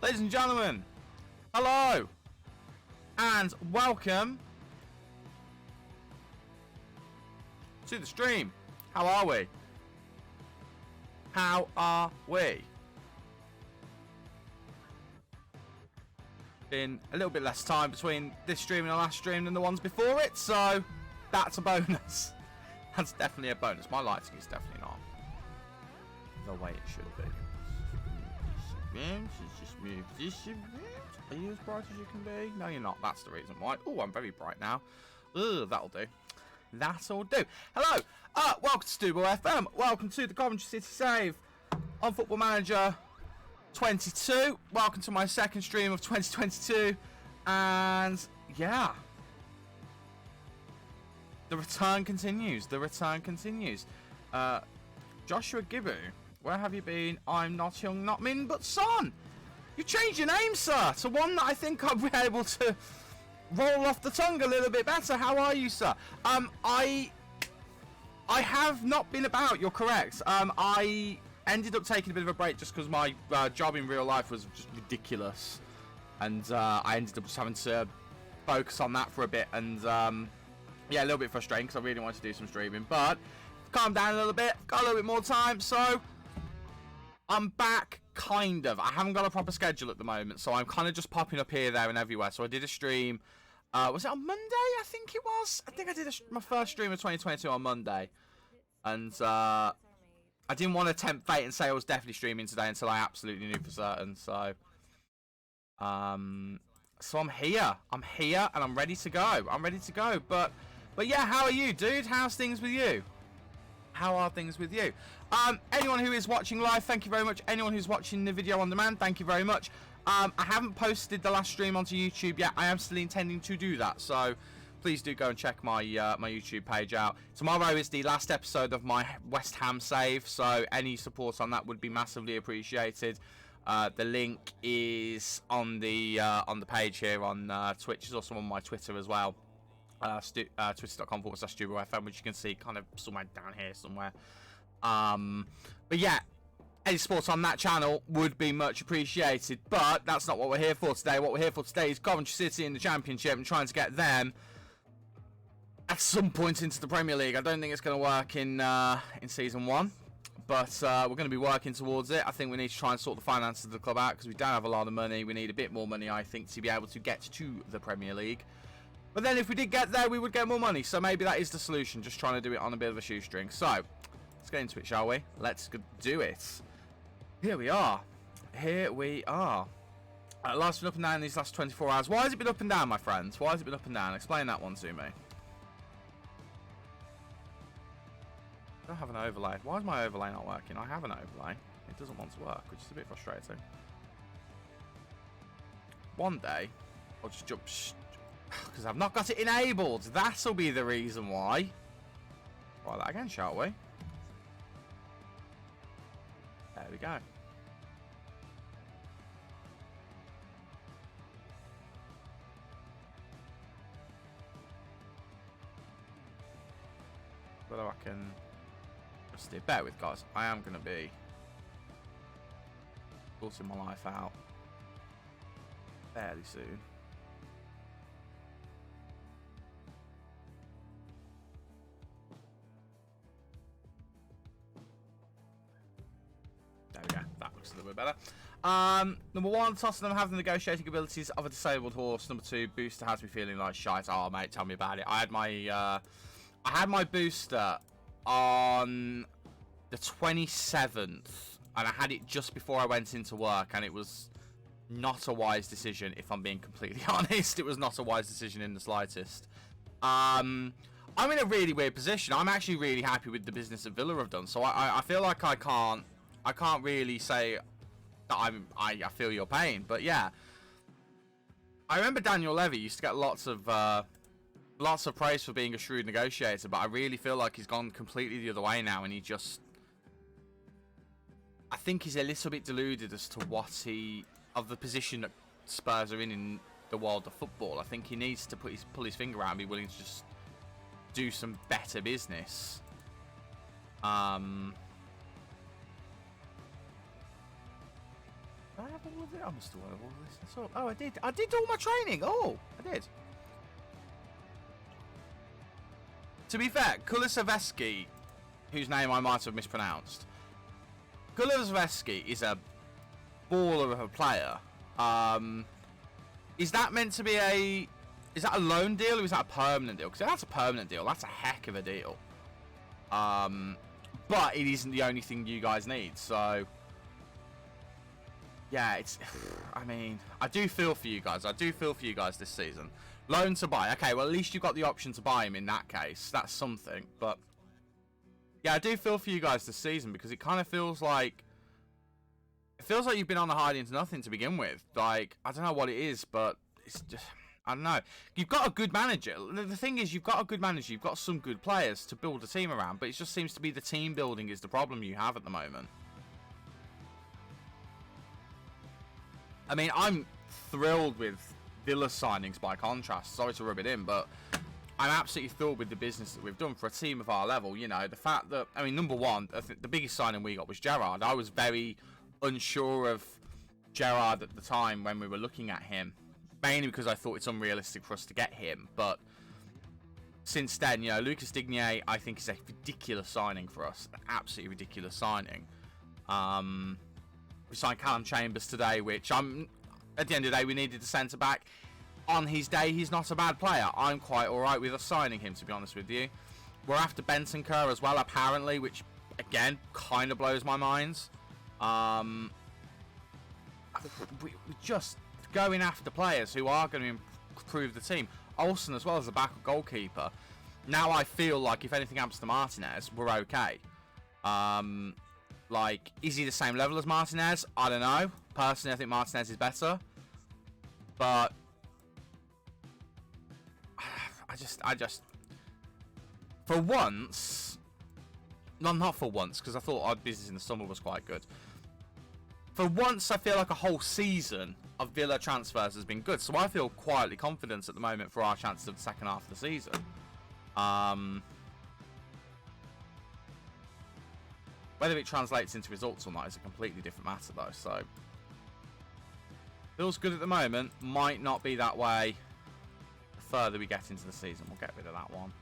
Ladies and gentlemen, hello and welcome to the stream. How are we? How are we? Been a little bit less time between this stream and the last stream than the ones before it, so that's a bonus. That's definitely a bonus. My lighting is definitely not the way it should be. Are you as bright as you can be? No, you're not. That's the reason why. Oh, I'm very bright now. Ugh, that'll do. That'll do. Hello. Welcome to Silverware FM. Welcome to the Coventry City Save on Football Manager 22. Welcome to my second stream of 2022. And yeah, the return continues. The return continues. Joshua Gibbu, where have you been? I'm not young, not min, but son. You changed your name, sir, to one that I think I'll be able to roll off the tongue a little bit better. How are you, sir? I have not been about. You're correct. I ended up taking a bit of a break just because my job in real life was just ridiculous, and I ended up just having to focus on that for a bit, and yeah, a little bit frustrating because I really wanted to do some streaming, but calmed down a little bit, got a little bit more time, so I'm back, kind of. I haven't got a proper schedule at the moment, so I'm kind of just popping up here, there, and everywhere. So I did a stream, was it on Monday? I think it was. I think I did my first stream of 2022 on Monday, and I didn't want to tempt fate and say I was definitely streaming today until I absolutely knew for certain. So so I'm here, and I'm ready to go. But yeah, how are you, dude? How's things with you? How are things with you? Anyone who is watching live, thank you very much. Anyone who's watching the video on demand, thank you very much. I haven't posted the last stream onto YouTube yet. I am still intending to do that, so please do go and check my my YouTube page out. Tomorrow is the last episode of my West Ham save, so any support on that would be massively appreciated. The link is on the page here on Twitch. It's also on my Twitter as well. Twitter.com/StubberFM, which you can see kind of somewhere down here somewhere. But yeah, any support on that channel would be much appreciated. But that's not what we're here for today. What we're here for today is Coventry City in the Championship and trying to get them at some point into the Premier League. I don't think it's going to work in Season 1. But we're going to be working towards it. I think we need to try and sort the finances of the club out because we don't have a lot of money. We need a bit more money, I think, to be able to get to the Premier League. But then if we did get there, we would get more money. So maybe that is the solution, just trying to do it on a bit of a shoestring. So, let's get into it, shall we? Let's do it. Here we are. Life's been up and down these last 24 hours. Why has it been up and down, my friends? Why has it been up and down? Explain that one to me. I don't have an overlay. Why is my overlay not working? I have an overlay. It doesn't want to work, which is a bit frustrating. One day, I'll just jump... because I've not got it enabled. That'll be the reason why. Try that again, shall we? There we go. Whether I can just do. Bear with, guys. I am going to be sorting my life out fairly soon. There we go. That looks a little bit better. Number one, Tottenham have the negotiating abilities of a disabled horse. Number two, booster has me feeling like shite. Oh, mate, tell me about it. I had my booster on the 27th, and I had it just before I went into work, and it was not a wise decision, if I'm being completely honest. It was not a wise decision in the slightest. I'm in a really weird position. I'm actually really happy with the business that Villa have done, so I feel like I can't really say that I feel your pain, but yeah. I remember Daniel Levy used to get lots of praise for being a shrewd negotiator, but I really feel like he's gone completely the other way now, and I think he's a little bit deluded as to of the position that Spurs are in the world of football. I think he needs to pull his finger out and be willing to just do some better business. I have all of it. I must have all of this. That's all. Oh, I did. I did all my training. Oh, I did. To be fair, Kulisevsky, whose name I might have mispronounced, Kulisevsky is a baller of a player. Is that meant to be a... Is that a loan deal or is that a permanent deal? Because if that's a permanent deal, that's a heck of a deal. But it isn't the only thing you guys need, so... Yeah, it's... I mean, I do feel for you guys. I do feel for you guys this season. Loan to buy. Okay, well, at least you've got the option to buy him in that case. That's something, but... Yeah, I do feel for you guys this season because it kind of feels like... It feels like you've been on the hide into nothing to begin with. Like, I don't know what it is, but it's just... I don't know. You've got a good manager. The thing is, you've got a good manager. You've got some good players to build a team around, but it just seems to be the team building is the problem you have at the moment. I mean, I'm thrilled with Villa's signings by contrast. Sorry to rub it in, but I'm absolutely thrilled with the business that we've done for a team of our level. You know, the fact that, I mean, number one, I think the biggest signing we got was Gerrard. I was very unsure of Gerrard at the time when we were looking at him. Mainly because I thought it's unrealistic for us to get him. But since then, you know, Lucas Digne, I think, is a ridiculous signing for us. An absolutely ridiculous signing. We signed Callum Chambers today, which at the end of the day, we needed a centre-back. On his day, he's not a bad player. I'm quite alright with us signing him, to be honest with you. We're after Bentancur as well, apparently, which, again, kind of blows my mind. We just... going after players who are going to improve the team. Olsen as well as the backup goalkeeper. Now I feel like if anything happens to Martinez, we're okay. Like, is he the same level as Martinez? I don't know. Personally, I think Martinez is better. But I just for once, no, not for once, because I thought our business in the summer was quite good. For once, I feel like a whole season of Villa transfers has been good. So I feel quietly confident at the moment for our chances of the second half of the season. Whether it translates into results or not is a completely different matter, though. So feels good at the moment. Might not be that way the further we get into the season. We'll get rid of that one.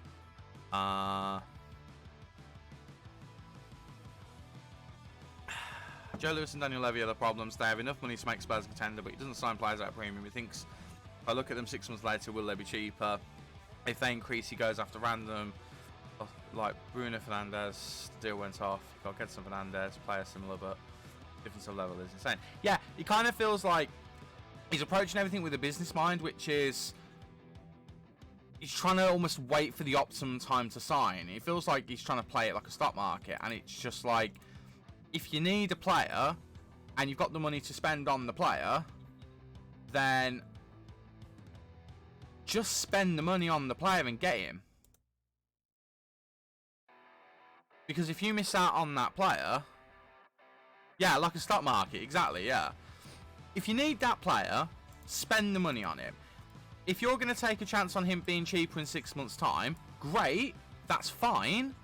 Joe Lewis and Daniel Levy are the problems. They have enough money to make Spurs a contender, but he doesn't sign players at a premium. He thinks, if I look at them 6 months later, will they be cheaper? If they increase, he goes after random, like Bruno Fernandes. The deal went off. Got Gedson Fernandes, player similar, but difference of level is insane. Yeah, he kind of feels like he's approaching everything with a business mind, which is he's trying to almost wait for the optimum time to sign. It feels like he's trying to play it like a stock market, and it's just like, if you need a player and you've got the money to spend on the player, then just spend the money on the player and get him. Because if you miss out on that player, yeah, like a stock market, exactly, yeah. If you need that player, spend the money on him. If you're going to take a chance on him being cheaper in 6 months' time, great, that's fine,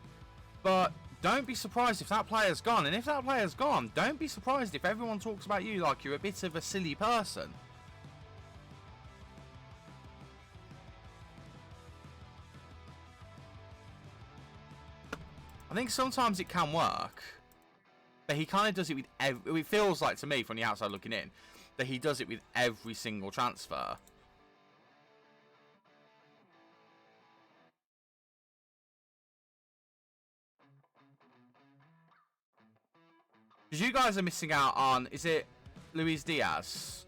but don't be surprised if that player's gone. And if that player's gone, don't be surprised if everyone talks about you like you're a bit of a silly person. I think sometimes it can work, but he kind of does it with it feels like to me from the outside looking in that he does it with every single transfer. Because you guys are missing out on, is it Luis Diaz?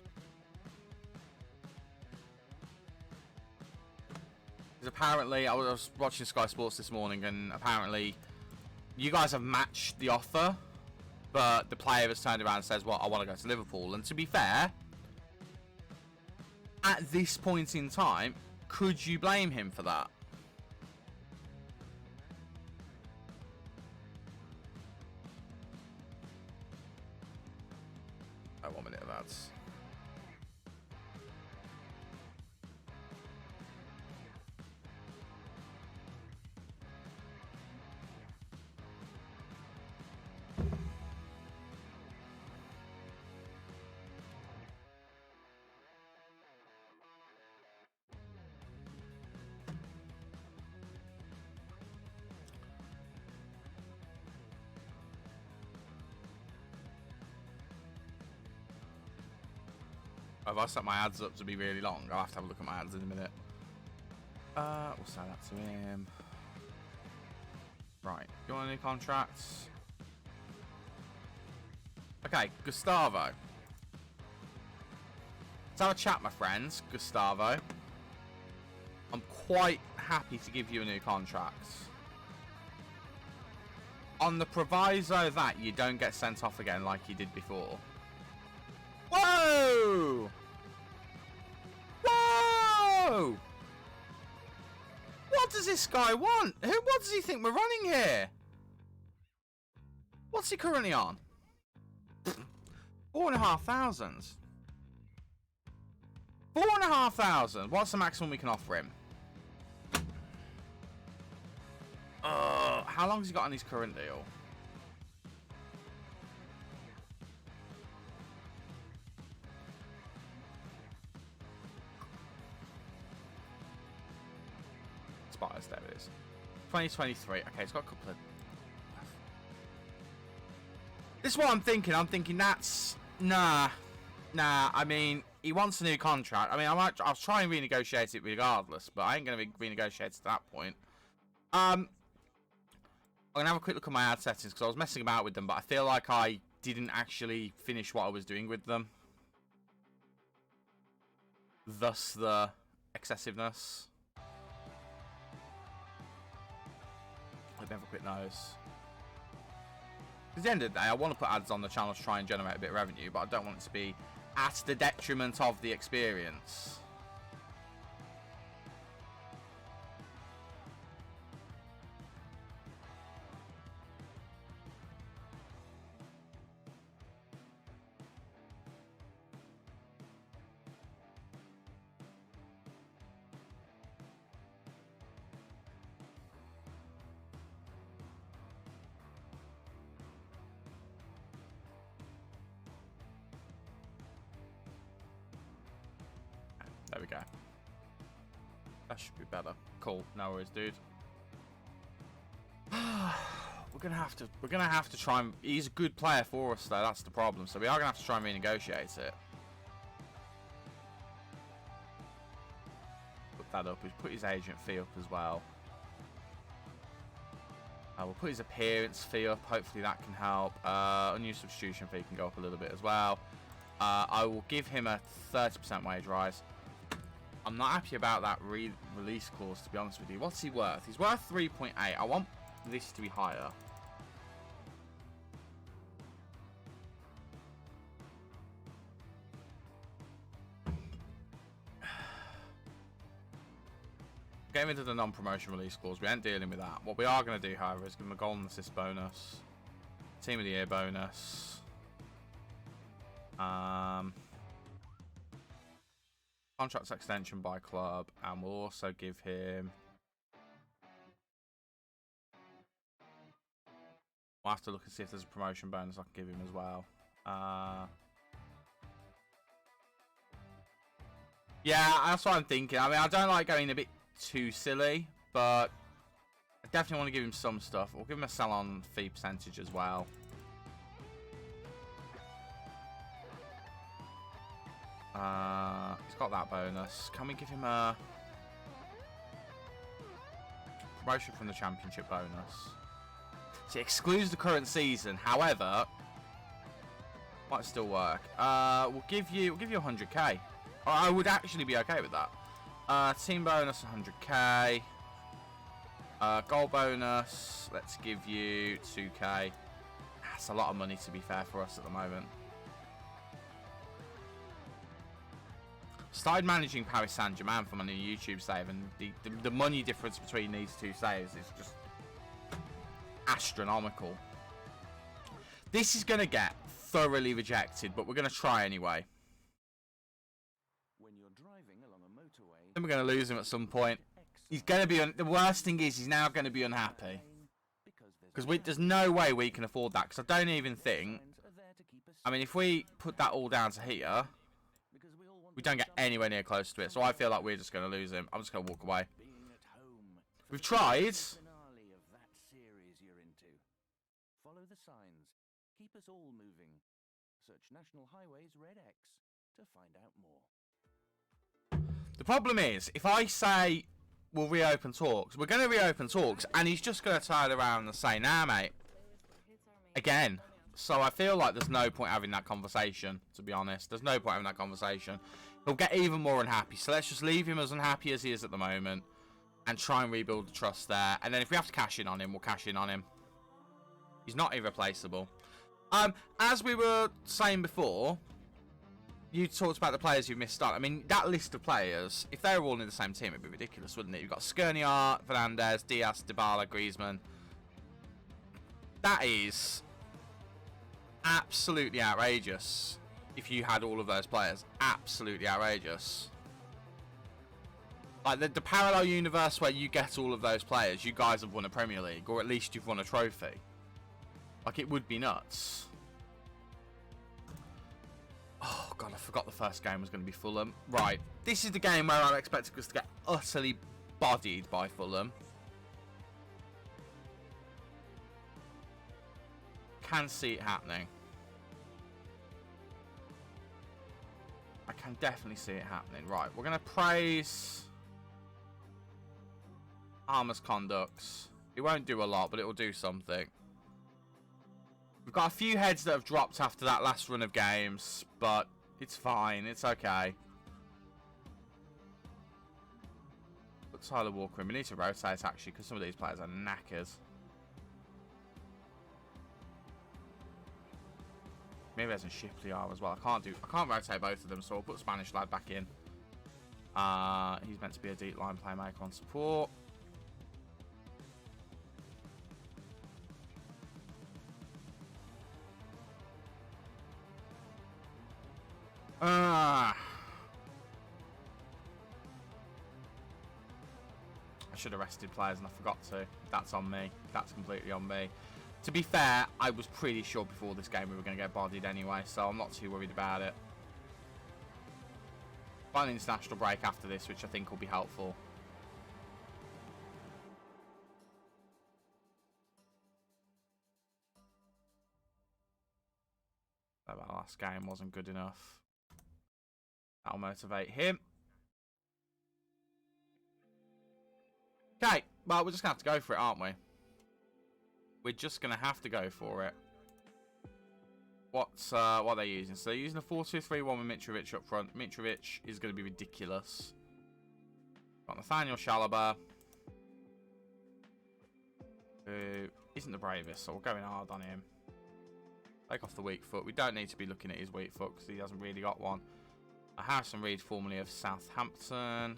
Because apparently, I was watching Sky Sports this morning, and apparently you guys have matched the offer, but the player has turned around and says, well, I want to go to Liverpool. And to be fair, at this point in time, could you blame him for that? Oh, 1 minute of ads. Have I set my ads up to be really long? I'll have to have a look at my ads in a minute. We'll say that to him. Right, you want any contracts? Okay, Gustavo. Let's have a chat, my friends. Gustavo. I'm quite happy to give you a new contract. On the proviso that you don't get sent off again like you did before. Whoa! Whoa! What does this guy want? What does he think we're running here? What's he currently on? 4,500. 4,500. What's the maximum we can offer him? How long has he got on his current deal? Spires, there it is. 2023. Okay, it's got a couple of... This is what I'm thinking. I'm thinking that's... Nah. I mean, he wants a new contract. I mean, I'll try and renegotiate it regardless, but I ain't going to renegotiate at that point. I'm going to have a quick look at my ad settings because I was messing about with them, but I feel like I didn't actually finish what I was doing with them. Thus the excessiveness. Let me have a quick nose. At the end of the day, I want to put ads on the channel to try and generate a bit of revenue, but I don't want it to be at the detriment of the experience. There we go. That should be better. Cool. No worries, dude. We're gonna have to try and... He's a good player for us, though. That's the problem. So we are gonna have to try and renegotiate it. Put that up. We've put his agent fee up as well. We'll put his appearance fee up. Hopefully that can help. Unused substitution fee can go up a little bit as well. I will give him a 30% wage rise. I'm not happy about that release clause, to be honest with you. What's he worth? He's worth 3.8. I want this to be higher. Get rid of the non-promotion release clause. We ain't dealing with that. What we are going to do, however, is give him a goal and assist bonus. Team of the year bonus. Contract extension by club, and we'll also give him... We'll have to look and see if there's a promotion bonus I can give him as well. Yeah, that's what I'm thinking. I mean, I don't like going a bit too silly, but I definitely want to give him some stuff. We'll give him a sell-on fee percentage as well. He's got that bonus. Can we give him a promotion from the championship bonus? So it excludes the current season. However, might still work. We'll give you 100k. I would actually be okay with that. Team bonus 100k. Goal bonus. Let's give you 2k. That's a lot of money, to be fair, for us at the moment. Started managing Paris Saint-Germain from a YouTube save, and the money difference between these two saves is just astronomical. This is going to get thoroughly rejected, but we're going to try anyway. When you're driving along a motorway, then we're going to lose him at some point. He's going to be... The worst thing is he's now going to be unhappy. Because there's no way we can afford that. Because I don't even think... I mean, if we put that all down to here... We don't get anywhere near close to it, so I feel like we're just going to lose him. I'm just going to walk away. We've tried. Follow the signs. Keep us all moving. Search National Highways Red X. to find out more. The problem is, if I say we'll reopen talks, we're going to reopen talks, and he's just going to turn around and say, nah, mate, again. So I feel like there's no point having that conversation, to be honest. There's no point having that conversation. He'll get even more unhappy, so let's just leave him as unhappy as he is at the moment and try and rebuild the trust there. And then if we have to cash in on him, we'll cash in on him. He's not irreplaceable. As we were saying before, you talked about the players who missed out. I mean, that list of players, if they were all in the same team, it'd be ridiculous, wouldn't it? You've got Skriniar, Fernandes, Diaz, Dybala, Griezmann. That is absolutely outrageous if you had all of those players. Absolutely outrageous. Like, the parallel universe where you get all of those players, you guys have won a Premier League, or at least you've won a trophy. Like, it would be nuts. Oh, God, I forgot the first game was going to be Fulham. Right, this is the game where I'm expecting us to get utterly bodied by Fulham. Can see it happening. I can definitely see it happening. Right, we're going to praise Armour's conduct. It won't do a lot, but it will do something. We've got a few heads that have dropped after that last run of games, but it's fine. It's okay. Put Tyler Walker in. We need to rotate, actually, because some of these players are knackers. Maybe there's a Shipley are as well. I can't rotate both of them, so I'll put Spanish lad back in. He's meant to be a deep line playmaker on support. I should have rested players and I forgot to. That's on me. That's completely on me. To be fair, I was pretty sure before this game we were going to get bodied anyway, so I'm not too worried about it. Got an international break after this, which I think will be helpful. That last game wasn't good enough. That'll motivate him. Okay, well, we're just going to have to go for it, aren't we? We're just going to have to go for it. What are they using? So they're using a 4-2-3-1 with Mitrovic up front. Mitrovic is going to be ridiculous. Got Nathaniel Chalobah, who isn't the bravest, so we're going hard on him. Take off the weak foot. We don't need to be looking at his weak foot because he hasn't really got one. Harrison Reed, formerly of Southampton.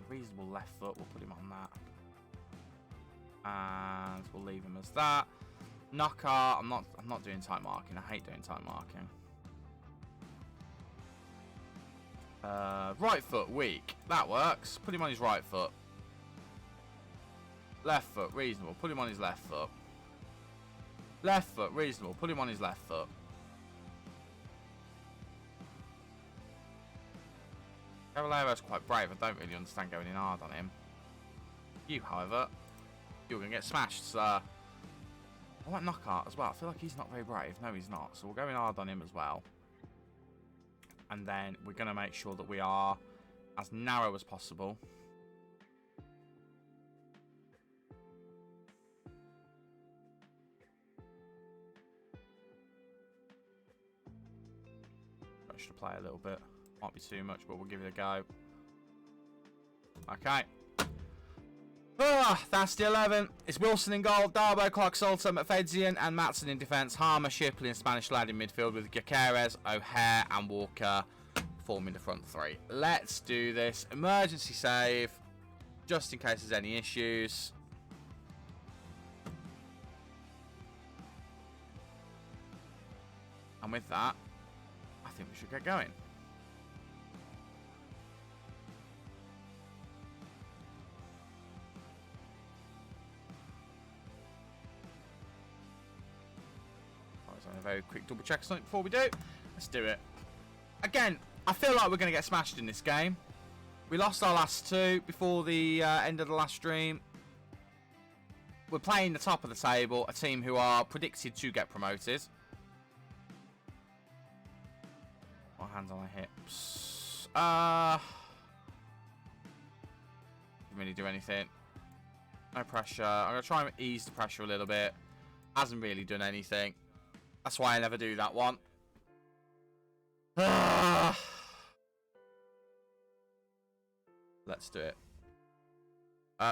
Reasonable left foot. We'll put him on that. And we'll leave him as that. Knockout. I'm not doing tight marking. I hate doing tight marking. Right foot, weak. That works. Put him on his right foot. Left foot, reasonable. Put him on his left foot. Left foot, reasonable. Put him on his left foot. Cavallero's quite brave. I don't really understand going in hard on him. You, however, you're going to get smashed, sir. I want Knockout as well. I feel like he's not very brave. No, he's not. So we're going hard on him as well. And then we're going to make sure that we are as narrow as possible. I should play a little bit. Might be too much, but we'll give it a go. Okay. That's the 11. It's Wilson in goal, Darby, Clark, Salter, McFedzian, and Matson in defence. Harmer, Shipley, and Spanish lad in midfield with Gyökeres, O'Hare, and Walker forming the front three. Let's do this. Emergency save, just in case there's any issues. And with that, I think we should get going. A very quick double check something before we do. Let's do it. Again, I feel like we're going to get smashed in this game. We lost our last two before the end of the last stream. We're playing the top of the table, a team who are predicted to get promoted. My hands on my hips. Didn't really do anything. No pressure. I'm going to try and ease the pressure a little bit. Hasn't really done anything. That's why I never do that one. Let's do it.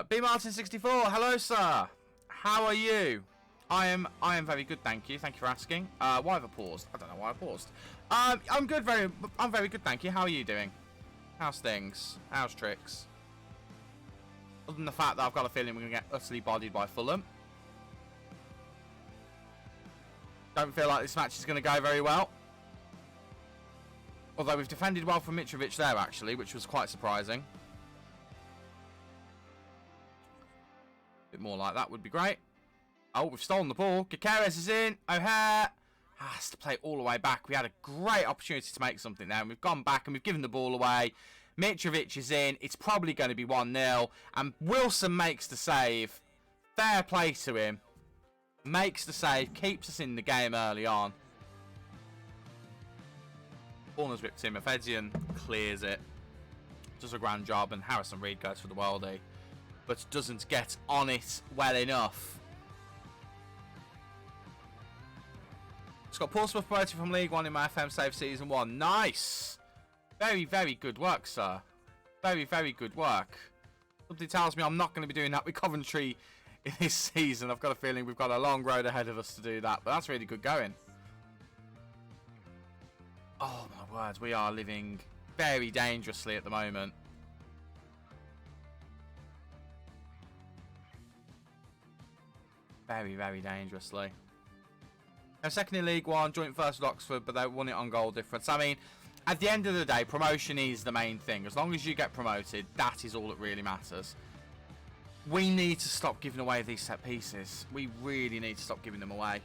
B Martin 64. Hello, sir. How are you? I am very good, thank you. Thank you for asking. Why have I paused? I don't know why I paused. I'm good. I'm very good, thank you. How are you doing? How's things? How's tricks? Other than the fact that I've got a feeling we're gonna get utterly bodied by Fulham. Don't feel like this match is gonna go very well. Although we've defended well from Mitrovic there, actually, which was quite surprising. A bit more like that would be great. Oh, we've stolen the ball. Gutierrez is in. O'Hare has to play all the way back. We had a great opportunity to make something there, and we've gone back and we've given the ball away. Mitrovic is in. It's probably going to be 1-0. And Wilson makes the save. Fair play to him. Makes the save. Keeps us in the game early on. Corner's whipped in. Mefedian clears it. Does a grand job. And Harrison Reed goes for the worldie. But doesn't get on it well enough. It's got Portsmouth promoted from League One in my FM Save Season 1. Nice! Very, very good work, sir. Very, very good work. Something tells me I'm not going to be doing that with Coventry in this season. I've got a feeling we've got a long road ahead of us to do that. But that's really good going. Oh, my word. We are living very dangerously at the moment. Very, very dangerously. They're second in League One, joint first with Oxford, but they won it on goal difference. I mean, at the end of the day, promotion is the main thing. As long as you get promoted, that is all that really matters. We need to stop giving away these set pieces. We really need to stop giving them away.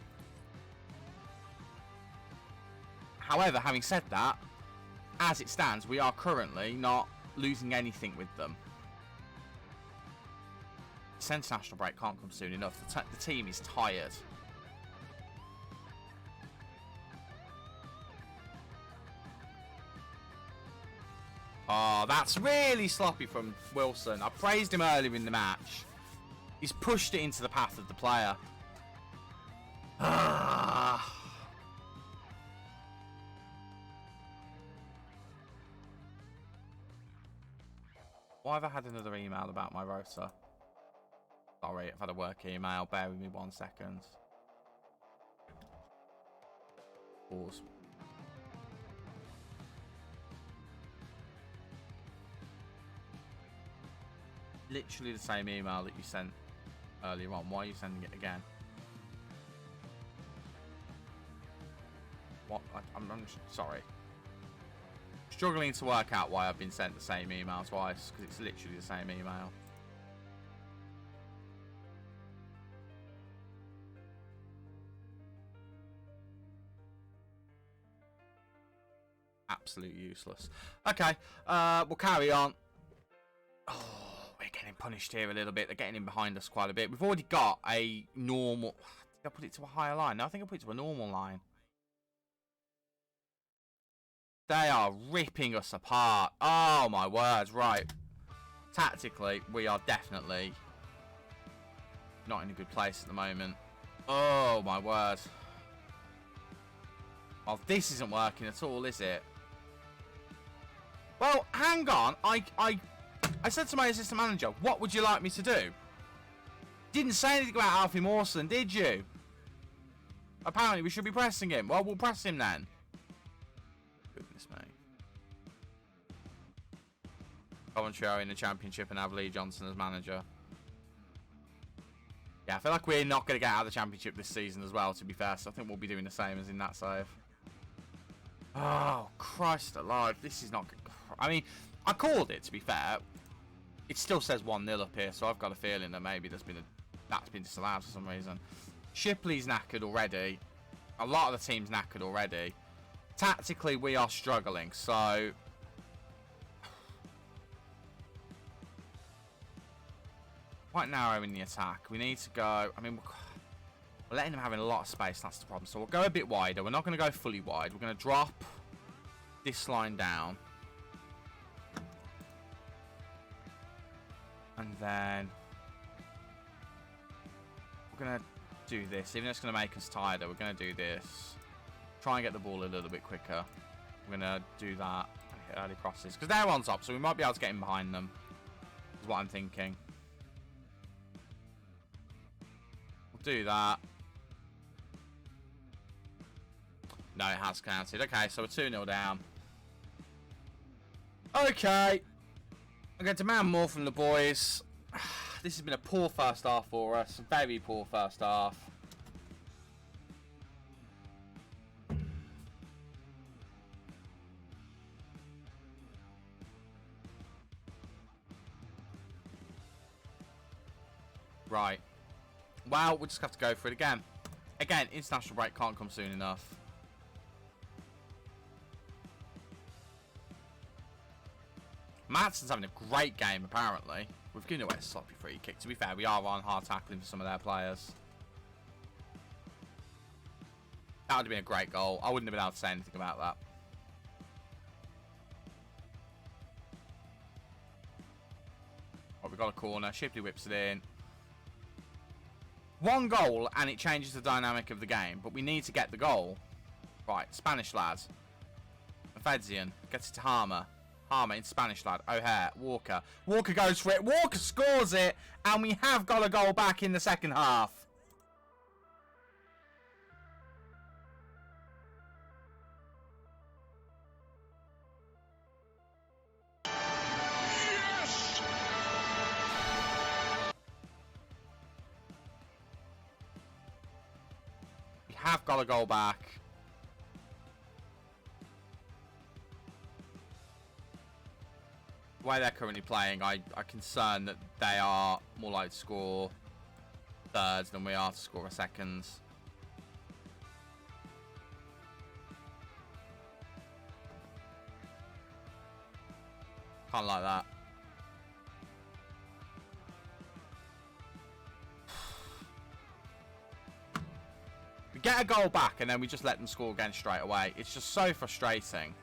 However, having said that, as it stands, we are currently not losing anything with them. This international break can't come soon enough. The team is tired. Oh, that's really sloppy from Wilson. I praised him earlier in the match. He's pushed it into the path of the player. Ah. Why have I had another email about my rota? Sorry, I've had a work email. Bear with me 1 second. Pause. Literally the same email that you sent earlier on. Why are you sending it again? What? I'm sorry. Struggling to work out why I've been sent the same email twice, because it's literally the same email. Absolutely useless. Okay, we'll carry on. Oh. We're getting punished here a little bit. They're getting in behind us quite a bit. We've already got a normal... Did I put it to a higher line? No, I think I put it to a normal line. They are ripping us apart. Oh, my words. Right. Tactically, we are definitely not in a good place at the moment. Oh, my word. Well, this isn't working at all, is it? Well, hang on. I said to my assistant manager, what would you like me to do? Didn't say anything about Alfie Mawson, did you? Apparently we should be pressing him. Well, we'll press him then. Goodness me. Coventry are in the Championship and have Lee Johnson as manager. Yeah, I feel like we're not going to get out of the Championship this season as well, to be fair. So I think we'll be doing the same as in that save. Oh, Christ alive. This is not good. I mean, I called it, to be fair. It still says 1-0 up here, so I've got a feeling that maybe that's been disallowed for some reason. Shipley's knackered already. A lot of the team's knackered already. Tactically, we are struggling, so... Quite narrow in the attack. We need to go... I mean, we're letting them have a lot of space, that's the problem. So we'll go a bit wider. We're not going to go fully wide. We're going to drop this line down. And then we're going to do this. Even though it's going to make us tighter, we're going to do this. Try and get the ball a little bit quicker. We're going to do that and hit early crosses. Because they're on top, so we might be able to get in behind them. Is what I'm thinking. We'll do that. No, it has counted. Okay, so we're 2-0 down. Okay. I'm going to demand more from the boys. This has been a poor first half for us. A very poor first half. Right. Well, we'll just have to go for it again. Again, international break can't come soon enough. Madsen's having a great game, apparently. We've given away a sloppy free kick. To be fair, we are on hard tackling for some of their players. That would have been a great goal. I wouldn't have been able to say anything about that. Oh, we've got a corner. Shipley whips it in. One goal, and it changes the dynamic of the game. But we need to get the goal. Right, Spanish lad. Fedzien gets it to Harmer. Harmer in Spanish lad. O'Hare. Walker. Walker goes for it. Walker scores it. And we have got a goal back in the second half. Yes! We have got a goal back. The way they're currently playing, I'm concerned that they are more likely to score thirds than we are to score a seconds. Can't like that. We get a goal back and then we just let them score again straight away. It's just so frustrating.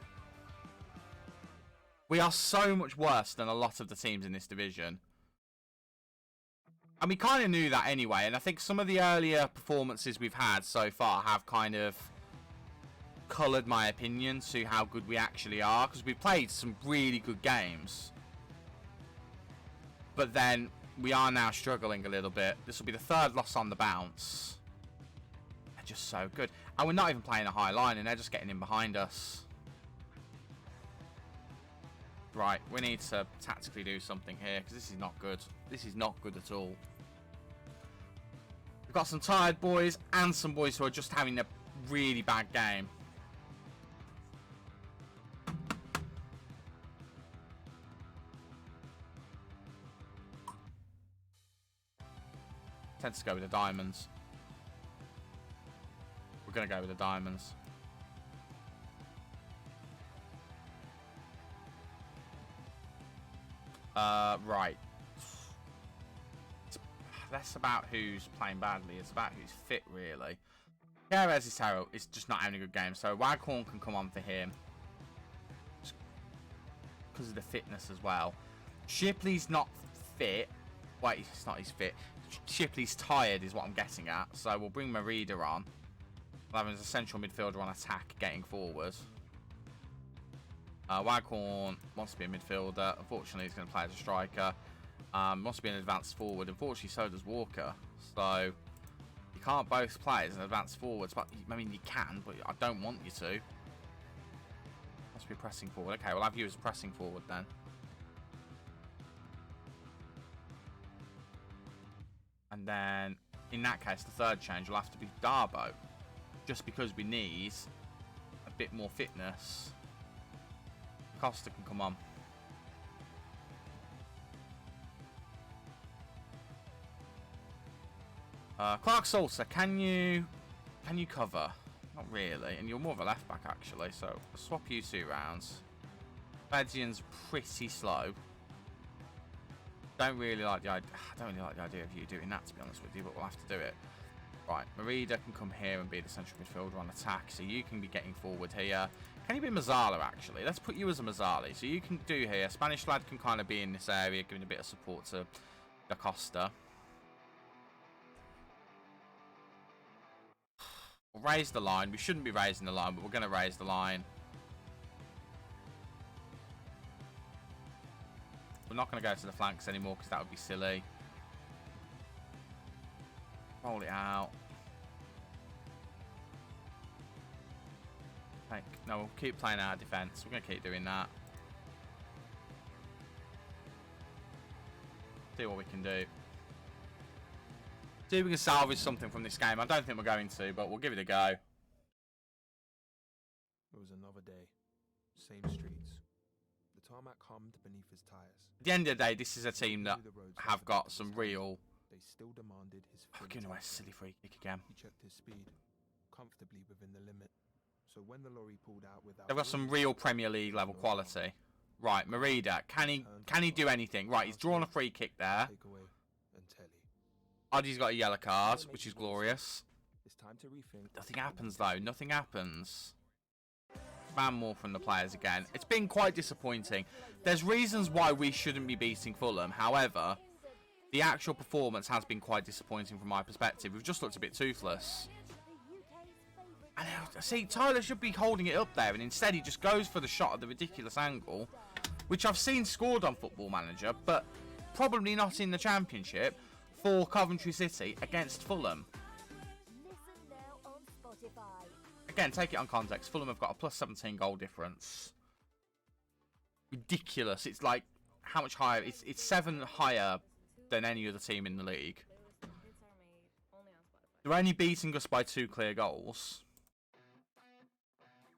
We are so much worse than a lot of the teams in this division. And we kind of knew that anyway. And I think some of the earlier performances we've had so far have kind of coloured my opinion to how good we actually are. Because we've played some really good games. But then we are now struggling a little bit. This will be the third loss on the bounce. They're just so good. And we're not even playing a high line and they're just getting in behind us. Right, we need to tactically do something here because this is not good. This is not good at all. We've got some tired boys and some boys who are just having a really bad game. Tends to go with the diamonds. We're going to go with the diamonds. Right. It's less about who's playing badly. It's about who's fit, really. Perez is terrible. It's just not having a good game. So Waghorn can come on for him. Because of the fitness as well. Shipley's not fit. Wait, it's not his fit. Shipley's tired is what I'm getting at. So we'll bring Merida on. We'll have him as a central midfielder on attack, getting forward. Waghorn wants to be a midfielder. Unfortunately, he's going to play as a striker. Wants to be an advanced forward. Unfortunately, so does Walker. So you can't both play as an advanced forward. But I mean, you can, but I don't want you to. Must be pressing forward. Okay, we'll have you as pressing forward then. And then, in that case, the third change will have to be Darbo. Just because we need a bit more fitness. Costa can come on. Clark Salsa, can you cover? Not really, and you're more of a left back actually. So I'll swap you 2 rounds. Fedzian's pretty slow. Don't really like the idea. I don't really like the idea of you doing that, to be honest with you, but we'll have to do it. Right, Merida can come here and be the central midfielder on attack, so you can be getting forward here. Can you be Mazzala, actually? Let's put you as a Mazzali. So you can do here. Spanish lad can kind of be in this area, giving a bit of support to Da Costa. We'll raise the line. We shouldn't be raising the line, but we're going to raise the line. We're not going to go to the flanks anymore because that would be silly. Roll it out. No, we'll keep playing out of defence. We're going to keep doing that. See what we can do. See if we can salvage something from this game. I don't think we're going to, but we'll give it a go. It was another day. Same streets. The tarmac hummed beneath his tires. At the end of the day, this is a team that have got some real... They still demanded his... Giving away a silly free kick again. He checked his speed, comfortably within the limit. So when the lorry pulled out without... They've got some real Premier League level quality. Right, Merida, can he do anything? Right, he's drawn a free kick there. Oddy's got a yellow card, which is glorious. Nothing happens though, nothing happens. Spam more from the players again. It's been quite disappointing. There's reasons why we shouldn't be beating Fulham. However, the actual performance has been quite disappointing from my perspective. We've just looked a bit toothless. And see, Tyler should be holding it up there, and instead he just goes for the shot at the ridiculous angle, which I've seen scored on Football Manager, but probably not in the Championship, for Coventry City against Fulham. Again, take it on context. Fulham have got a plus 17 goal difference. Ridiculous. It's like, how much higher? It's 7 higher than any other team in the league. They're only beating us by 2 clear goals.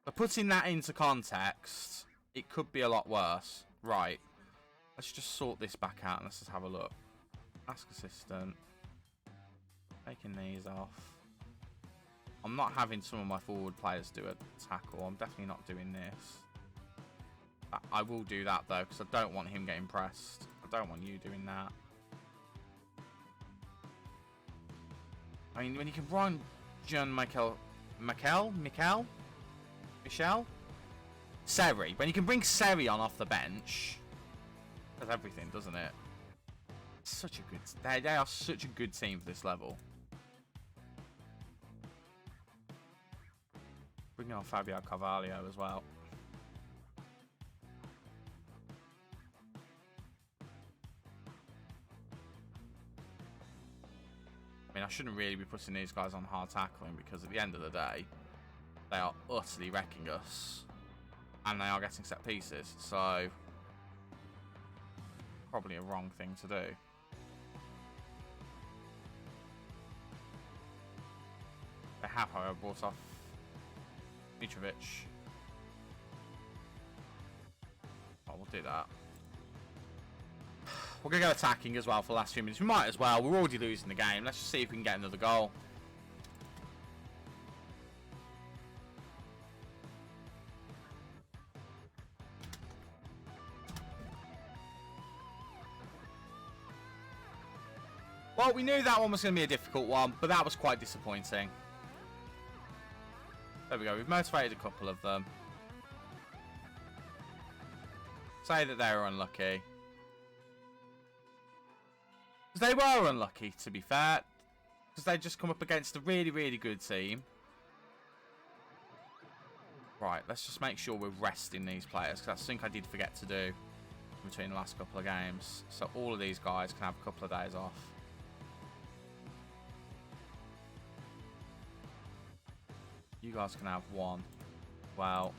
But putting that into context, it could be a lot worse. Right. Let's just sort this back out and let's just have a look. Ask assistant. Taking these off. I'm not having some of my forward players do a tackle. I'm definitely not doing this. I will do that though, because I don't want him getting pressed. I don't want you doing that. I mean, when you can run Michel? Seri. When you can bring Seri on off the bench, does everything, doesn't it? Such a good... They are such a good team for this level. Bringing on Fabio Carvalho as well. I mean, I shouldn't really be putting these guys on hard tackling because at the end of the day, they are utterly wrecking us. And they are getting set pieces. So, probably a wrong thing to do. They have, however, brought off Mitrovic. Oh, we'll do that. We're going to go attacking as well for the last few minutes. We might as well. We're already losing the game. Let's just see if we can get another goal. Well, we knew that one was going to be a difficult one, but that was quite disappointing. There we go. We've motivated a couple of them. Say that they were unlucky. Because they were unlucky, to be fair. Because they just come up against a really, really good team. Right, let's just make sure we're resting these players. Because I think I did forget to do between the last couple of games. So all of these guys can have a couple of days off. You guys can have one. Well.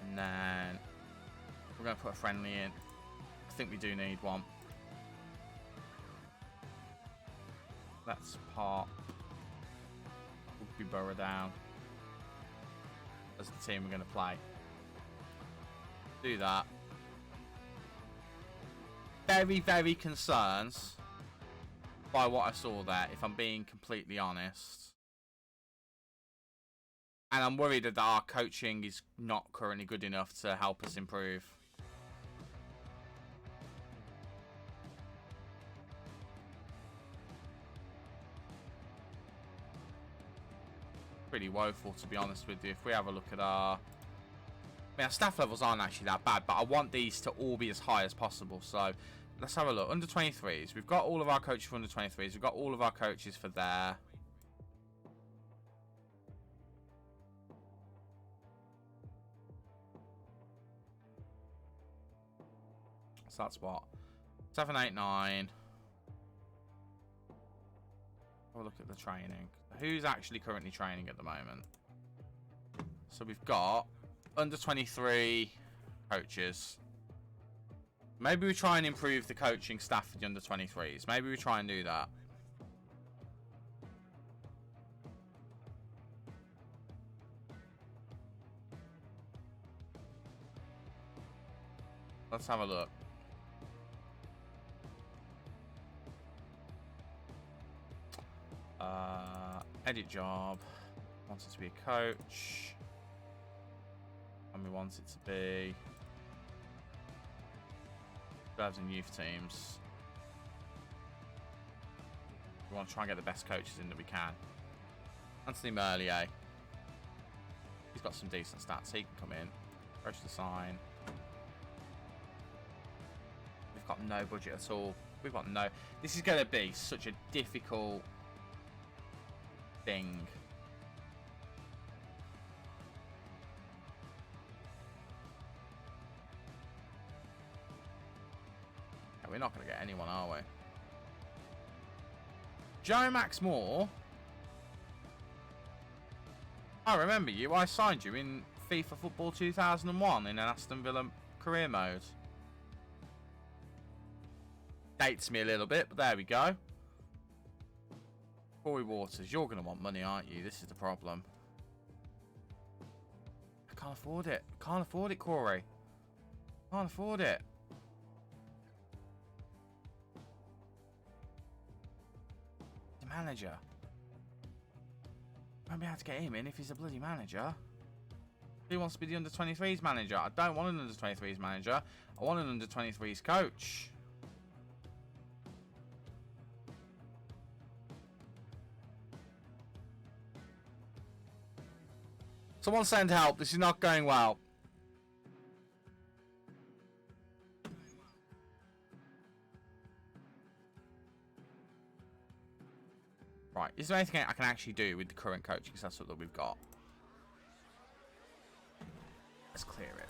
And then we're going to put a friendly in. I think we do need one. Let's part Rugby Borough down as the team we're going to play. Do that. Very, very concerned by what I saw there, if I'm being completely honest. And I'm worried that our coaching is not currently good enough to help us improve. pretty woeful, to be honest with you. If we have a look at our... I mean, our staff levels aren't actually that bad, but I want these to all be as high as possible. So let's have a look. Under 23s. We've got all of our coaches for under 23s. We've got all of our coaches for there. So that's what? 7, 8, 9. Have a look at the training. Who's actually currently training at the moment? So we've got under 23 coaches. Maybe we try and improve the coaching staff for the under 23s. Maybe we try and do that. Let's have a look. Edit job. Wants it to be a coach. And we want it to be reserves and youth teams. We want to try and get the best coaches in that we can. Anthony Merlier. He's got some decent stats. He can come in. Approach the sign. We've got no budget at all. We've got no... This is going to be such a difficult thing. We're not going to get anyone, are we? Joe Max Moore. I remember you. I signed you in FIFA Football 2001 in an Aston Villa career mode. Dates me a little bit, but there we go. Corey Waters, you're going to want money, aren't you? This is the problem. I can't afford it. Can't afford it, Corey. Can't afford it. The manager. Won't be able to get him in if he's a bloody manager. Who wants to be the under-23s manager? I don't want an under-23s manager. I want an under-23s coach. Someone send help. This is not going well. Right. Is there anything I can actually do with the current coaching setup that we've got? Let's clear it.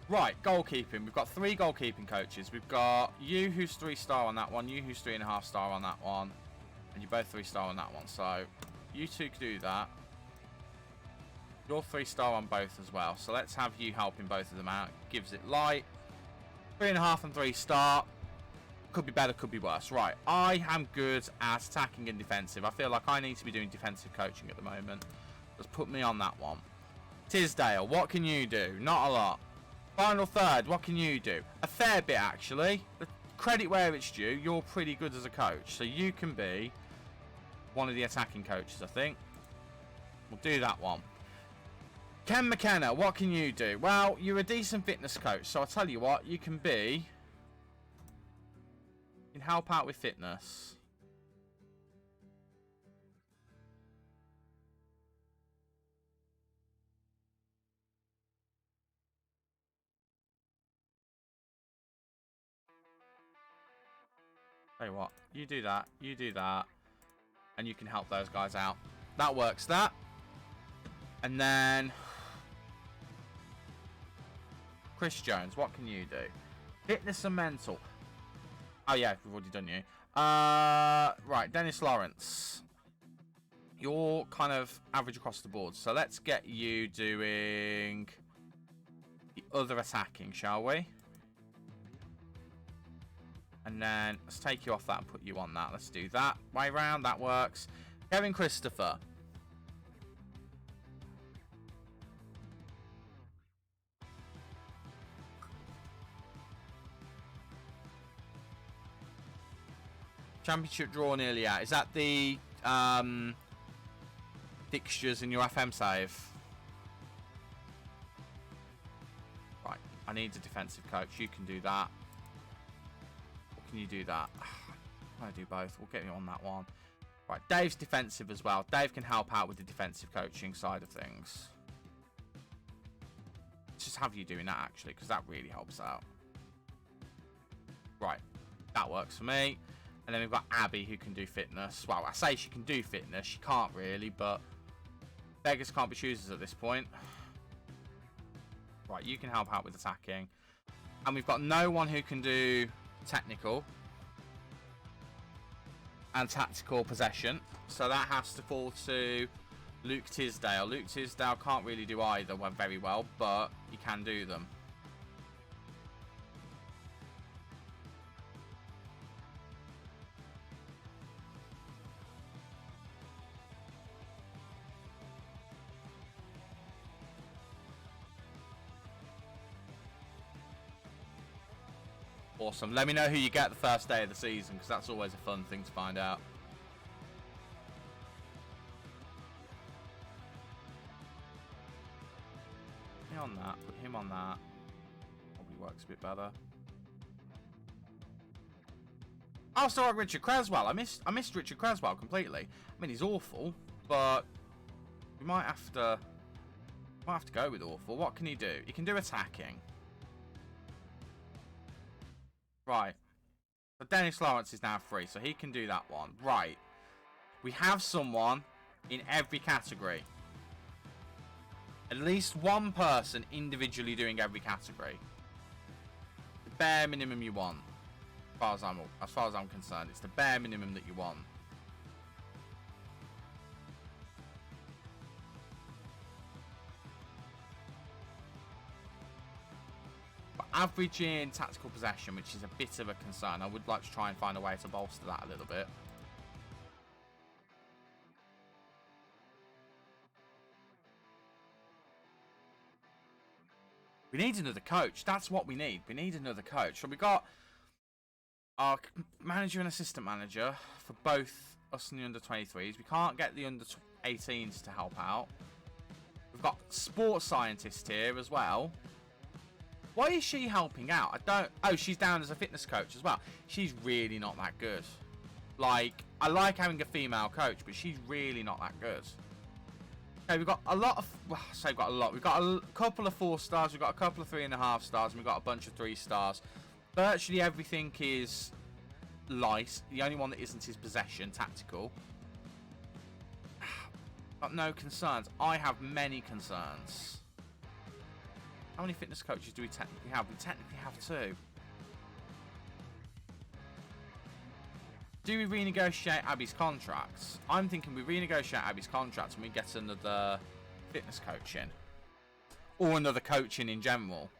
Right. Goalkeeping. We've got 3 goalkeeping coaches. We've got you, who's 3-star on that one. You, who's 3.5-star on that one. And you're both 3-star on that one. So, you two can do that. You're 3-star on both as well. So let's have you helping both of them out. Gives it light. 3.5 and 3-star. Could be better, could be worse. Right. I am good at attacking and defensive. I feel like I need to be doing defensive coaching at the moment. Just put me on that one. Tisdale, what can you do? Not a lot. Final third, what can you do? A fair bit, actually. The credit where it's due. You're pretty good as a coach. So you can be one of the attacking coaches, I think. We'll do that one. Ken McKenna, what can you do? Well, you're a decent fitness coach, so I'll tell you what, you can be... You can help out with fitness. Tell you what, you do that, and you can help those guys out. That works, that. And then... Chris Jones, what can you do? Fitness and mental. Oh yeah, we've already done you. Right, Dennis Lawrence. You're kind of average across the board. So let's get you doing the other attacking, shall we? And then let's take you off that and put you on that. Let's do that. Way round, that works. Kevin Christopher. Championship draw nearly out. Is that the fixtures in your FM save? Right. I need a defensive coach. You can do that. Or can you do that? I'm going to do both. We'll get you on that one. Right, Dave's defensive as well. Dave can help out with the defensive coaching side of things. Let's just have you doing that, actually, because that really helps out. Right, that works for me. And then we've got Abby, who can do fitness. Well, I say she can do fitness. She can't really, but beggars can't be choosers at this point. Right, you can help out with attacking. And we've got no one who can do technical and tactical possession. So that has to fall to Luke Tisdale. Luke Tisdale can't really do either very well, but he can do them. Awesome. Let me know who you get the first day of the season, because that's always a fun thing to find out. Put him on that. Put him on that. Probably works a bit better. Oh, so like Richard Creswell. I missed Richard Creswell completely. I mean, he's awful, but we might have to go with awful. What can he do? He can do attacking. Right. So Dennis Lawrence is now free, so he can do that one. Right. We have someone in every category. At least one person individually doing every category. The bare minimum you want. As far as I'm concerned, it's the bare minimum that you want. Average in tactical possession, which is a bit of a concern. I would like to try and find a way to bolster that a little bit. We need another coach. That's what we need. We need another coach. So we got our manager and assistant manager for both us and the under-23s. We can't get the under-18s to help out. We've got sports scientist here as well. Why is she helping out? I don't... Oh, she's down as a fitness coach as well. She's really not that good. Like, I like having a female coach, but she's really not that good. Okay, we've got a lot of... Well, I say we've got a lot. We've got a couple of 4 stars. We've got a couple of 3.5 stars. And we've got a bunch of 3 stars. Virtually everything is light. The only one that isn't is possession, tactical. Got no concerns. I have many concerns. How many fitness coaches do we technically have? We technically have 2. Do we renegotiate Abby's contracts? I'm thinking we renegotiate Abby's contracts and we get another fitness coach in. Or another coaching in general.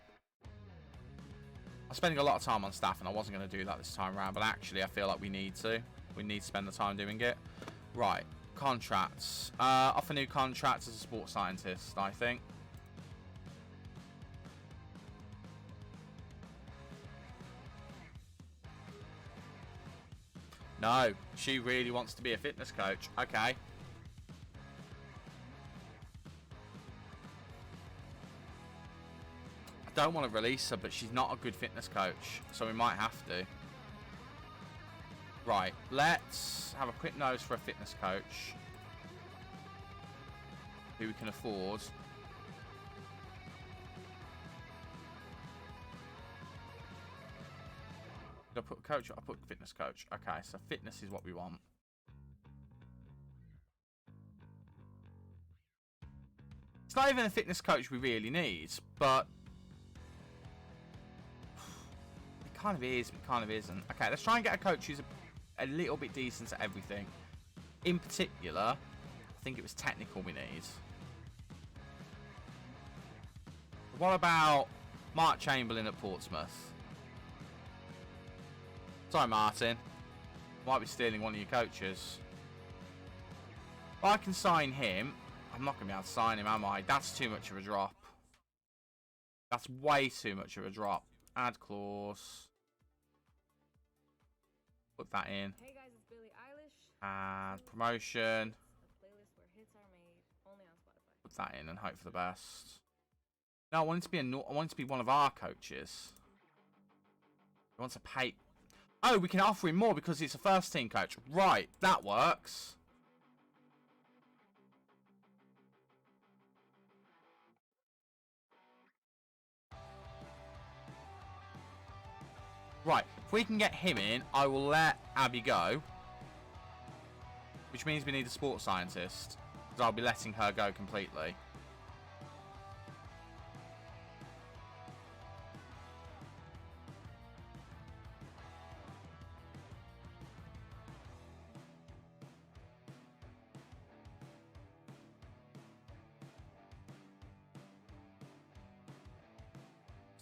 I'm spending a lot of time on staff and I wasn't going to do that this time around, but actually I feel like we need to. We need to spend the time doing it. Right, contracts. Offer new contracts as a sports scientist, I think. No, she really wants to be a fitness coach. Okay. I don't want to release her, but she's not a good fitness coach, so we might have to. Right, let's have a quick nose for a fitness coach who we can afford. Did I put coach? I put fitness coach. Okay, so fitness is what we want. It's not even a fitness coach we really need, but it kind of is, but it kind of isn't. Okay, let's try and get a coach who's a little bit decent at everything. In particular, I think it was technical we need. What about Mark Chamberlain at Portsmouth? Sorry, Martin. Might be stealing one of your coaches. If I can sign him, I'm not going to be able to sign him, am I? That's too much of a drop. That's way too much of a drop. Add clause. Put that in. Hey guys, it's Billie Eilish. And promotion. A playlist where hits are made only on Spotify. Put that in and hope for the best. No, I want it to be one of our coaches. I want to pay. Oh, we can offer him more because it's a first team coach. Right, that works. Right, if we can get him in, I will let Abby go. Which means we need a sports scientist. Because I'll be letting her go completely.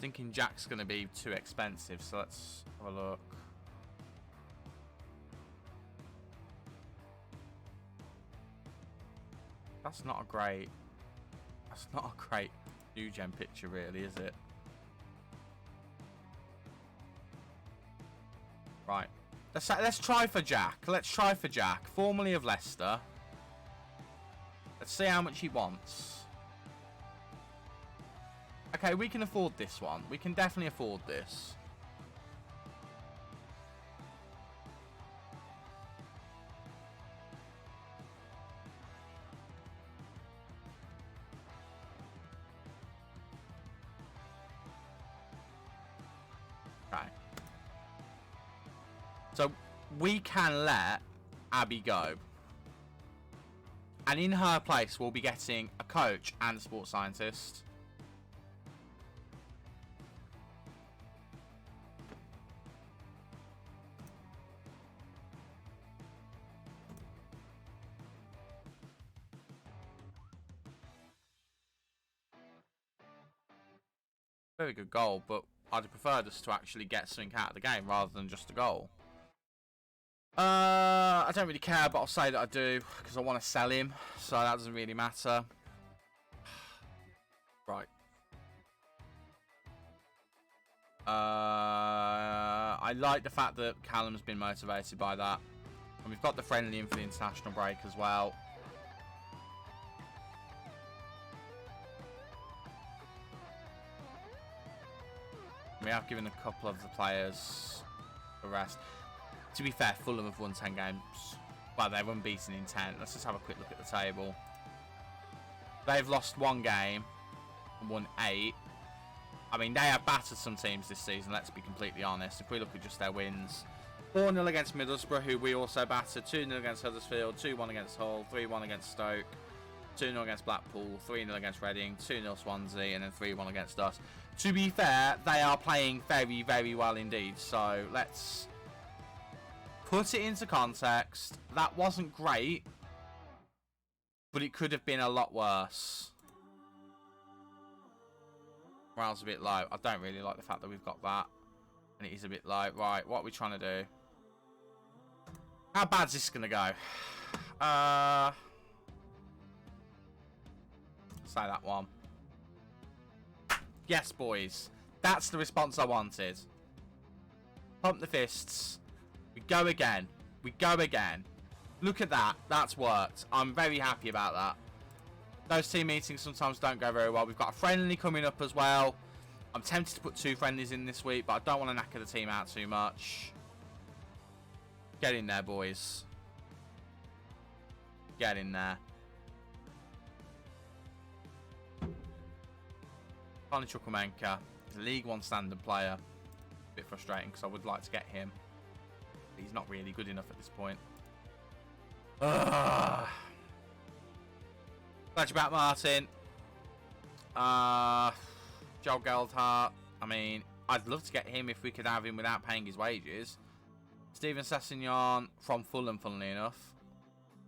Thinking Jack's going to be too expensive, so let's have a look. That's not a great new gen picture, really, is it? Right, let's try for Jack. Let's try for Jack, formerly of Leicester. Let's see how much he wants. Okay, we can afford this one. We can definitely afford this. Okay. So, we can let Abby go. And in her place, we'll be getting a coach and a sports scientist. Very good goal, but I'd have preferred us to actually get something out of the game rather than just a goal. I don't really care, but I'll say that I do because I want to sell him, so that doesn't really matter. Right. I like the fact that Callum's been motivated by that. And we've got the friendly in for the international break as well. We have given a couple of the players a rest. To be fair, Fulham have won 10 games. Well, they're unbeaten in 10. Let's just have a quick look at the table. They've lost 1 game and won 8. I mean, they have battered some teams this season, let's be completely honest. If we look at just their wins. 4-0 against Middlesbrough, who we also battered. 2-0 against Huddersfield. 2-1 against Hull. 3-1 against Stoke. 2-0 against Blackpool, 3-0 against Reading, 2-0 Swansea, and then 3-1 against us. To be fair, they are playing very, very well indeed. So let's put it into context. That wasn't great, but it could have been a lot worse. Morale's a bit low. I don't really like the fact that we've got that. And it is a bit low. Right, what are we trying to do? How bad's this going to go? Say that one. Yes, boys. That's the response I wanted. Pump the fists. We go again. We go again. Look at that. That's worked. I'm very happy about that. Those team meetings sometimes don't go very well. We've got a friendly coming up as well. I'm tempted to put 2 friendlies in this week, but I don't want to knacker the team out too much. Get in there, boys. Get in there. Finally, Chukwuemeka is a League 1 standard player. A bit frustrating because I would like to get him. But he's not really good enough at this point. Glad you're back, Martin. Joel Geldhart. I mean, I'd love to get him if we could have him without paying his wages. Steven Sessegnon from Fulham, funnily enough.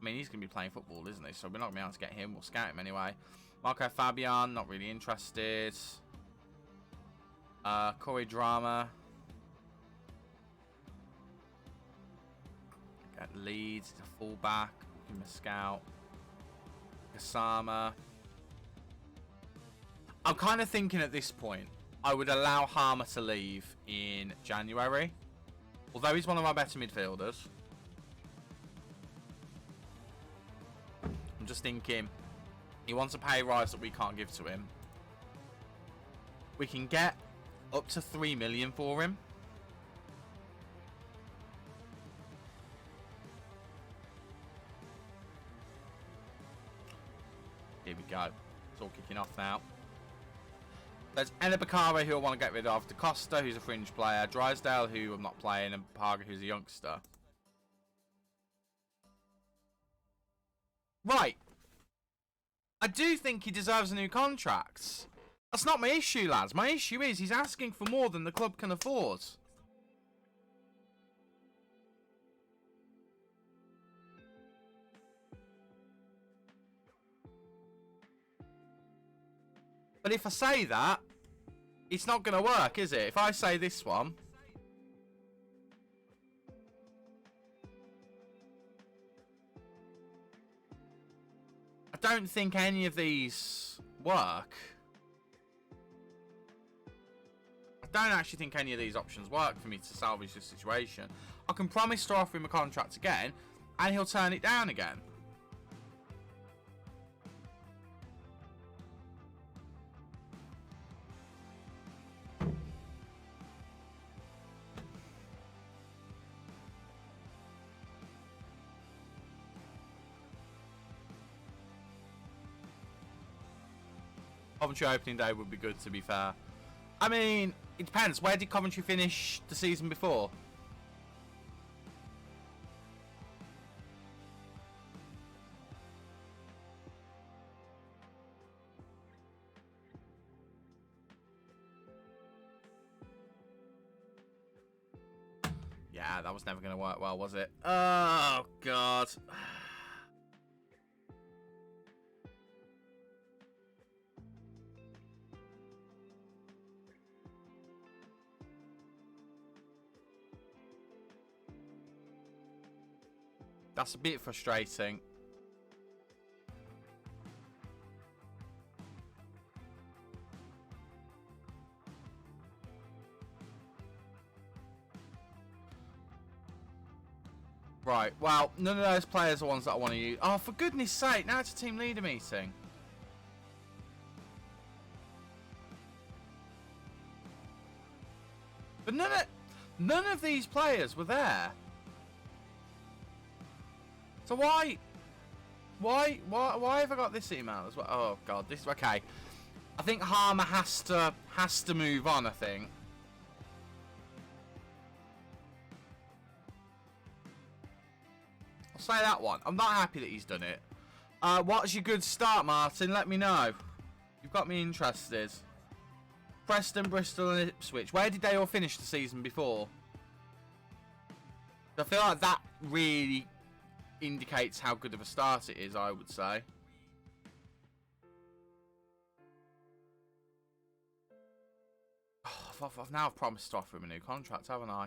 I mean, he's going to be playing football, isn't he? So we're not going to be able to get him. We'll scout him anyway. Marco Fabian, not really interested. Corey Drama. At Leeds, a fullback. Give him a scout. Kasama. I'm kind of thinking at this point, I would allow Harmer to leave in January. Although he's one of my better midfielders. I'm just thinking, he wants a pay rise that we can't give to him. We can get up to 3 million for him. Here we go. It's all kicking off now. There's Enabakare, who I want to get rid of. DaCosta, who's a fringe player. Drysdale, who I'm not playing. And Parga, who's a youngster. Right. I do think he deserves a new contract. That's not my issue, lads. My issue is he's asking for more than the club can afford. But if I say that, it's not going to work, is it? If I say this one... I don't think any of these work. I don't actually think any of these options work for me to salvage this situation. I can promise to offer him a contract again, and he'll turn it down again. Coventry opening day would be good, to be fair. I mean, it depends. Where did Coventry finish the season before? Yeah, that was never going to work well, was it? Oh, God. That's a bit frustrating. Right, well, none of those players are ones that I want to use. Oh, for goodness sake, now it's a team leader meeting. But none of these players were there. So why have I got this email as well? Oh God, this is okay. I think Harmer has to move on, I think. I'll say that one. I'm not happy that he's done it. What's your good start, Martin? Let me know. You've got me interested. Preston, Bristol and Ipswich. Where did they all finish the season before? I feel like that really indicates how good of a start it is, I would say. Oh, I've now promised to offer him a new contract, haven't I?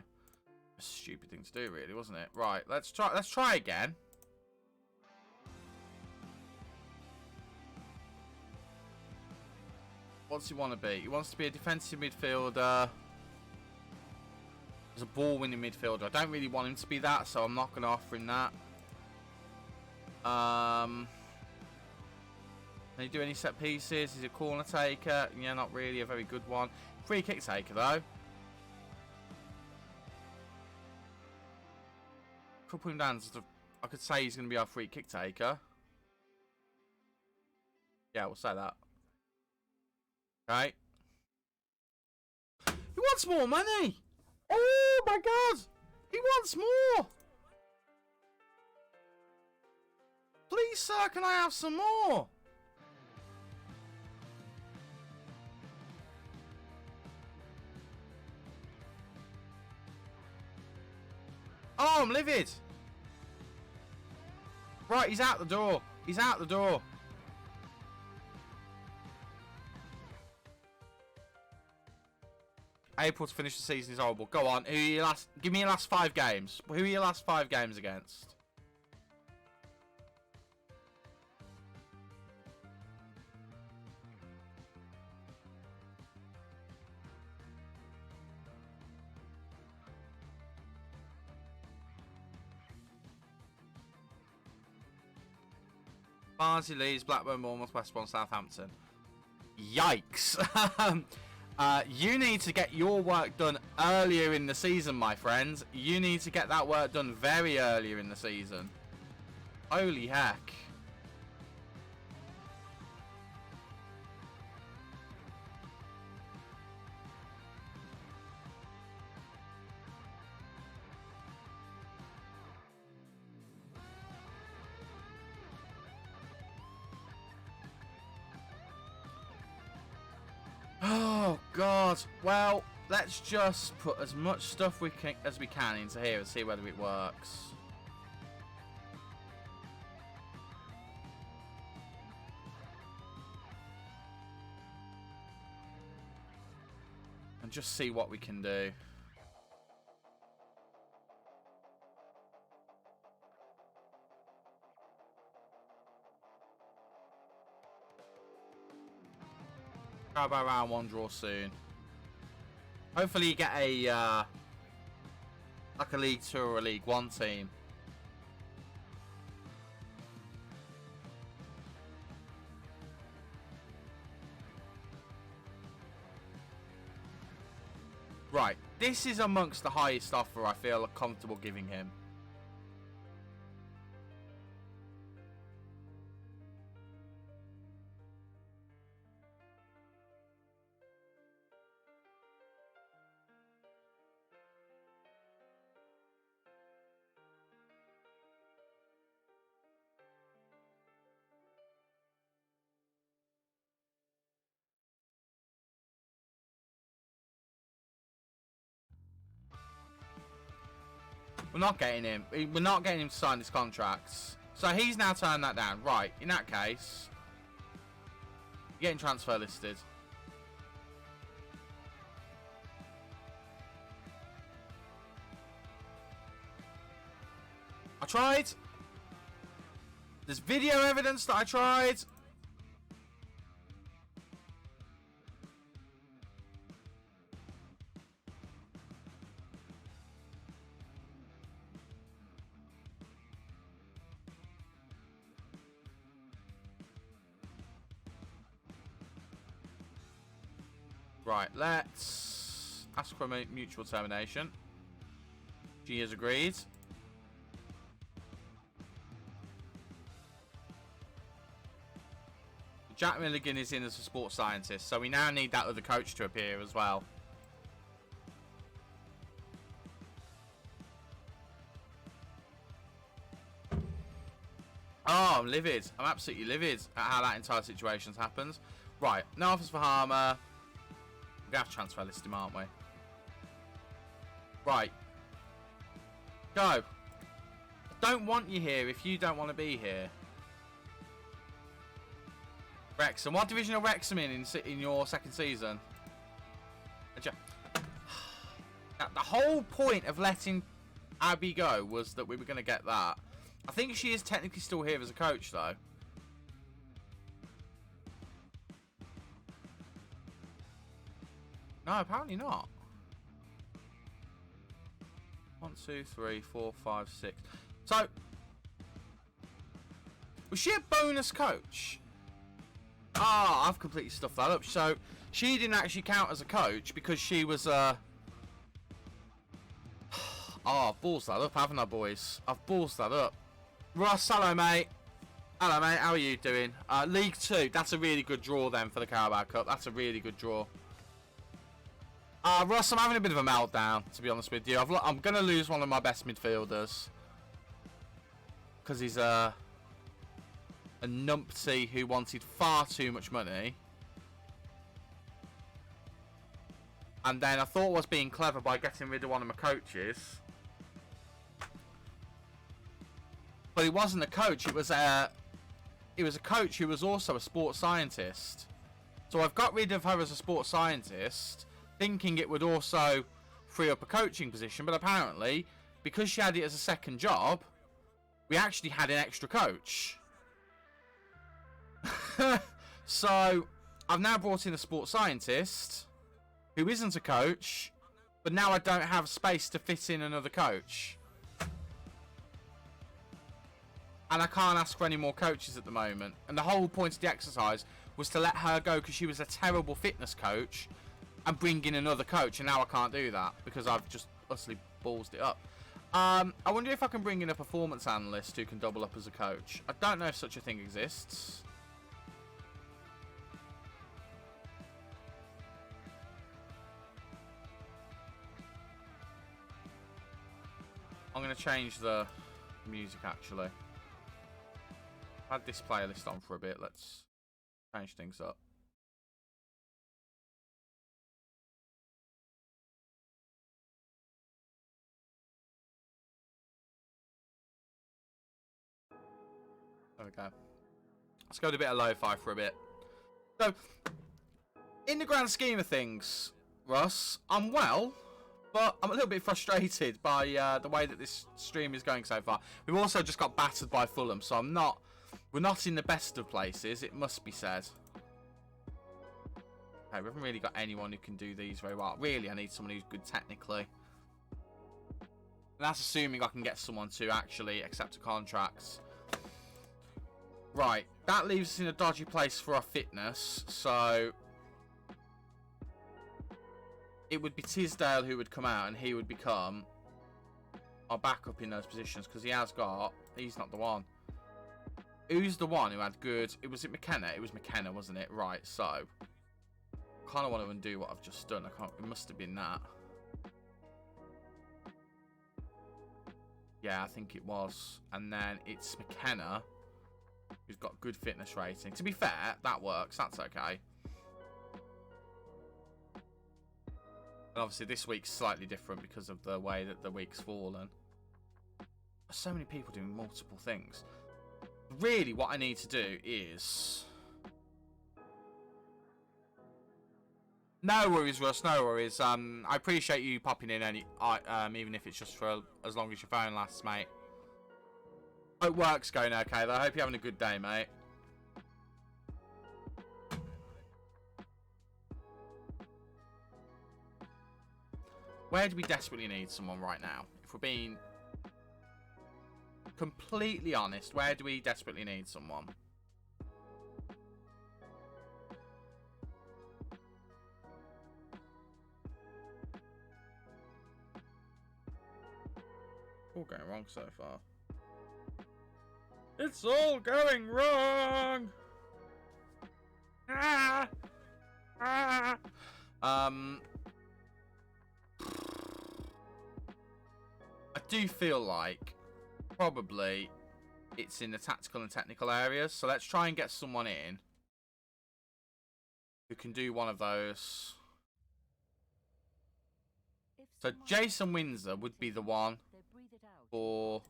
A stupid thing to do, really, wasn't it? Right, let's try again. What's he want to be? He wants to be a defensive midfielder. He's a ball-winning midfielder. I don't really want him to be that, so I'm not going to offer him that. Can he do any set pieces? Is he a corner taker? Yeah, not really a very good one. Free kick taker, though. Could put him down. I could say he's going to be our free kick taker. Yeah, we'll say that. Right. He wants more money. Oh my God. He wants more. Please, sir, can I have some more? Oh, I'm livid. Right, he's out the door. He's out the door. April to finish the season is horrible. Go on. Give me your last 5 games. Who are your last 5 games against? Barnsley, Leeds, Blackburn, Bournemouth, West Brom, Southampton. Yikes. You need to get your work done earlier in the season, my friends. You need to get that work done very earlier in the season. Holy heck. God. Well, let's just put as much stuff as we can into here and see whether it works. And just see what we can do. How about round 1 draw soon? Hopefully you get a like a League 2 or a League 1 team. Right, this is amongst the highest offer I feel comfortable giving him. We're not getting him. We're not getting him to sign his contracts. So he's now turned that down. Right, in that case, you're getting transfer listed. I tried. There's video evidence that I tried. Right, let's ask for a mutual termination. She has agreed. Jack Milligan is in as a sports scientist, so we now need that other coach to appear as well. Oh, I'm livid. I'm absolutely livid at how that entire situation happens. Right, no offers for Harmer. We're going to have to transfer list him, aren't we? Right. Go. I don't want you here if you don't want to be here. Wrexham. What division are Wrexham in your second season? The whole point of letting Abby go was that we were going to get that. I think she is technically still here as a coach, though. No, apparently not. 1, 2, 3, 4, 5, 6. So, was she a bonus coach? Ah, I've completely stuffed that up. So, she didn't actually count as a coach because she was a... Oh, I've ballsed that up, haven't I, boys? I've ballsed that up. Ross, hello, mate. Hello, mate. How are you doing? League 2. That's a really good draw, then, for the Carabao Cup. That's a really good draw. Ross, I'm having a bit of a meltdown, to be honest with you. I'm going to lose one of my best midfielders. Because he's a numpty who wanted far too much money. And then I thought I was being clever by getting rid of one of my coaches. But he wasn't a coach. It was a coach who was also a sports scientist. So I've got rid of her as a sports scientist, thinking it would also free up a coaching position, but apparently, because she had it as a second job, we actually had an extra coach. So, I've now brought in a sports scientist, who isn't a coach, but now I don't have space to fit in another coach. And I can't ask for any more coaches at the moment. And the whole point of the exercise was to let her go because she was a terrible fitness coach, and bring in another coach, and now I can't do that because I've just utterly ballsed it up. I wonder if I can bring in a performance analyst who can double up as a coach. I don't know if such a thing exists. I'm going to change the music, actually. I've had this playlist on for a bit. Let's change things up. There we go. Let's go to a bit of lo-fi for a bit. So, in the grand scheme of things, Russ, I'm well, but I'm a little bit frustrated by the way that this stream is going so far. We've also just got battered by Fulham, so we're not in the best of places, it must be said. Okay, we haven't really got anyone who can do these very well. Really, I need someone who's good technically. And that's assuming I can get someone to actually accept a contract. Right, that leaves us in a dodgy place for our fitness, so it would be Tisdale who would come out and he would become our backup in those positions, because he's not the one. Who's the one who had good, was it McKenna? It was McKenna, wasn't it? Right, so kind of want to undo what I've just done. It must have been that. Yeah, I think it was. And then it's McKenna, who's got good fitness rating. To be fair, that works. That's okay. And obviously this week's slightly different because of the way that the week's fallen. So many people doing multiple things. Really, what I need to do is... No worries, Russ. No worries. I appreciate you popping in, even if it's just for as long as your phone lasts, mate. Hope work's going okay, though. I hope you're having a good day, mate. Where do we desperately need someone right now? If we're being completely honest, where do we desperately need someone? All going wrong so far. It's all going wrong. Ah! Ah! I do feel like probably it's in the tactical and technical areas. So let's try and get someone in who can do one of those. So Jason Windsor would be the one for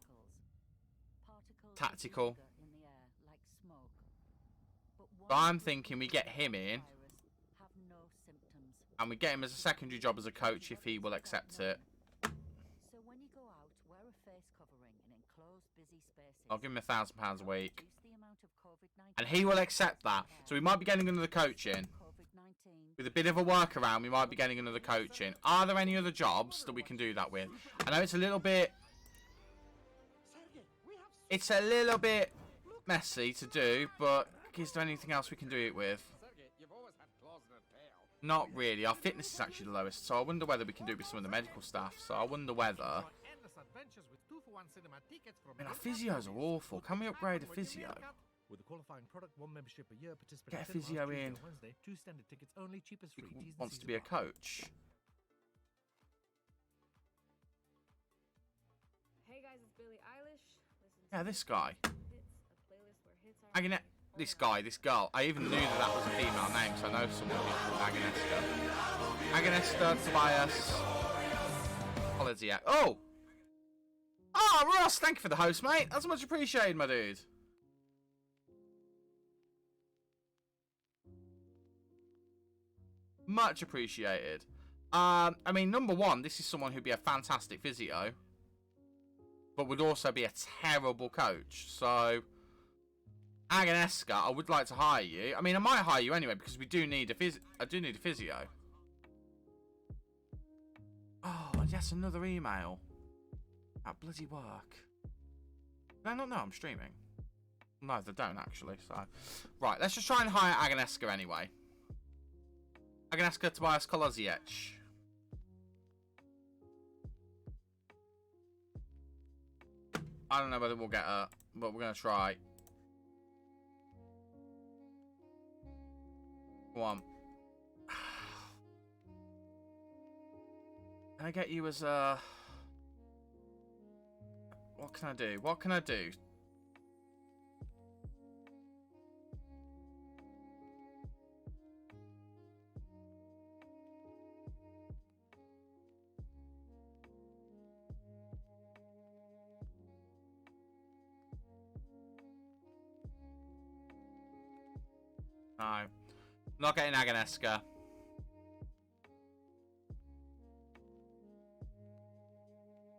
tactical. So I'm thinking we get him in and we get him as a secondary job as a coach if he will accept it. I'll give him £1,000 a week and he will accept that. So we might be getting another coach in. With a bit of a workaround, we might be getting another coach in. Are there any other jobs that we can do that with? I know it's a little bit messy to do, but is there anything else we can do it with? Not really. Our fitness is actually the lowest, so I wonder whether we can do it with some of the medical staff. So I wonder whether... I mean, our physios are awful. Can we upgrade a physio? With a qualifying product, 1 membership a year, get a physio in. Wednesday, 2 standard tickets only, cheapest free. Who wants to be a coach? Hey guys, it's Billie Eilish. Yeah, this guy. Hits, a playlist where hits are This girl. I even knew that was a female name, so I know someone called Agneska. Agneska, Tobias. Polizia. Oh! Oh, Ross, thank you for the host, mate. That's much appreciated, my dude. Much appreciated. I mean, number one, this is someone who'd be a fantastic physio, but would also be a terrible coach. So, Agneska, I would like to hire you. I mean, I might hire you anyway because we do need a I do need a physio. Oh, and yes, another email. That bloody work. Do I not know I'm streaming? No, they don't actually. So, right, let's just try and hire Agneska anyway. Agneska Tobias Koloziec. I don't know whether we'll get her, but we're going to try. Come on. Can I get you as a... What can I do? What can I do? No. Not getting Aganeska.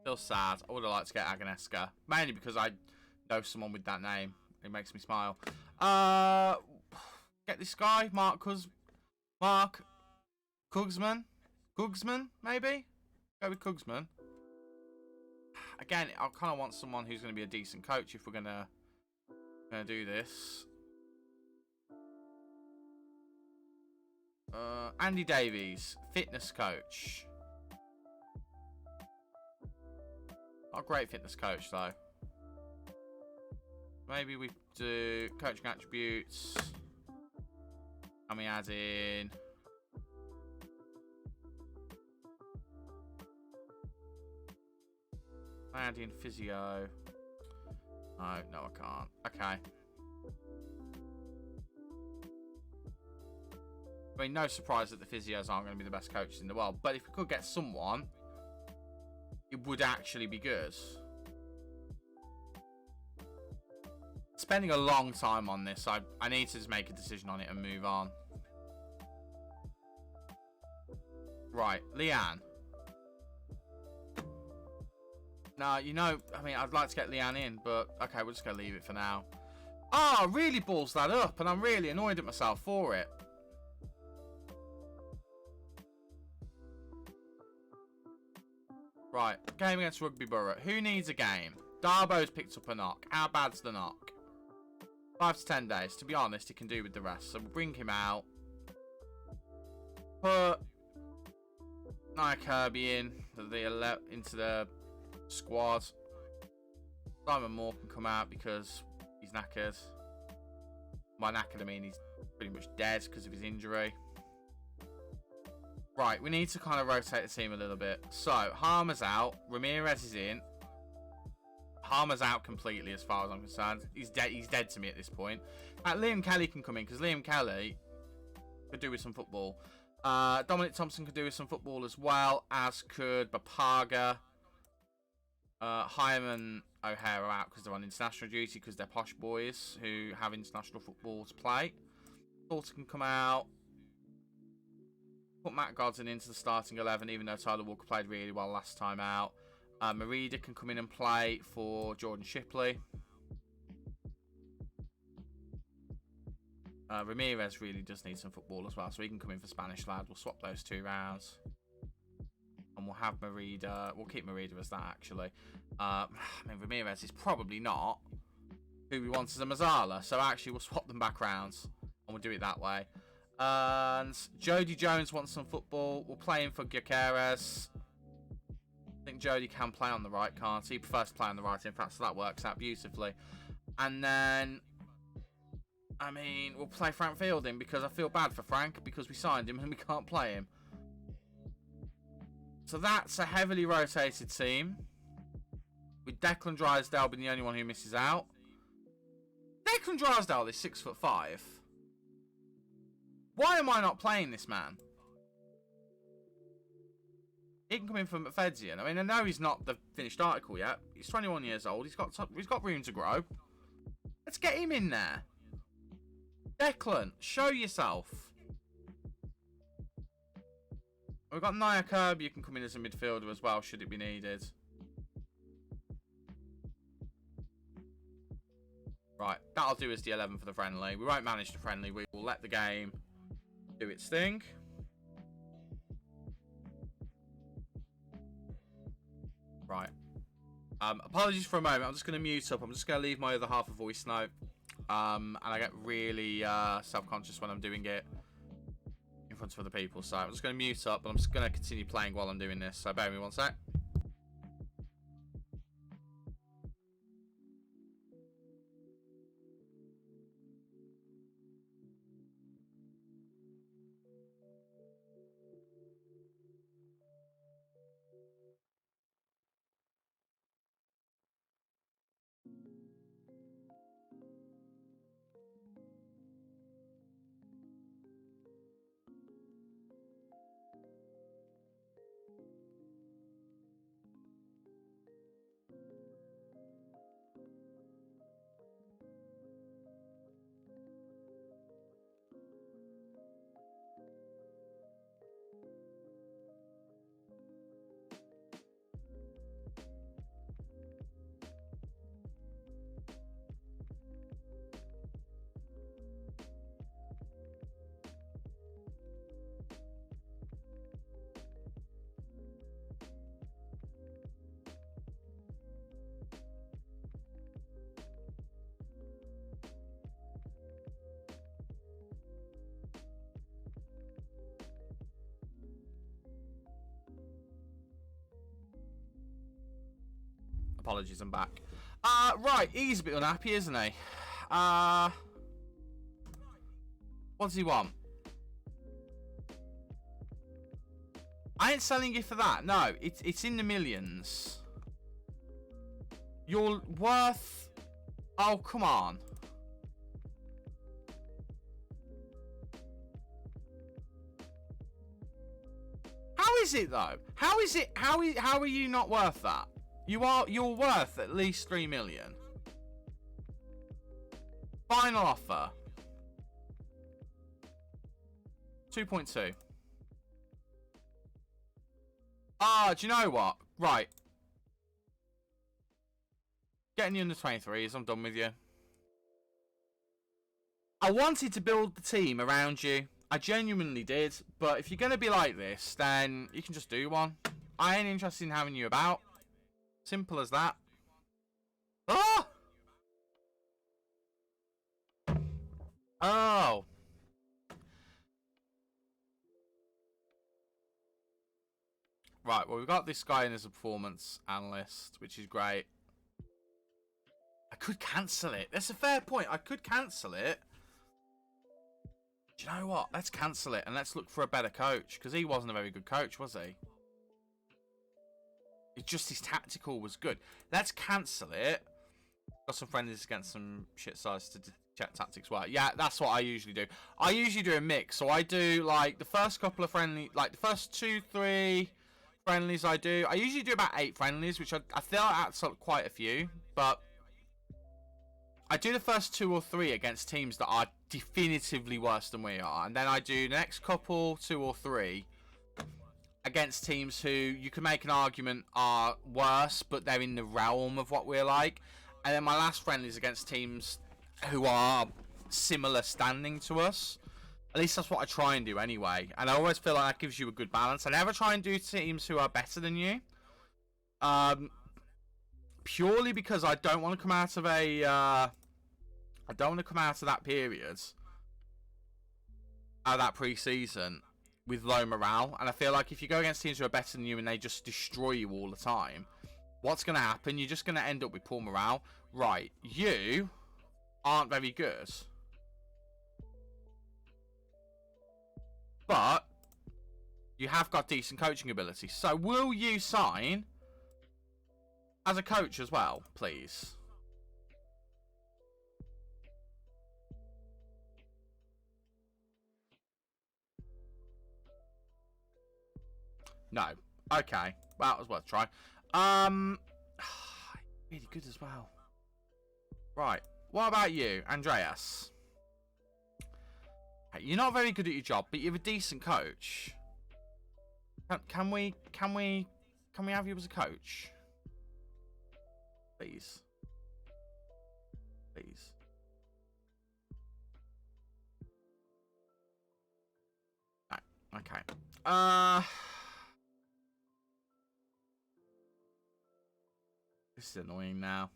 Still sad. I would have liked to get Aganeska. Mainly because I know someone with that name. It makes me smile. Get this guy, Mark Kugsman? Kugsman, maybe? Go with Kugsman. Again, I kind of want someone who's going to be a decent coach if we're going to do this. Andy Davies, fitness coach. Not a great fitness coach, though. Maybe we do coaching attributes. And we add in... add in physio. No, I can't. Okay. I mean, no surprise that the physios aren't going to be the best coaches in the world. But if we could get someone, it would actually be good. Spending a long time on this, I need to just make a decision on it and move on. Right, Leanne. No, you know, I mean, I'd like to get Leanne in, but okay, we're just going to leave it for now. Oh, really balls that up, and I'm really annoyed at myself for it. Right, game against Rugby Borough. Who needs a game? Darbo's picked up a knock. How bad's the knock? 5 to 10 days. To be honest, he can do with the rest. So we'll bring him out. Put Nia Kirby into the squad. Simon Moore can come out because he's knackered. By knackered, I mean he's pretty much dead because of his injury. Right, we need to kind of rotate the team a little bit. So, Harmer's out. Ramires is in. Harmer's out completely as far as I'm concerned. He's dead to me at this point. Liam Kelly can come in because Liam Kelly could do with some football. Dominic Thompson could do with some football as well, as could Bapaga. Hyman O'Hare are out because they're on international duty because they're posh boys who have international football to play. Porter can come out. Put Matt Godden into the starting 11, even though Tyler Walker played really well last time out. Merida can come in and play for Jordan Shipley. Ramires really does need some football as well, so he can come in for Spanish Lad. We'll swap those 2 rounds. And we'll have Merida. We'll keep Merida as that, actually. I mean, Ramires is probably not who we want as a Mazzala, so actually we'll swap them back rounds. And we'll do it that way. And Jody Jones wants some football. We'll play him for Gyökeres. I think Jody can play on the right, can't he? He prefers to play on the right, in fact, so that works out beautifully. And then, I mean, we'll play Frank Fielding because I feel bad for Frank because we signed him and we can't play him. So that's a heavily rotated team. With Declan Drysdale being the only one who misses out. Declan Drysdale is 6'5". Why am I not playing this man? He can come in from Fedsian. I mean, I know he's not the finished article yet. He's 21 years old. He's got room to grow. Let's get him in there. Declan, show yourself. We've got Nia Kirby who can come in as a midfielder as well, should it be needed. Right, that'll do as the 11 for the friendly. We won't manage the friendly. We will let the game do its thing. Right. Apologies for a moment. I'm just going to mute up. I'm just going to leave my other half a voice note. And I get really self-conscious when I'm doing it in front of other people. So I'm just going to mute up, but I'm just going to continue playing while I'm doing this. So bear with me one sec. Apologies, I'm back. Right, he's a bit unhappy, isn't he? What does he want? I ain't selling you for that. No, it's in the millions. You're worth... Oh, come on. How is it, though? How is it... How are you not worth that? You're worth at least 3 million. Final offer. 2.2. Do you know what? Right. Getting you under 23s. I'm done with you. I wanted to build the team around you. I genuinely did. But if you're going to be like this, then you can just do one. I ain't interested in having you about. Simple as that. Oh! Oh. Right, well, we've got this guy in as a performance analyst, which is great. I could cancel it. That's a fair point. I could cancel it. Do you know what? Let's cancel it and let's look for a better coach. Because he wasn't a very good coach, was he? It's just his tactical was good. Let's cancel it. Got some friendlies against some shit size to check tactics work. Yeah, that's what I usually do. I usually do a mix. So I do like the first couple of friendly, like the first 2-3 friendlies I do. I usually do about 8 friendlies, which I feel like that's quite a few. But I do the first 2 or 3 against teams that are definitively worse than we are. And then I do the next couple, 2 or 3, against teams who you can make an argument are worse, but they're in the realm of what we're like. And then my last friendly is against teams who are similar standing to us. At least that's what I try and do anyway. And I always feel like that gives you a good balance. I never try and do teams who are better than you. Purely because I don't want to come out of a... I don't want to come out of that period, out of that pre-season, with low morale. And I feel like if you go against teams who are better than you and they just destroy you all the time, what's going to happen? You're just going to end up with poor morale. Right, you aren't very good. But you have got decent coaching ability. So will you sign as a coach as well, please? No. Okay. Well, that was worth a try. Really good as well. Right. What about you, Andreas? Hey, you're not very good at your job, but you're a decent coach. Can we have you as a coach? Please. Please. Right. Okay. This is annoying now.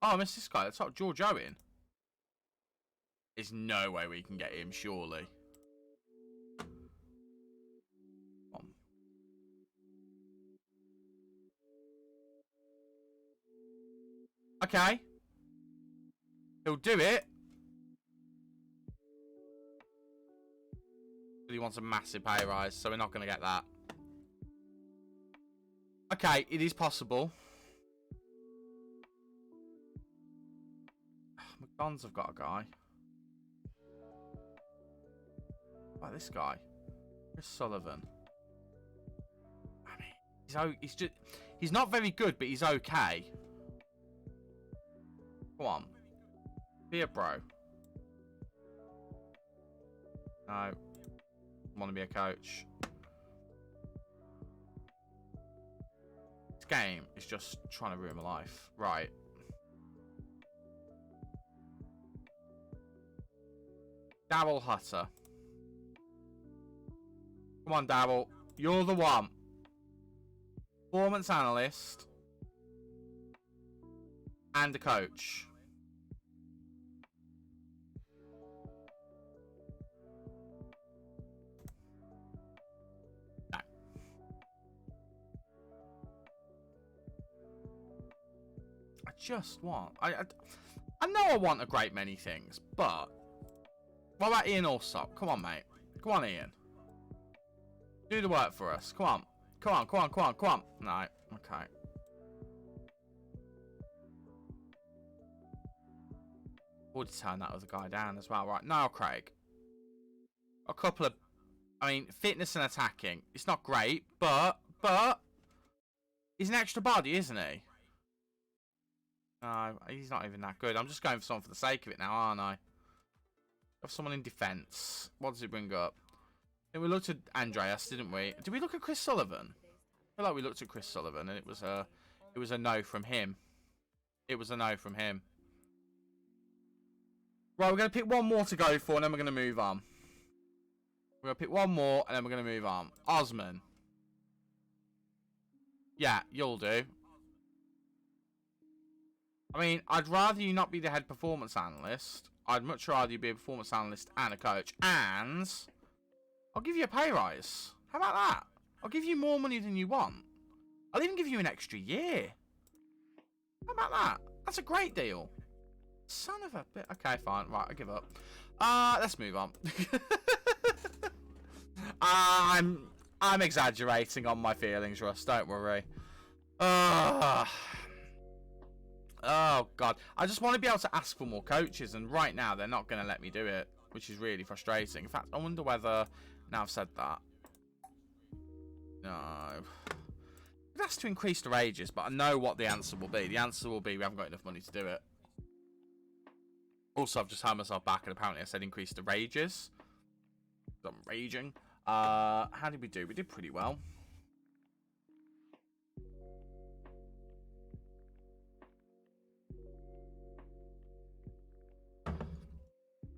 Oh, I missed this guy. Let's talk George Owen. There's no way we can get him, surely. Come on. Okay. He'll do it. But he wants a massive pay rise, so we're not going to get that. Okay, it is possible. McDonald's have got a guy. Like this guy. Chris Sullivan. I mean, he's not very good, but he's okay. Come on. Be a bro. No. I want to be a coach. This game is just trying to ruin my life. Right. Dabble Hutter. Come on, Dabble. You're the one. Performance analyst. And a coach. No. just want... I know I want a great many things, but... What about Ian Allsop? Come on, mate. Come on, Ian. Do the work for us. Come on. Come on, come on, come on, come on. No. Okay. Would turn that other guy down as well. Right, now, Craig. A couple of... I mean, fitness and attacking. It's not great, but... He's an extra body, isn't he? No, he's not even that good. I'm just going for someone for the sake of it now, aren't I? Have someone in defence. What does it bring up? And we looked at Andreas, didn't we? Did we look at Chris Sullivan? I feel like we looked at Chris Sullivan, and it was a no from him. It was a no from him. Right, we're going to pick one more to go for, and then we're going to move on. We're going to pick one more, and then we're going to move on. Osman. Yeah, you'll do. I mean, I'd rather you not be the head performance analyst. I'd much rather you be a performance analyst and a coach. And I'll give you a pay rise. How about that? I'll give you more money than you want. I'll even give you an extra year. How about that? That's a great deal. Son of a bit. Okay, fine. Right, I give up. Let's move on. I'm exaggerating on my feelings, Russ. Don't worry. Oh, God. I just want to be able to ask for more coaches, and right now they're not going to let me do it, which is really frustrating. In fact, I wonder whether... Now I've said that. No. It has to increase the wages, but I know what the answer will be. The answer will be we haven't got enough money to do it. Also, I've just had myself back, and apparently I said increase the wages. I'm raging. How did we do? We did pretty well.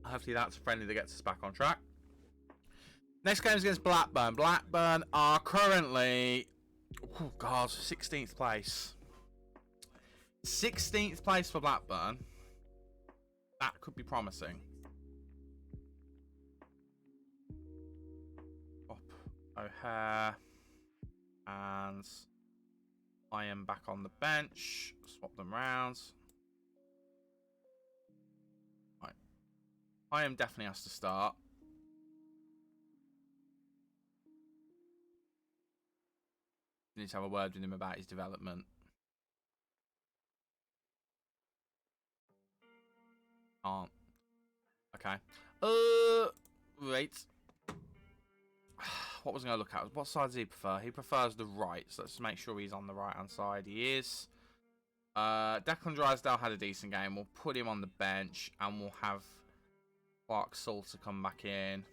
Hopefully that's a friendly that gets us back on track. Next game is against Blackburn. Blackburn are currently, oh God, 16th place. 16th place for Blackburn. That could be promising. Up O'Hare. And I am back on the bench. Swap them round. Right. I am definitely has to start. I need to have a word with him about his development. Can't. Okay. Right. What was I going to look at? What side does he prefer? He prefers the right, so let's make sure he's on the right-hand side. He is. Declan Drysdale had a decent game. We'll put him on the bench, and we'll have Clark Salter come back in.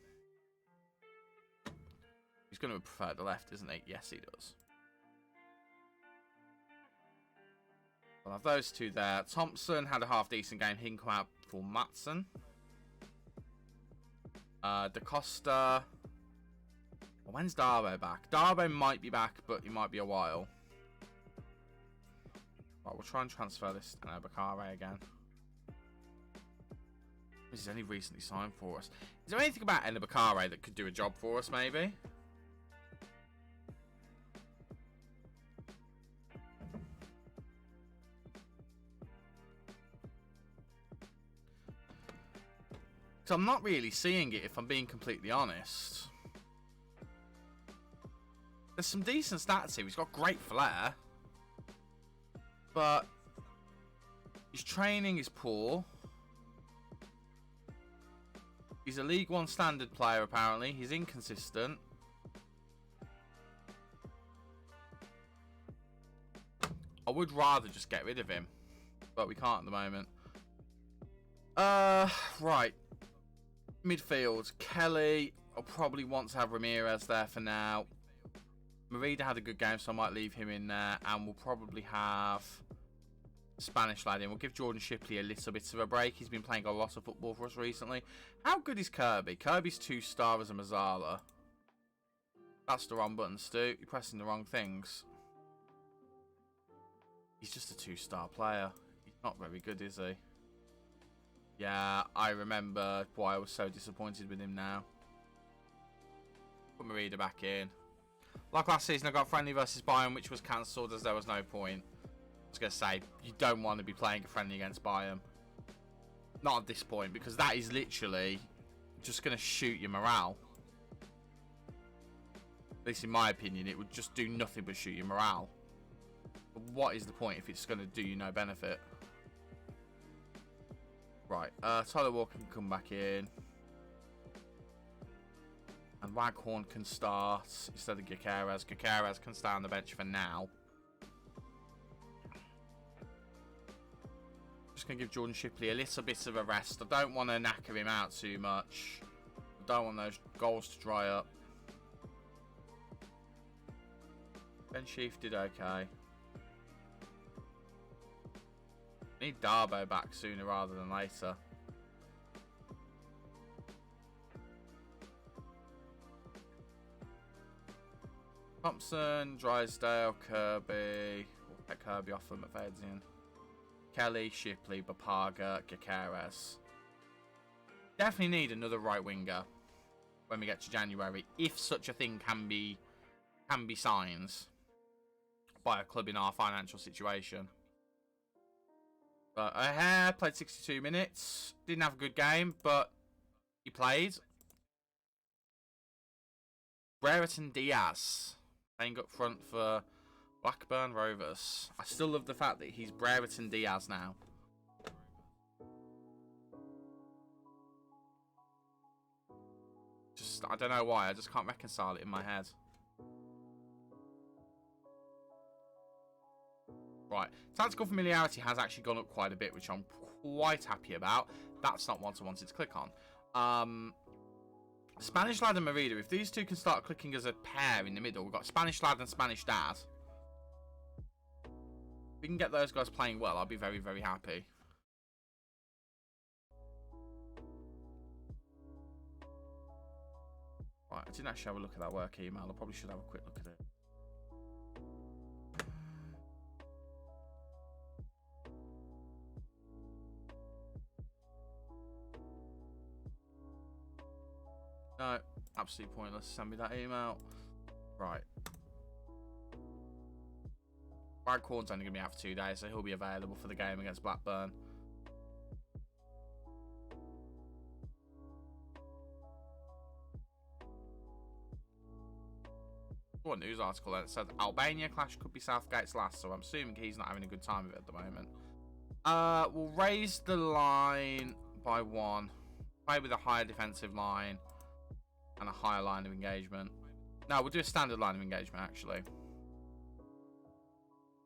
He's going to prefer the left, isn't he? Yes, he does. We'll have those two there. Thompson had a half-decent game. He can come out for Matson. Da Costa. Well, when's Darby back? Darby might be back, but he might be a while. Right, we'll try and transfer this to Bakare again. He's only recently signed for us. Is there anything about Bakare that could do a job for us, maybe? So I'm not really seeing it, if I'm being completely honest. There's some decent stats here. He's got great flair. But his training is poor. He's a League One standard player, apparently. He's inconsistent. I would rather just get rid of him. But we can't at the moment. Right. Midfield. Kelly. I'll probably want to have Ramires there for now. Merida had a good game, so I might leave him in there. And we'll probably have Spanish lad in. We'll give Jordan Shipley a little bit of a break. He's been playing a lot of football for us recently. How good is Kirby? Kirby's 2-star as a Mazzala. That's the wrong button, Stu. You're pressing the wrong things. He's just a 2-star player. He's not very good, is he? Yeah, I remember why I was so disappointed with him now. Put Merida back in. Like last season, I got friendly versus Bayern, which was cancelled as there was no point. was going to say, you don't want to be playing a friendly against Bayern. Not at this point, because that is literally just going to shoot your morale. At least in my opinion, it would just do nothing but shoot your morale. But what is the point if it's going to do you no benefit? Right, Tyler Walker can come back in. And Waghorn can start instead of Gyökeres. Gyökeres can stay on the bench for now. Just going to give Jordan Shipley a little bit of a rest. I don't want to knacker him out too much. I don't want those goals to dry up. Ben Sheaf did okay. Need Darby back sooner rather than later. Thompson, Drysdale, Kirby. We'll pick Kirby off for McFadzean. Kelly, Shipley, Bapaga, Gyökeres. Definitely need another right winger when we get to January, if such a thing can be signed by a club in our financial situation. But O'Hare played 62 minutes. Didn't have a good game, but he played. Brereton Diaz playing up front for Blackburn Rovers. I still love the fact that he's Brereton Diaz now. Just, I don't know why. I just can't reconcile it in my head. Right, tactical familiarity has actually gone up quite a bit, which I'm quite happy about. That's not what I wanted to click on. Spanish Lad and Merida, if these two can start clicking as a pair in the middle, we've got Spanish Lad and Spanish Dad. If we can get those guys playing well, I'll be very, very happy. Right, I didn't actually have a look at that work email. I probably should have a quick look at it. No, absolutely pointless. Send me that email. Right. Waghorn's only going to be out for 2 days, so he'll be available for the game against Blackburn. What news article then? It said Albania clash could be Southgate's last, so I'm assuming he's not having a good time of it at the moment. We'll raise the line by 1. Play with a higher defensive line. And a higher line of engagement. No, we'll do a standard line of engagement, actually.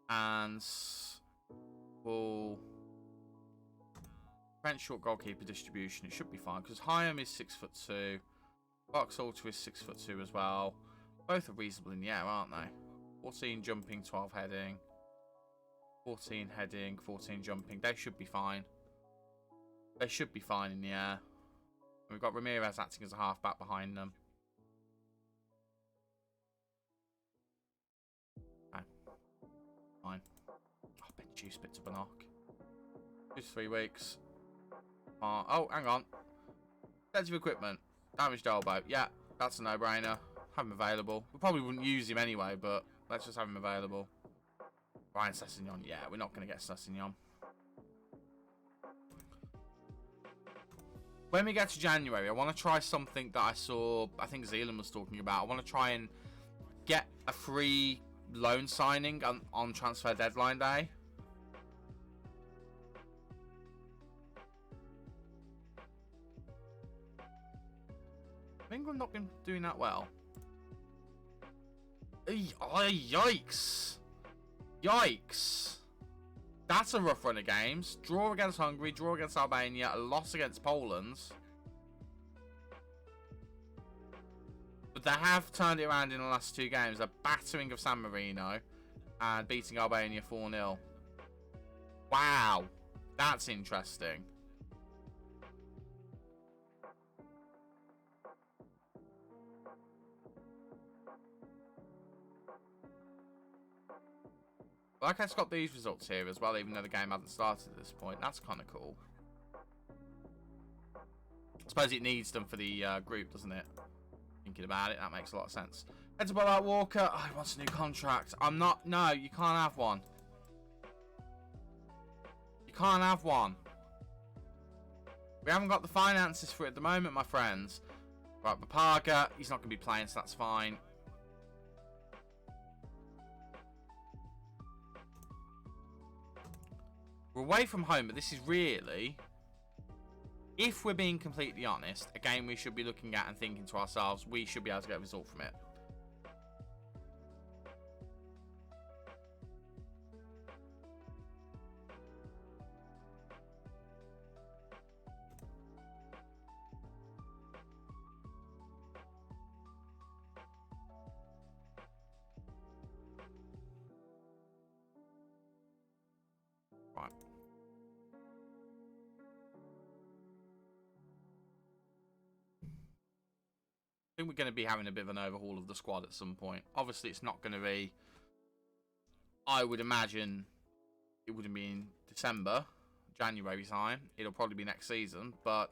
And we'll prevent short goalkeeper distribution. It should be fine, because Hyam is 6'2". Boxhalter is 6'2" as well. Both are reasonable in the air, aren't they? 14 jumping, 12 heading. 14 heading, 14 jumping. They should be fine. They should be fine in the air. We've got Ramires acting as a half-back behind them. Okay. Fine. Oh, Ben Juice bit to Bannock. Just 3 weeks. Oh, hang on. Defensive equipment. Damaged elbow. Yeah, that's a no-brainer. Have him available. We probably wouldn't use him anyway, but let's just have him available. Ryan Sessegnon. Yeah, we're not going to get Sessegnon. When we get to January, I want to try something that I saw, I think Zealand was talking about. I want to try and get a free loan signing on transfer deadline day. Have England not been doing that well? Yikes. Yikes. That's a rough run of games. Draw against Hungary, draw against Albania, a loss against Poland. But they have turned it around in the last 2 games. A battering of San Marino and beating Albania 4-0. Wow. That's interesting. Like, it's got these results here as well, even though the game hasn't started at this point. That's kind of cool. I suppose it needs them for the group, doesn't it? Thinking about it, that makes a lot of sense. Head to Bollard Walker. Oh, he wants a new contract. I'm not... No, you can't have one. can't have one. We haven't got the finances for it at the moment, my friends. Right, Papaga, he's not going to be playing, so that's fine. We're away from home, but this is really, if we're being completely honest, a game we should be looking at and thinking to ourselves, we should be able to get a result from it. Right. I think we're going to be having a bit of an overhaul of the squad at some point. Obviously, it's not going to be... I would imagine it wouldn't be in December, January time. It'll probably be next season, but...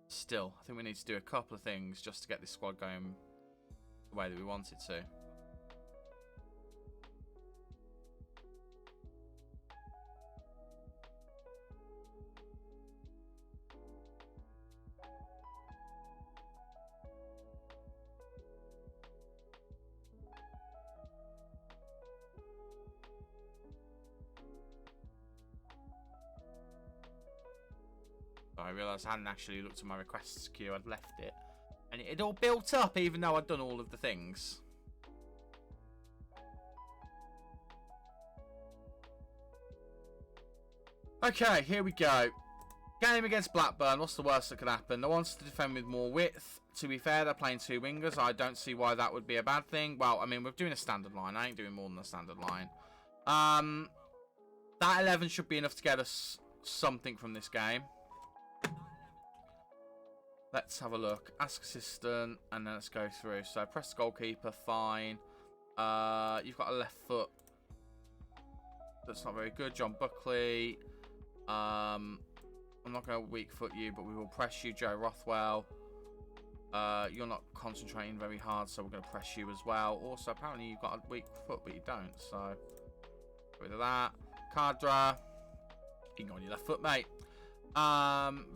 Still, I think we need to do a couple of things just to get this squad going the way that we want it to. I realised I hadn't actually looked at my requests queue. I'd left it. And it had all built up even though I'd done all of the things. Okay, here we go. Game against Blackburn. What's the worst that could happen? They want us to defend with more width. To be fair, they're playing two wingers. I don't see why that would be a bad thing. Well, I mean, we're doing a standard line. I ain't doing more than a standard line. That 11 should be enough to get us something from this game. Let's have a look. Ask assistant, and then let's go through. So press the goalkeeper, fine. You've got a left foot that's not very good. John Buckley. I'm not going to weak foot you, but we will press you. Joe Rothwell. You're not concentrating very hard, so we're going to press you as well. Also, apparently you've got a weak foot, but you don't. So, get rid of that. Cadra. You can go on your left foot, mate.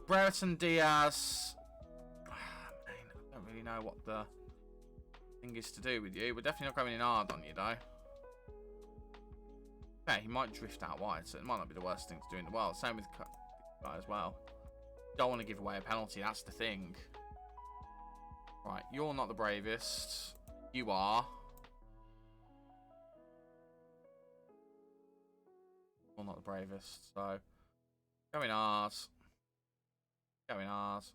Brereton Diaz. I don't really know what the thing is to do with you. We're definitely not going in hard on you, though. Okay, he might drift out wide, so it might not be the worst thing to do in the world. Same with that as well. Don't want to give away a penalty, that's the thing. Right, you're not the bravest. You are. You're not the bravest, so... Go in ours. Go in ours.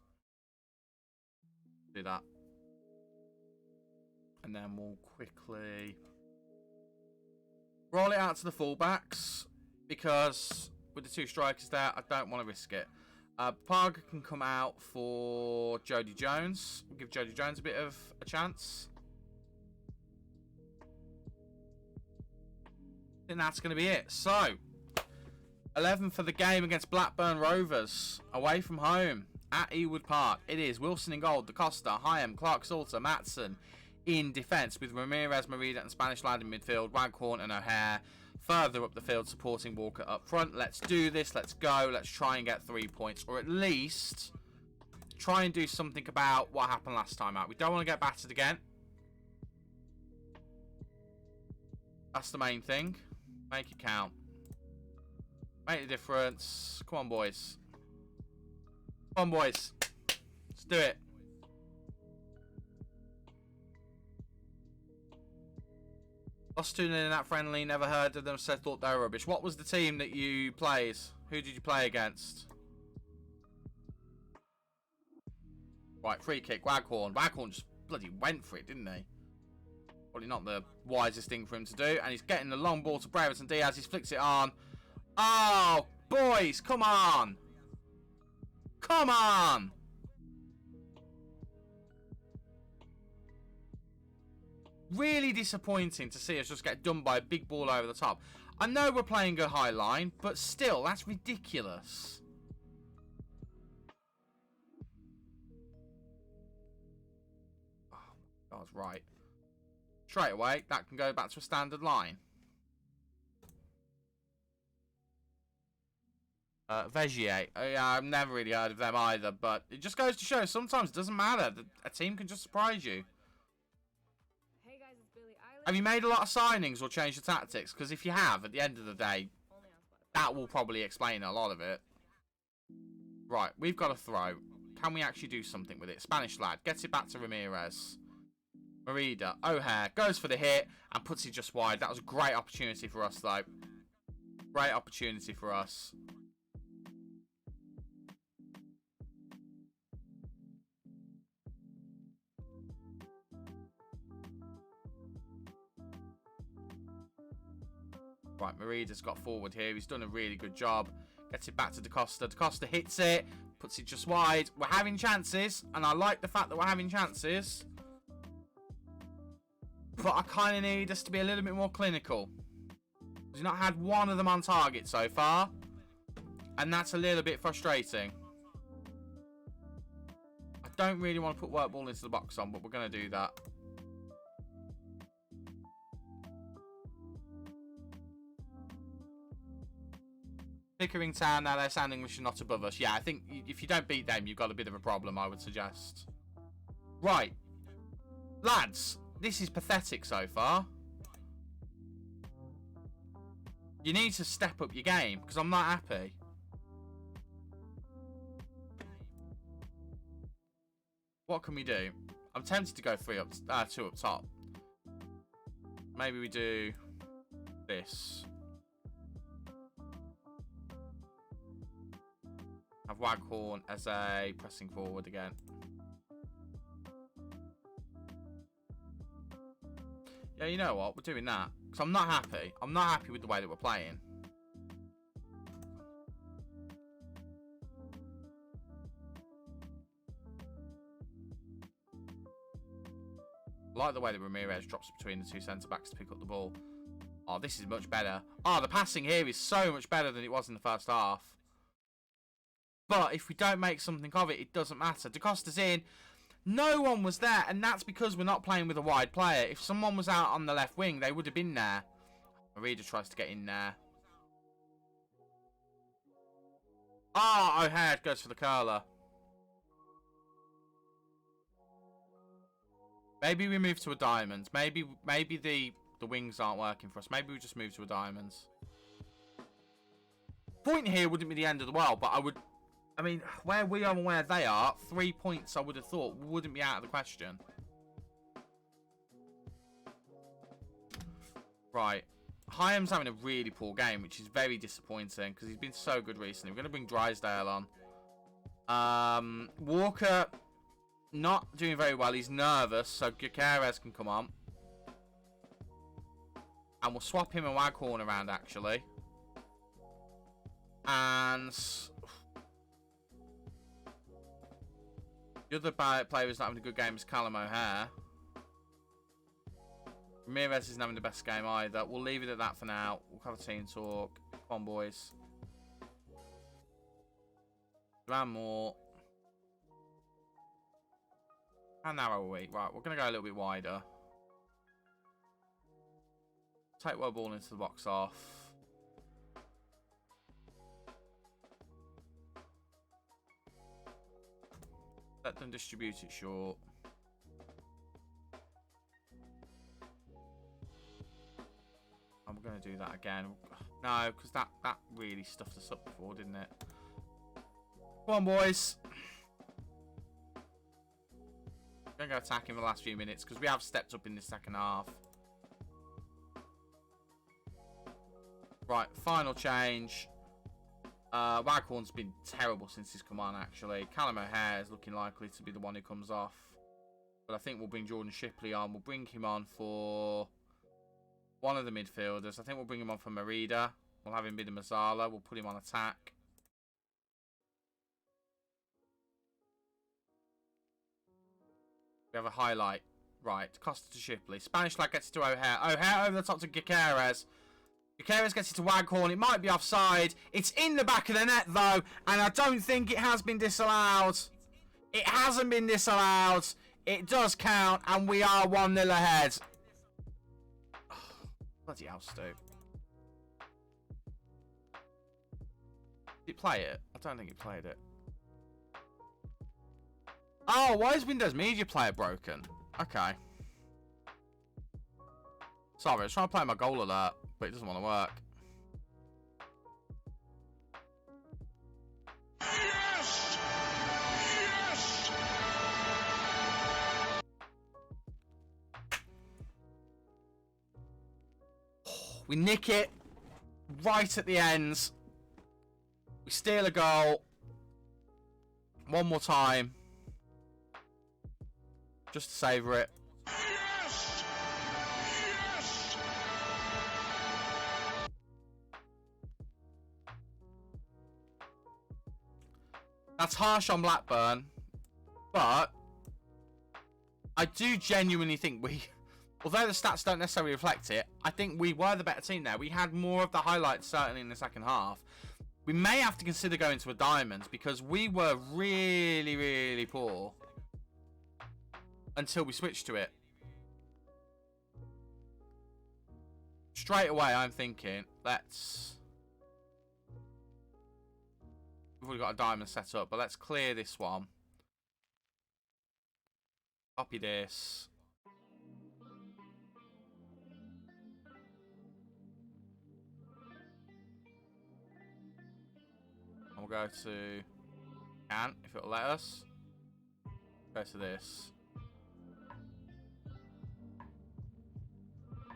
Do that. And then we'll quickly... roll it out to the fullbacks. Because with the two strikers there, I don't want to risk it. Parga can come out for Jody Jones. We'll give Jody Jones a bit of a chance. I think that's going to be it. So, 11 for the game against Blackburn Rovers. Away from home at Ewood Park. It is Wilson in goal, DaCosta, Hyam, Clark, Salter, Matson in defence with Ramires, Merida and Spanish Lad in midfield, Waghorn and O'Hare further up the field supporting Walker up front. Let's do this. Let's go. Let's try and get 3 points, or at least try and do something about what happened last time out. We don't want to get battered again. That's the main thing. Make it count. Make the difference. Come on, boys. Come on, boys. Let's do it. Lost 2-0 in that friendly. Never heard of them. Said thought they were rubbish. What was the team that you played? Who did you play against? Right, free kick. Waghorn. Waghorn just bloody went for it, didn't he? Probably not the wisest thing for him to do. And he's getting the long ball to Brereton Diaz. He flicks it on. Oh, boys, come on. Come on. Really disappointing to see us just get done by a big ball over the top. I know we're playing a high line, but still, that's ridiculous. Oh, I was right. Straight away, that can go back to a standard line. Vegier. Yeah, I've never really heard of them either, but it just goes to show sometimes it doesn't matter. A team can just surprise you. Hey guys, it's Billie Eilish. Have you made a lot of signings or changed the tactics? Because if you have, at the end of the day, Only on Spotify. that will probably explain a lot of it. Right, we've got a throw. Can we actually do something with it? Spanish lad gets it back to Ramires. Merida, O'Hare goes for the hit and puts it just wide. That was a great opportunity for us, though. Great opportunity for us. Right, Merida's got forward here. He's done a really good job. Gets it back to Da Costa. Da Costa hits it. Puts it just wide. We're having chances. And I like the fact that we're having chances. But I kind of need us to be a little bit more clinical. We've not had one of them on target so far. And that's a little bit frustrating. I don't really want to put work ball into the box on, but we're going to do that. Pickering Town, now they're sounding English and not above us. Yeah, I think if you don't beat them, you've got a bit of a problem, I would suggest. Right. Lads, this is pathetic so far. You need to step up your game, because I'm not happy. What can we do? I'm tempted to go 2 up top. Maybe we do this. Have Waghorn as a pressing forward again. Yeah, you know what? We're doing that. Because I'm not happy. I'm not happy with the way that we're playing. I like the way that Ramires drops between the two centre-backs to pick up the ball. Oh, this is much better. Oh, the passing here is so much better than it was in the first half. But if we don't make something of it, it doesn't matter. Da Costa's in. No one was there, and that's because we're not playing with a wide player. If someone was out on the left wing, they would have been there. Merida tries to get in there. Oh, O'Hare goes for the curler. Maybe we move to a diamond. Maybe the wings aren't working for us. Maybe we just move to a diamond. Point here wouldn't be the end of the world, but I mean, where we are and where they are, 3 points I would have thought wouldn't be out of the question. Right. Hyam's having a really poor game, which is very disappointing because he's been so good recently. We're going to bring Drysdale on. Walker, not doing very well. He's nervous, so Gutierrez can come on. And we'll swap him and Waghorn around, actually. And the other player who's not having a good game is Callum O'Hare. Ramires isn't having the best game either. We'll leave it at that for now. We'll have a team talk. Come on, boys. Around more. How narrow are we? Right, we're going to go a little bit wider. Take one ball into the box off. Let them distribute it short. I'm going to do that again. No, because that really stuffed us up before, didn't it? Come on, boys. I'm going to go attack in the last few minutes because we have stepped up in the second half. Right, final change. Waghorn's been terrible since he's come on, actually. Callum O'Hare is looking likely to be the one who comes off. But I think we'll bring Jordan Shipley on. We'll bring him on for one of the midfielders. I think we'll bring him on for Merida. We'll have him be the Mazzala. We'll put him on attack. We have a highlight. Right, Costa to Shipley. Spanish lad gets it to O'Hare. O'Hare over the top to Gutierrez. Gutierrez gets it to Waghorn. It might be offside. It's in the back of the net, though. And I don't think it has been disallowed. It hasn't been disallowed. It does count. And we are 1-0 ahead. Bloody hell, Stu. Did he play it? I don't think he played it. Oh, why is Windows Media Player broken? Okay. Sorry, I was trying to play my goal alert, but it doesn't want to work. Yes! Yes! We nick it right at the ends. We steal a goal. One more time. Just to savour it. Yes! Yes! That's harsh on Blackburn, but I do genuinely think we, although the stats don't necessarily reflect it, I think we were the better team there. We had more of the highlights, certainly in the second half. We may have to consider going to a diamond because we were really, really poor until we switched to it. Straight away, I'm thinking, let's... We've already got a diamond set up, but let's clear this one. Copy this. And we'll go to can, if it'll let us. Go to this.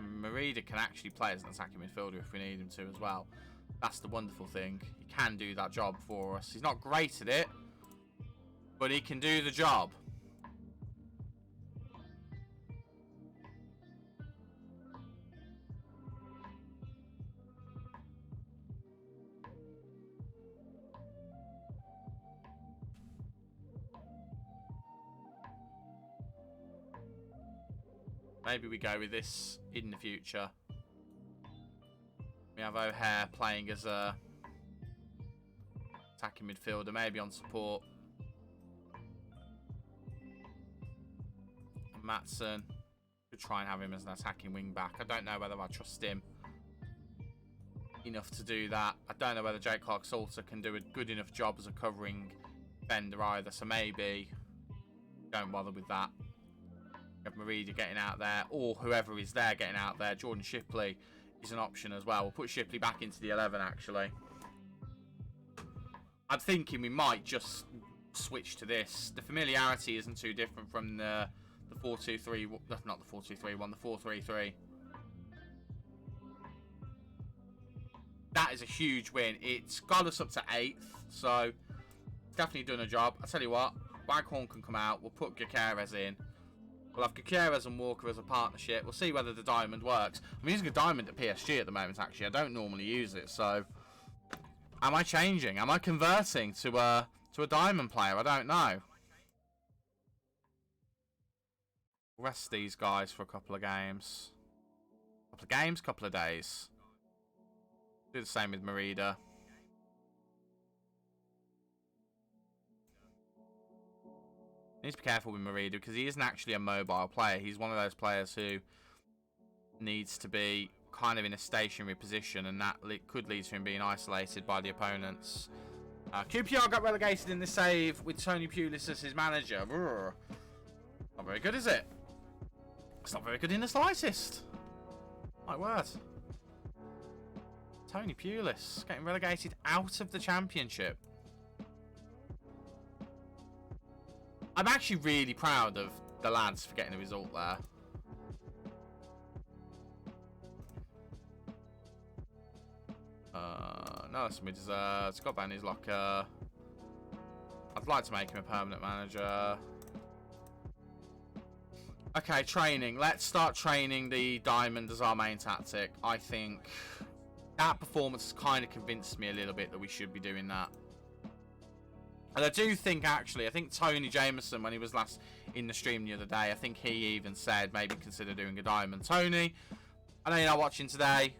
Merida can actually play as an attacking midfielder if we need him to as well. That's the wonderful thing. He can do that job for us. He's not great at it, but he can do the job. Maybe we go with this in the future. We have O'Hare playing as a attacking midfielder, maybe on support. And Maatson could try and have him as an attacking wing back. I don't know whether I trust him enough to do that. I don't know whether Jake Clark-Salter can do a good enough job as a covering defender either. So maybe don't bother with that. We have Merida getting out there, or whoever is there getting out there. Jordan Shipley is an option as well. We'll put Shipley back into the 11 actually. I'm thinking we might just switch to this. The familiarity isn't too different from the 4-2-3, not the 4-2-3 one, the 4-3-3. That is a huge win. It's got us up to 8th, so definitely done a job. I tell you what, Waghorn can come out. We'll put Gutierrez in. We'll have Gutierrez and Walker as a partnership. We'll see whether the diamond works. I'm using a diamond at PSG at the moment, actually. I don't normally use it, so... Am I changing? Am I converting to a diamond player? I don't know. Rest these guys for a couple of games. Couple of games, couple of days. Do the same with Merida. Need to be careful with Merida because he isn't actually a mobile player. He's one of those players who needs to be kind of in a stationary position, and that could lead to him being isolated by the opponents. QPR got relegated in the save with Tony Pulis as his manager. Brr. Not very good, is it? It's not very good in the slightest. My word. Tony Pulis getting relegated out of the championship. I'm actually really proud of the lads for getting a result there. No, somebody deserves. Got ban his locker. I'd like to make him a permanent manager. Okay, training. Let's start training the diamond as our main tactic. I think that performance has kind of convinced me a little bit that we should be doing that. And I do think, actually, I think Tony Jameson, when he was last in the stream the other day, I think he even said maybe consider doing a diamond. Tony, I know you're not watching today,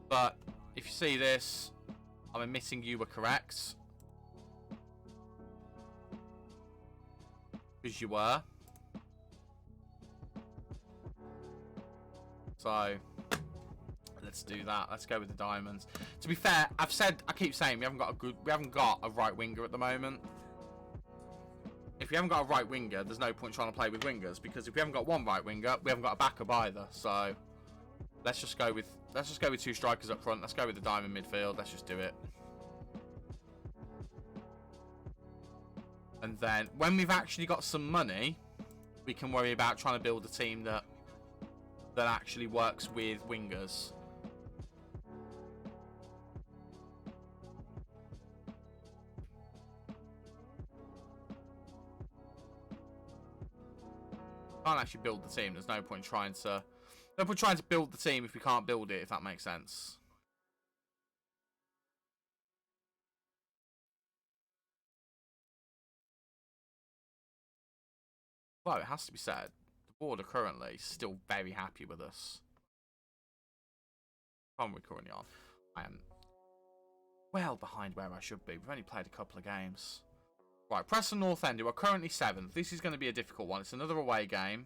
but if you see this, I'm admitting you were correct. Because you were. So, let's do that. Let's go with the diamonds. To be fair, I keep saying we haven't got a right winger at the moment. If we haven't got a right winger, there's no point trying to play with wingers, because if we haven't got one right winger, we haven't got a backup either. So let's just go with 2 strikers up front. Let's go with the diamond midfield. Let's just do it. And then when we've actually got some money, we can worry about trying to build a team that actually works with wingers. Can't actually build the team. There's no point trying to build the team if we can't build it, if that makes sense. Well, it has to be said, the board are currently still very happy with us. What are we currently on? I am well behind where I should be. We've only played a couple of games. Right, Preston North End, who are currently 7th. This is going to be a difficult one. It's another away game.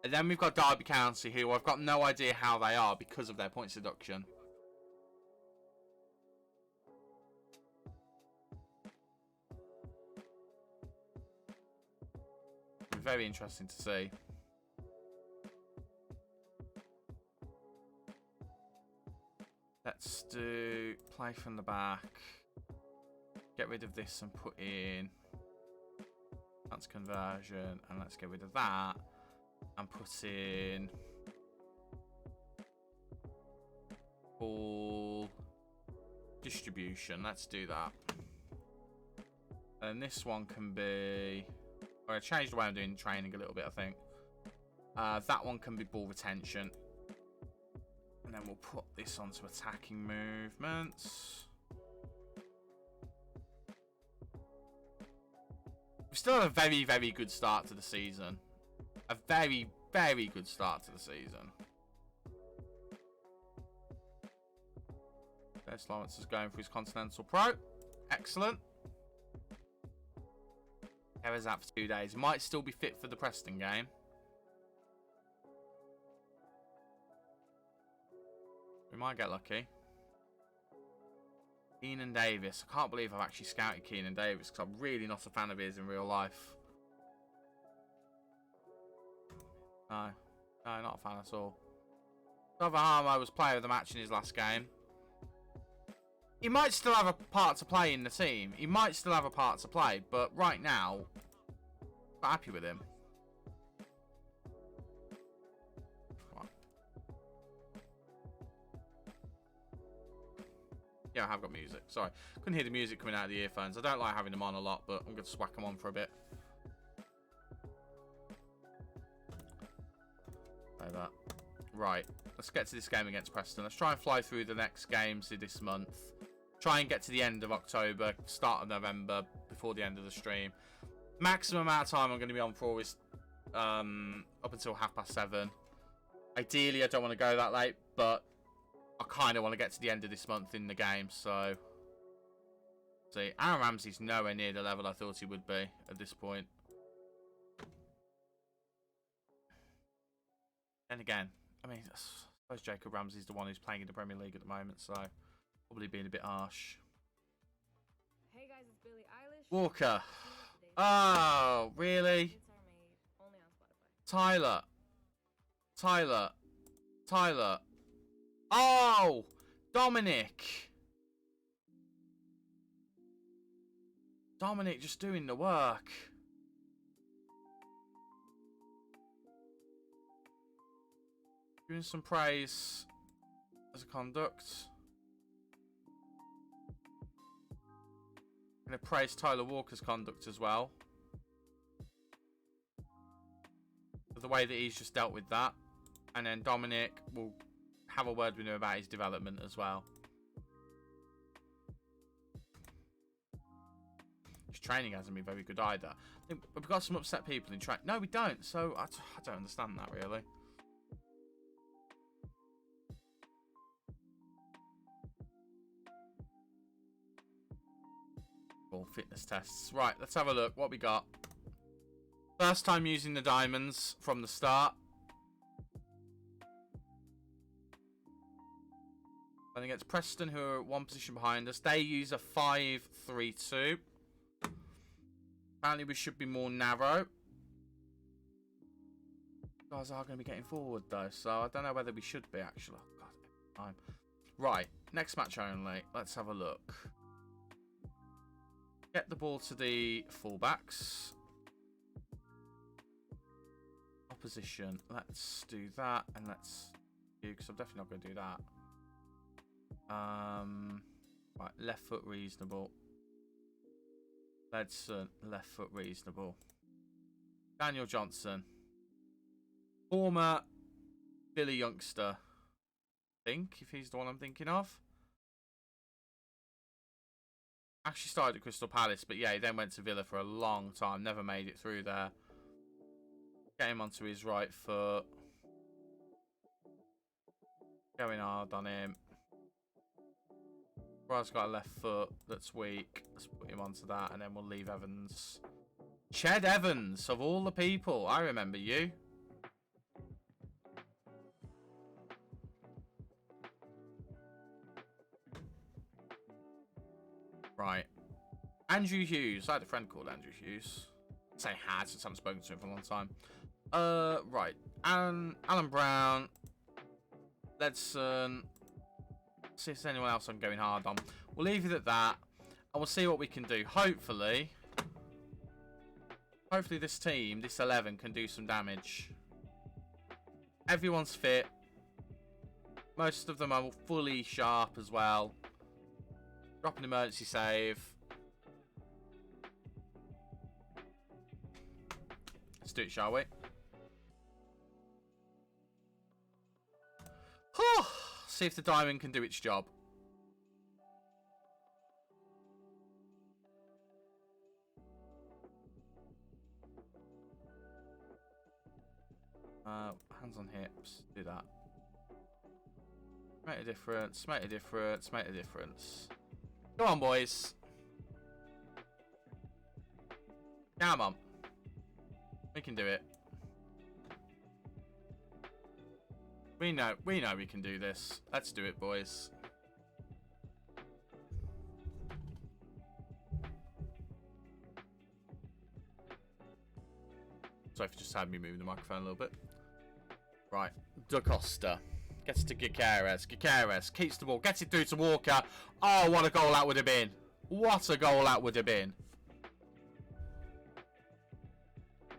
And then we've got Derby County, who I've got no idea how they are because of their points deduction. Very interesting to see. Let's do play from the back. Get rid of this and put in that's conversion, and let's get rid of that and put in ball distribution. Let's do that. And this one can be, I changed the way I'm doing training a little bit, I think. That one can be ball retention. And then we'll put this onto attacking movements. We've still had a very, very good start to the season. A very, very good start to the season. Des Lawrence is going for his Continental Pro. Excellent. Errors out for 2 days. Might still be fit for the Preston game. We might get lucky. Keenan Davis. I can't believe I've actually scouted Keenan Davis, because I'm really not a fan of his in real life. No, not a fan at all. Harmo was player of the match in his last game. He might still have a part to play in the team. He might still have a part to play, but right now, I'm happy with him. Yeah, I have got music. Sorry. Couldn't hear the music coming out of the earphones. I don't like having them on a lot, but I'm going to whack them on for a bit. Like that. Right. Let's get to this game against Preston. Let's try and fly through the next games this month. Try and get to the end of October, start of November, before the end of the stream. Maximum amount of time I'm going to be on for is up until 7:30. Ideally, I don't want to go that late, but I kind of want to get to the end of this month in the game, so... See, Aaron Ramsey's nowhere near the level I thought he would be at this point. And again, I mean, I suppose Jacob Ramsey's the one who's playing in the Premier League at the moment, so probably being a bit harsh. Hey guys, it's Billie Eilish. Walker. Oh, really? Edits are made only on Spotify. Tyler. Oh, Dominic just doing the work. Giving some praise as a conduct. I'm going to praise Tyler Walker's conduct as well. For the way that he's just dealt with that. And then Dominic will have a word with him about his development as well. His training hasn't been very good either. I think we've got some upset people in training. No, we don't. So I don't understand that really. All fitness tests. Right, let's have a look. What we got. First time using the diamonds from the start. And against Preston, who are one position behind us, they use a 5-3-2. Apparently, we should be more narrow. Guys are going to be getting forward, though, so I don't know whether we should be, actually. Oh, God, time. Right, next match only. Let's have a look. Get the ball to the fullbacks. Opposition. Let's do that, and let's do, because I'm definitely not going to do that. Right, left foot reasonable. Ledson, left foot reasonable. Daniel Johnson. Former Billy youngster. I think, if he's the one I'm thinking of. Actually started at Crystal Palace, but yeah, he then went to Villa for a long time. Never made it through there. Get him onto his right foot. Going hard on him. Brad's got a left foot that's weak. Let's put him onto that, and then we'll leave Evans. Ched Evans, of all the people. I remember you. Right. Andrew Hughes. I had a friend called Andrew Hughes. I say had, since I haven't spoken to him for a long time. Right. Alan Brown. Ledson. See if there's anyone else I'm going hard on. We'll leave it at that, and we'll see what we can do. Hopefully this team, this 11, can do some damage. Everyone's fit. Most of them are fully sharp as well. Drop an emergency save. Let's do it, shall we? See if the diamond can do its job. Hands on hips. Do that. Make a difference. Make a difference. Make a difference. Come on, boys. Come on. We can do it. We know we can do this. Let's do it, boys. Sorry for just having me move the microphone a little bit. Right, Da Costa gets to Gyökeres. Gyökeres keeps the ball, gets it through to Walker. Oh, what a goal that would have been! What a goal that would have been!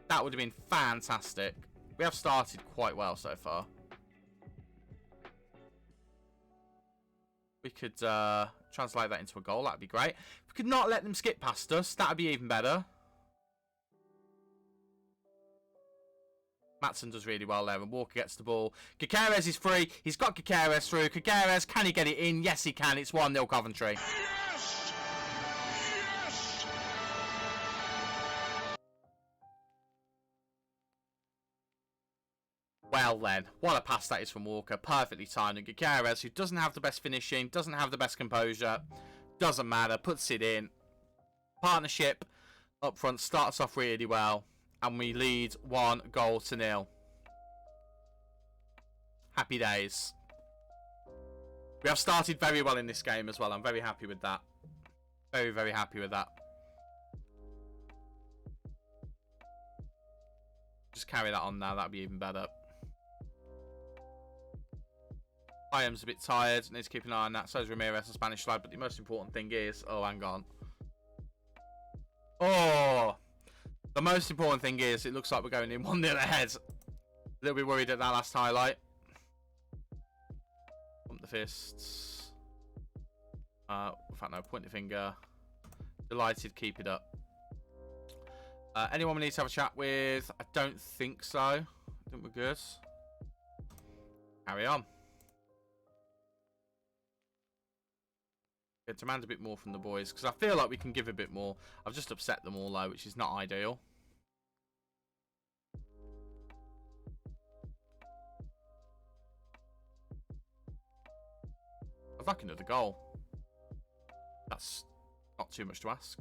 That would have been fantastic. We have started quite well so far. We could translate that into a goal. That'd be great. If we could not let them skip past us, that'd be even better. Matson does really well there, and Walker gets the ball. Gyökeres is free. He's got Gyökeres through. Gyökeres, can he get it in? Yes, he can. It's 1-0 Coventry. Yes! Yes! Well then, what a pass that is from Walker. Perfectly timed. And Gyökeres, who doesn't have the best finishing, doesn't have the best composure, doesn't matter, puts it in. Partnership up front starts off really well, and we lead 1-0. Happy days. We have started very well in this game as well. I'm very happy with that. Very, very happy with that. Just carry that on now. That'd be even better. I am a bit tired. Need to keep an eye on that. So is Ramires, the Spanish side. But the most important thing is... Oh, hang on. Oh! The most important thing is it looks like we're going in 1-0 ahead. A little bit worried at that last highlight. Pump the fists. In fact, no. Point the finger. Delighted. Keep it up. Anyone we need to have a chat with? I don't think so. I think we're good. Carry on. Demand a bit more from the boys, because I feel like we can give a bit more. I've just upset them all though, which is not ideal. I've like another goal. That's not too much to ask.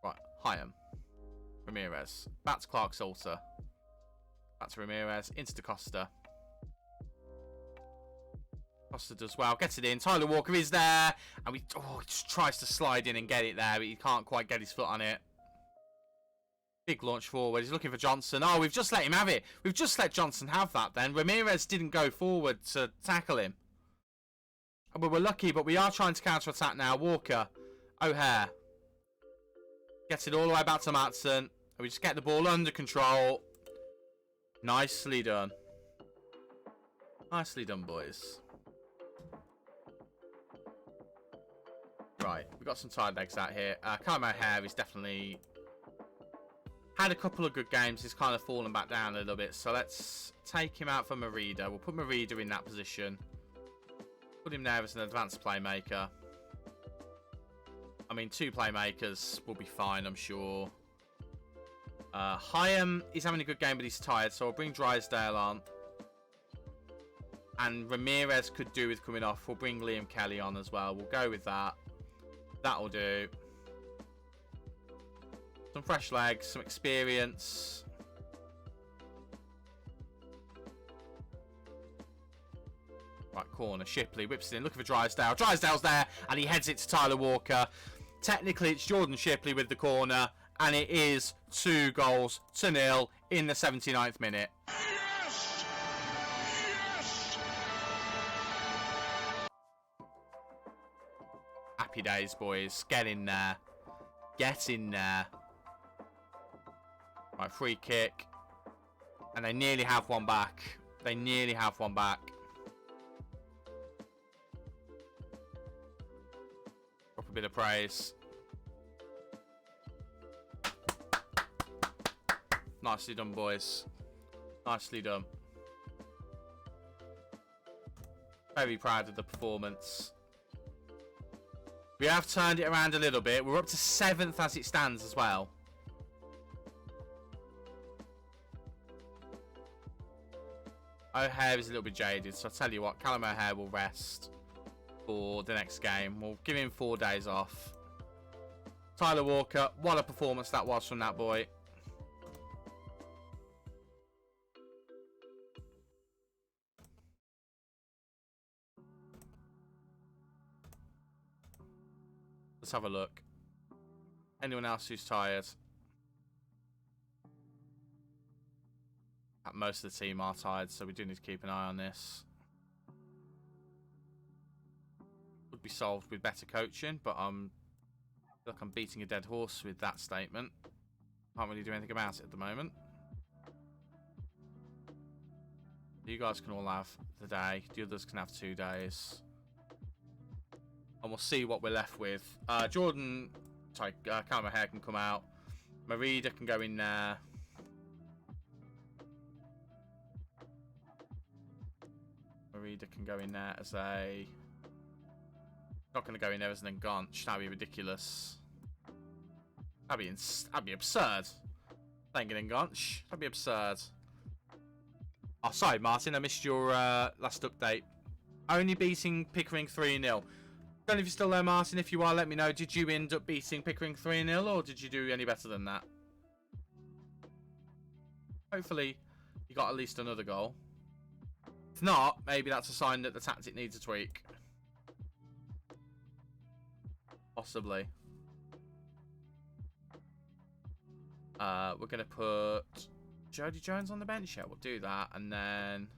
Right, Hyam. Ramires. Back to Clark Salter. Back to Ramires. Into Da Costa. Costa does well. Gets it in. Tyler Walker is there. And he just tries to slide in and get it there. But he can't quite get his foot on it. Big launch forward. He's looking for Johnson. Oh, we've just let him have it. We've just let Johnson have that then. Ramires didn't go forward to tackle him. But we're lucky, but we are trying to counter-attack now. Walker. O'Hare. Gets it all the way back to Matson. And we just get the ball under control. Nicely done. Nicely done, boys. Right, we've got some tired legs out here. Callum O'Hare is definitely had a couple of good games. He's kind of fallen back down a little bit. So let's take him out for Merida. We'll put Merida in that position. Put him there as an advanced playmaker. I mean, 2 playmakers will be fine, I'm sure. Hyam is having a good game, but he's tired. So I'll bring Drysdale on. And Ramires could do with coming off. We'll bring Liam Kelly on as well. We'll go with that. That'll do. Some fresh legs, some experience. Right, corner. Shipley whips it in. Looking for Drysdale. Drysdale's there, and he heads it to Tyler Walker. Technically, it's Jordan Shipley with the corner, and it is 2-0 in the 79th minute. Yes! Yes! Happy days, boys. Get in there. Get in there. Right, free kick. And they nearly have one back. They nearly have one back. Drop a bit of praise. Nicely done, boys. Nicely done. Very proud of the performance. We have turned it around a little bit. We're up to 7th as it stands as well. O'Hare is a little bit jaded, so I'll tell you what, Callum O'Hare will rest for the next game. We'll give him 4 days off. Tyler Walker, what a performance that was from that boy. Let's have a look. Anyone else who's tired? Most of the team are tired, so we do need to keep an eye on this. Would be solved with better coaching, but I feel like I'm beating a dead horse with that statement. Can't really do anything about it at the moment. You guys can all have the day. The others can have 2 days. And we'll see what we're left with. Callum O'Hare can come out. Merida can go in there. Merida can go in there as a... Not going to go in there as an Enganche. That'd be ridiculous. That'd be absurd. Playing an Enganche. That'd be absurd. Oh, sorry, Martin. I missed your last update. Only beating Pickering 3-0. Don't know if you're still there, Martin. If you are, let me know. Did you end up beating Pickering 3-0, or did you do any better than that? Hopefully, you got at least another goal. If not, maybe that's a sign that the tactic needs a tweak. Possibly. We're going to put Jody Jones on the bench. Yeah, we'll do that. And then...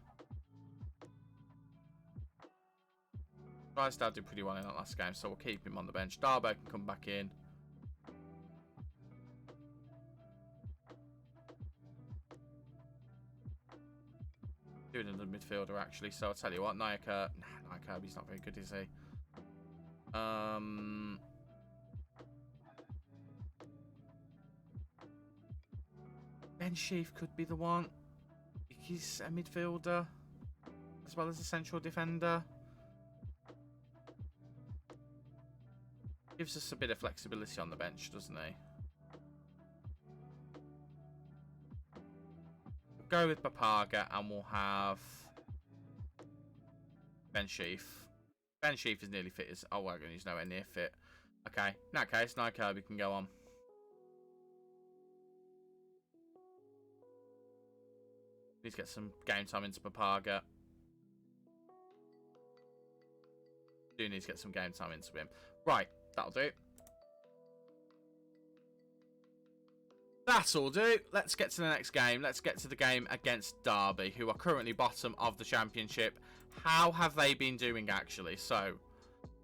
Drysdale did pretty well in that last game, so we'll keep him on the bench. Darby can come back in. Doing another midfielder, actually, so I'll tell you what. Nia Kirby's not very good, is he? Ben Sheaf could be the one. He's a midfielder as well as a central defender. Gives us a bit of flexibility on the bench, doesn't he? We'll go with Papaga and we'll have Ben Sheaf. Ben Sheaf is nearly fit. Oh, well, he's nowhere near fit. Okay, in that case, Nia Kirby can go on. Need to get some game time into Papaga. Do need to get some game time into him. Right, that'll do. That'll do. Let's get to the next game. Let's get to the game against Darby, who are currently bottom of the championship. How have they been doing, actually? So,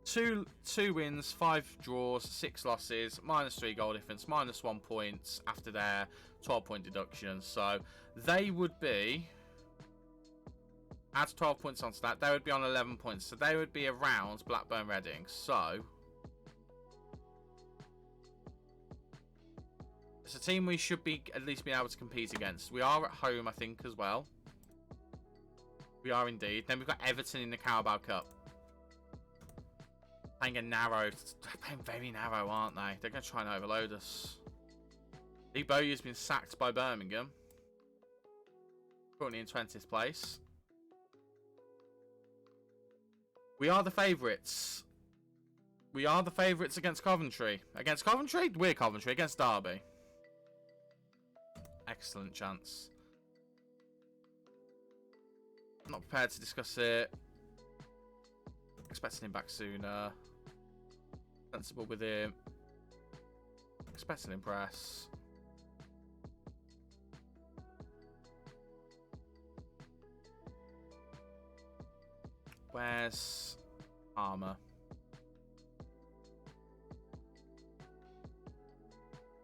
two wins, 5 draws, 6 losses, -3 goal difference, -1 points after their 12-point deduction. So, they would be... Add 12 points onto that, they would be on 11 points. So they would be around Blackburn Reading. So it's a team we should be at least being able to compete against. We are at home, I think, as well. We are indeed. Then we've got Everton in the Carabao Cup. Playing a narrow... They're playing very narrow, aren't they? They're going to try and overload us. Lee Bowyer's been sacked by Birmingham. Currently in 20th place. We are the favourites. We are the favourites against Coventry. Against Coventry? We're Coventry. Against Darby. Excellent chance. Not prepared to discuss it. Expecting him back sooner. Sensible with him. Expecting him press. Where's Armour?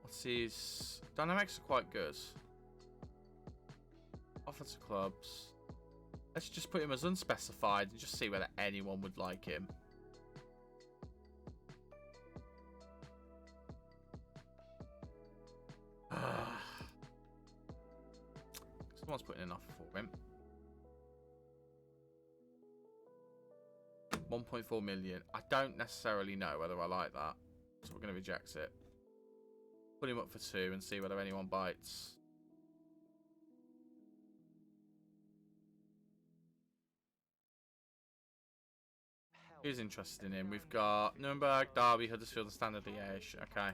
What's his... Dynamics are quite good. Offensive clubs. Let's just put him as unspecified and just see whether anyone would like him. Someone's putting an offer for him. 1.4 million. I don't necessarily know whether I like that. So we're going to reject it. Put him up for 2 and see whether anyone bites. Who's interested in him? We've got Nuremberg, Darby, Huddersfield and Standard Liège. Okay.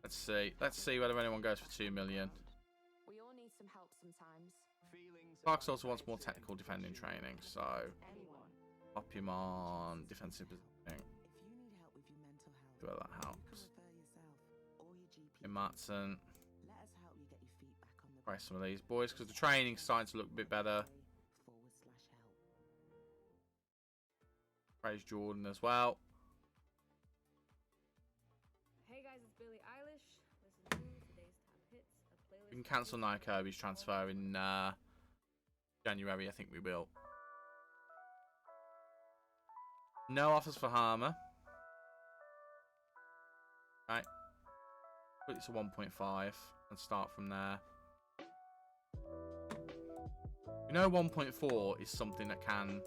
Let's see. Let's see whether anyone goes for 2 million. We all need some help sometimes. Clark's also wants more technical defending training, so pop him on defensive positioning. See whether that helps. In Matson. Try some of these boys because the training's starting to look a bit better. Praise Jordan as well. Hey guys, it's Billie Eilish. Listen to today's top hits. A playlist. We can cancel Nia Kirby's transfer in January. I think we will. No offers for Harmer. Right. Put it to 1.5 and start from there. You know 1.4 is something that can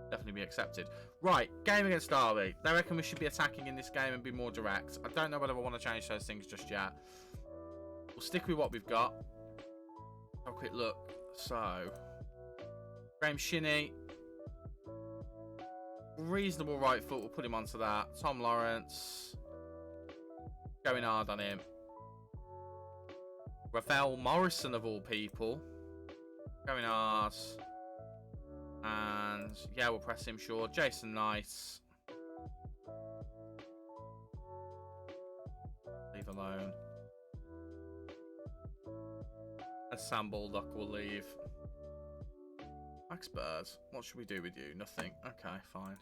definitely be accepted. Right, game against Darby. They reckon we should be attacking in this game and be more direct. I don't know whether I want to change those things just yet. We'll stick with what we've got. Have a quick look. So, Graham Shinney. Reasonable right foot. We'll put him onto that. Tom Lawrence. Going hard on him. Rafael Morrison of all people. Going hard. And yeah, we'll press him, sure. Jason Nice. Leave alone. And Sam Baldock will leave. Max Bird, what should we do with you? Nothing. Okay, fine.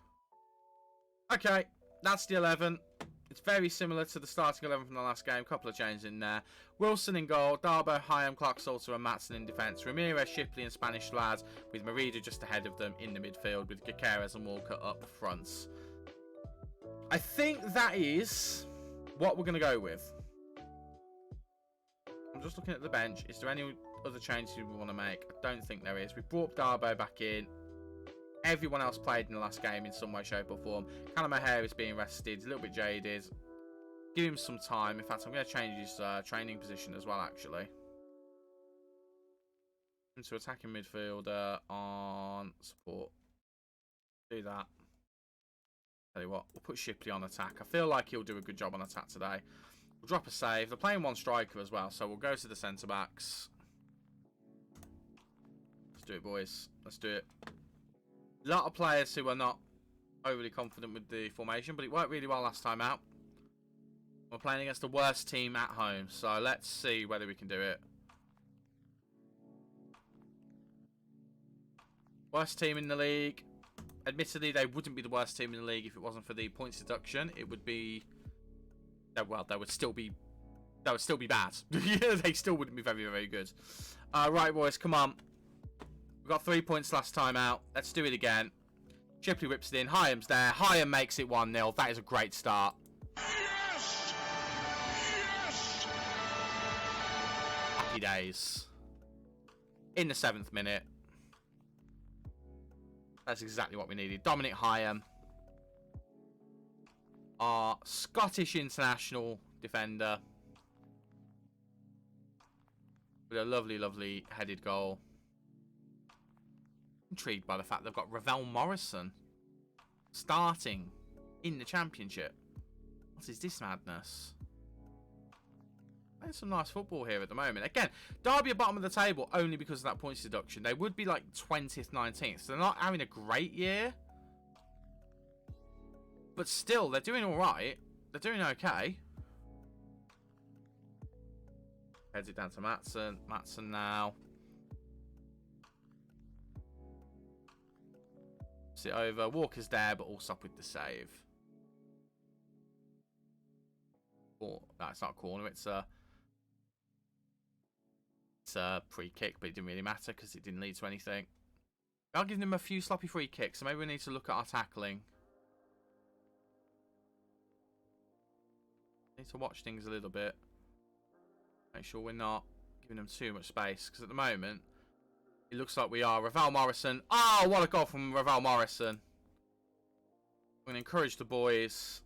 Okay, that's the 11. It's very similar to the starting 11 from the last game. Couple of changes in there. Wilson in goal. Darbo, Hyam, Clark Salter and Matson in defence. Ramires, Shipley and Spanish lads with Merida just ahead of them in the midfield with Gutierrez and Walker up front. I think that is what we're going to go with. I'm just looking at the bench. Is there any other changes we want to make? I don't think there is. We brought Darbo back in. Everyone else played in the last game in some way, shape or form. Callum O'Hare is being rested. He's a little bit jaded. Give him some time. In fact, I'm going to change his training position as well, actually. Into attacking midfielder on support. Do that. Tell you what, we'll put Shipley on attack. I feel like he'll do a good job on attack today. We'll drop a save. They're playing one striker as well, so we'll go to the centre-backs. Let's do it, boys. Let's do it. A lot of players who are not overly confident with the formation, but it worked really well last time out. We're playing against the worst team at home, so let's see whether we can do it. Worst team in the league. Admittedly, they wouldn't be the worst team in the league if it wasn't for the points deduction. It would be, well, they would still be bad. They still wouldn't be very, very good. Right, boys, come on. We got 3 points last time out. Let's do it again. Shipley whips it in. Hyam's there. Hyam makes it 1-0. That is a great start. Yes! Yes! Happy days. In the 7th minute. That's exactly what we needed. Dominic Hyam, our Scottish international defender, with a lovely, lovely headed goal. Intrigued by the fact they've got Ravel Morrison starting in the Championship. What is this madness? Playing some nice football here at the moment. Again, Darby are bottom of the table only because of that points deduction. They would be like 20th, 19th. So they're not having a great year. But still, they're doing all right. They're doing okay. Heads it down to Maatsen. Maatsen now. Sit over. Walker's there, but also up with the save. Oh, no, it's not a corner. It's a free kick, but it didn't really matter because it didn't lead to anything. I'll give them a few sloppy free kicks, so maybe we need to look at our tackling. Need to watch things a little bit. Make sure we're not giving them too much space, because at the moment, it looks like we are. Ravel Morrison. Oh, what a goal from Ravel Morrison. I'm going to encourage the boys.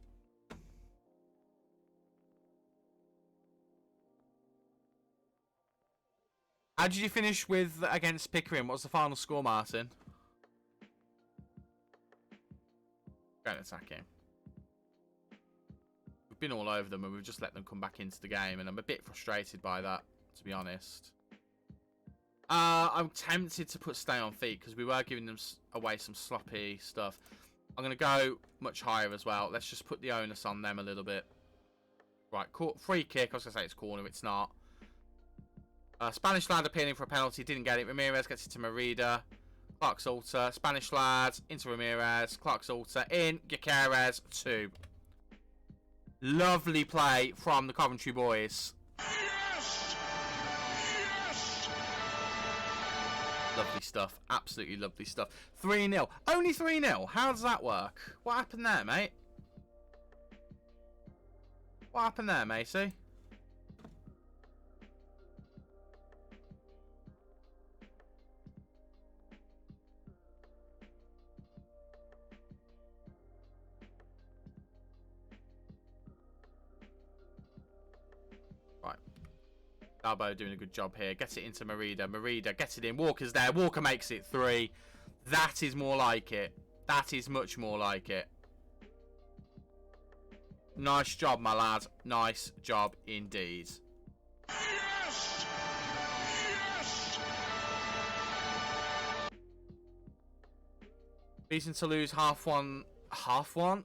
How did you finish with against Pickering? What was the final score, Martin? Going attacking. We've been all over them and we've just let them come back into the game, and I'm a bit frustrated by that, to be honest. I'm tempted to put stay on feet because we were giving them away some sloppy stuff. I'm going to go much higher as well. Let's just put the onus on them a little bit. Right, free kick. I was going to say it's corner. It's not. Spanish lad appealing for a penalty. Didn't get it. Ramires gets it to Merida. Clark Salter. Spanish lad into Ramires. Clark Salter in. Gutierrez 2. Lovely play from the Coventry boys. Yes! Yes! Lovely stuff. Absolutely lovely stuff. 3-0. Only 3-0. How does that work? What happened there, mate? What happened there, Macy? Darby doing a good job here. Gets it into Merida. Merida gets it in. Walker's there. Walker makes it 3. That is more like it. That is much more like it. Nice job, my lad. Nice job indeed. Yes! Yes! Beaten to lose half one. 1-0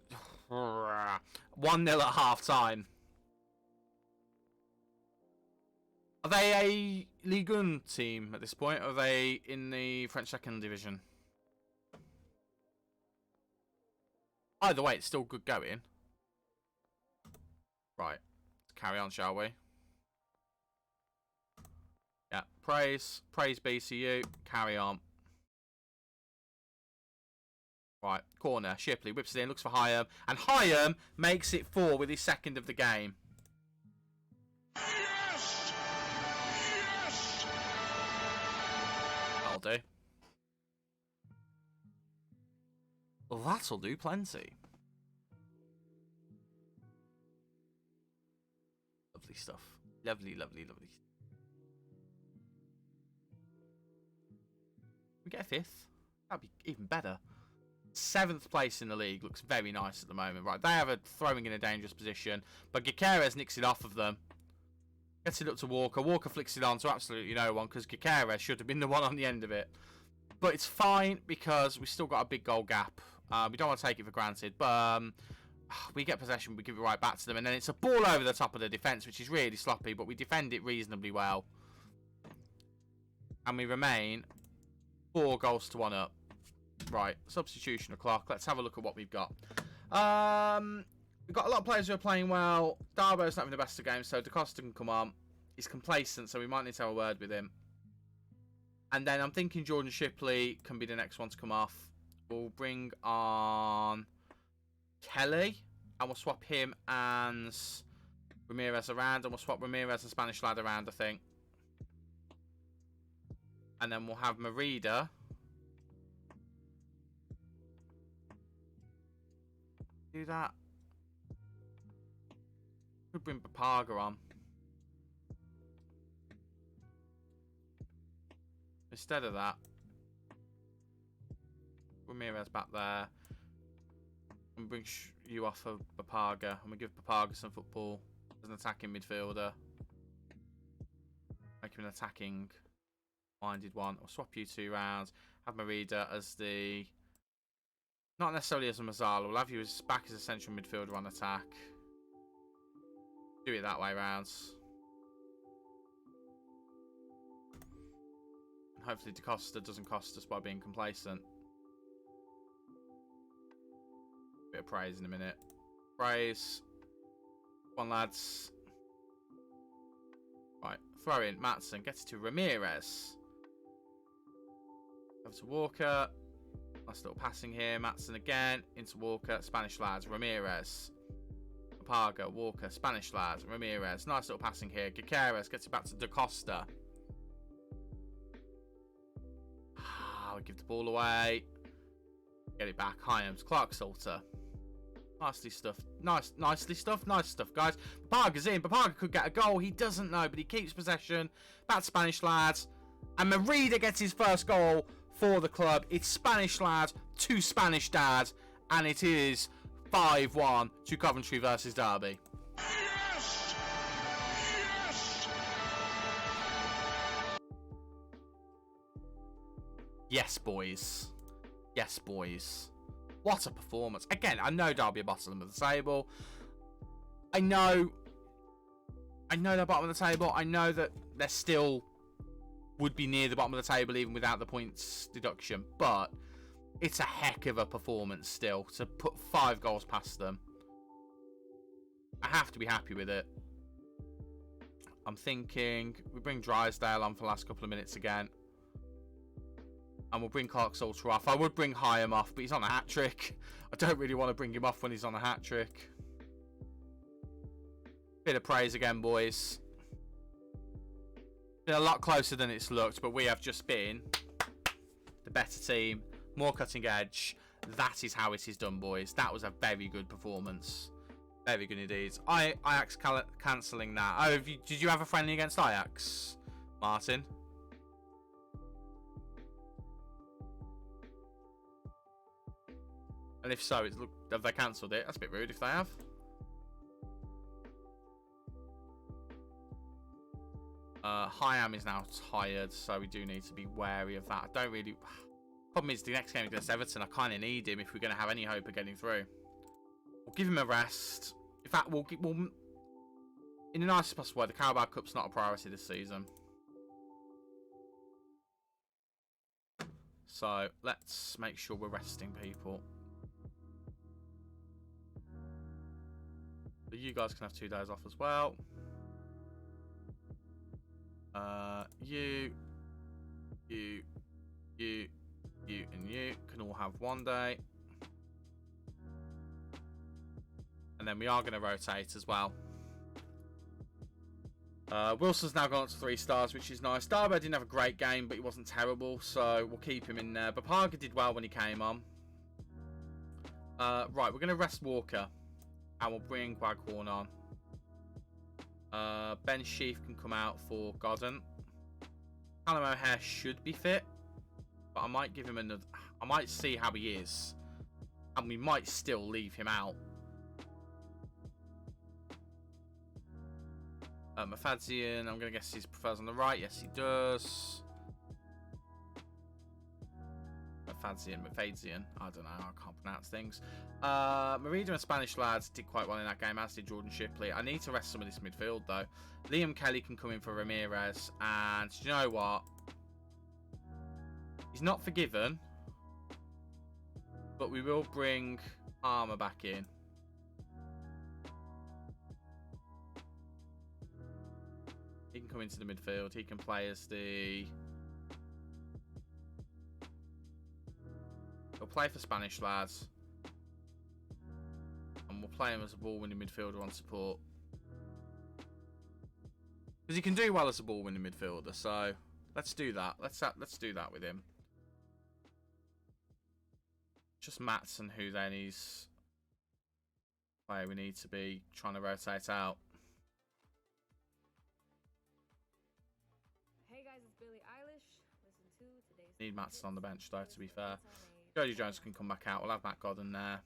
at half time. Are they a Ligue 1 team at this point? Or are they in the French 2nd division? Either way, it's still good going. Right. Let's carry on, shall we? Yeah. Praise BCU. Carry on. Right. Corner. Shipley whips it in. Looks for Hyam. And Hyam makes it 4 with his 2nd of the game. Yes! Yes! That'll do. Well, that'll do plenty. Lovely stuff. Lovely, lovely, lovely. We get a 5th. That'd be even better. 7th place in the league looks very nice at the moment. Right, they have a throwing in a dangerous position, but Gutierrez nicks it off of them. Gets it up to Walker. Walker flicks it on to absolutely no one because Gutierrez should have been the one on the end of it. But it's fine because we've still got a big goal gap. We don't want to take it for granted, but we get possession, we give it right back to them, and then it's a ball over the top of the defence, which is really sloppy, but we defend it reasonably well. And we remain 4 goals to 1 up. Right, substitution o'clock. Let's have a look at what we've got. We've got a lot of players who are playing well. Darby's not having the best of games, so DaCosta can come on. He's complacent, so we might need to have a word with him. And then I'm thinking Jordan Shipley can be the next one to come off. We'll bring on Kelly, and we'll swap him and Ramires around, and we'll swap Ramires and Spanish Lad around, I think. And then we'll have Merida. Do that. Could bring Papaga on. Instead of that, Ramires back there. And bring you off of Papaga. And we give Papaga some football as an attacking midfielder. Make him an attacking minded one. I'll swap you 2 rounds. Have Merida as the... Not necessarily as a Mazzala. We'll have you as back as a central midfielder on attack. Do it that way round. Hopefully DaCosta doesn't cost us by being complacent. Bit of praise in a minute. Praise. Come on, lads. Right, throw in Matson. Get it to Ramires. Over to Walker. Nice little passing here. Matson again. Into Walker. Spanish lads. Ramires. Papaga. Walker. Spanish lads. Ramires. Nice little passing here. Gutierrez gets it back to DaCosta. We give the ball away. Get it back. Hyams. Clark Salter. Nicely stuffed. Nicely stuffed. Nice stuff, guys. Papaga's in. Papaga could get a goal. He doesn't know, but he keeps possession. Back to Spanish lads. And Merida gets his first goal for the club. It's Spanish lad to Spanish dad. And it is 5-1 to Coventry versus Darby. Yes! Yes! Yes, boys. Yes, boys. What a performance. Again, I know Darby are bottom of the table. I know they're bottom of the table. I know that they're still would be near the bottom of the table even without the points deduction. But it's a heck of a performance still to put 5 goals past them. I have to be happy with it. I'm thinking we bring Drysdale on for the last couple of minutes again. And we'll bring Clark Salter off. I would bring Hyam off, but he's on a hat-trick. I don't really want to bring him off when he's on a hat-trick. Bit of praise again, boys. Been a lot closer than it's looked, but we have just been the better team. More cutting edge. That is how it is done, boys. That was a very good performance. Very good indeed. Ajax cancelling that. Oh, did you have a friendly against Ajax, Martin? And if so, have they cancelled it? That's a bit rude if they have. Hyam is now tired, so we do need to be wary of that. I don't really... Problem is, the next game against Everton, I kind of need him if we're going to have any hope of getting through. We'll give him a rest. In fact, we'll in the nicest possible way, the Carabao Cup's not a priority this season. So, let's make sure we're resting people. So you guys can have 2 days off as well. You, and you can all have 1 day. And then we are going to rotate as well. Wilson's now gone up to 3 stars, which is nice. Darby didn't have a great game, but he wasn't terrible, so we'll keep him in there. Papaga did well when he came on. Right, we're going to rest Walker. And we'll bring Waghorn on. Ben Sheaf can come out for Godden. Callum O'Hare should be fit, but I might give him another... I might see how he is. And we might still leave him out. Mafadzian, I'm going to guess he prefers on the right. Yes, he does. Fadzian. I don't know. I can't pronounce things. Merida and Spanish lads did quite well in that game, as did Jordan Shipley. I need to rest some of this midfield, though. Liam Kelly can come in for Ramires. And do you know what? He's not forgiven. But we will bring Armour back in. He can come into the midfield. He can play as the... He'll play for Spanish lads. And we'll play him as a ball-winning midfielder on support. Because he can do well as a ball-winning midfielder. So, let's do that. Let's do that with him. Just Matson, who then he's... player we need to be trying to rotate out. Hey guys, it's Billie Eilish. Listen to today's. Need Matson on the bench, though, to be fair. Jody Jones can come back out. We'll have Matt Godden there.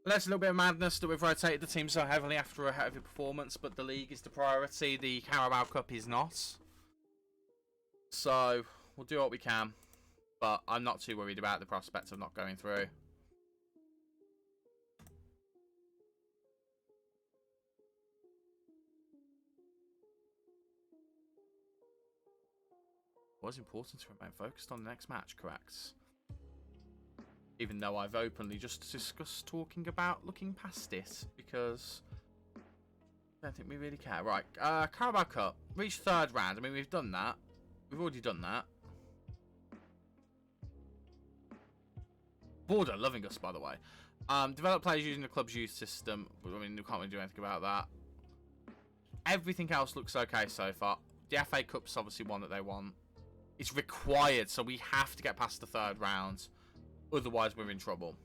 There's a little bit of madness that we've rotated the team so heavily after a heavy performance, but the league is the priority. The Carabao Cup is not. So, we'll do what we can. But I'm not too worried about the prospect of not going through. It was important to remain focused on the next match, correct? Even though I've openly just discussed talking about looking past it, because I don't think we really care. Right, Carabao Cup. Reached third round. I mean, we've done that. We've already done that. Border loving us, by the way. Develop players using the club's youth system. I mean, we can't really do anything about that. Everything else looks okay so far. The FA Cup's obviously one that they want. It's required, so we have to get past the third round. Otherwise, we're in trouble.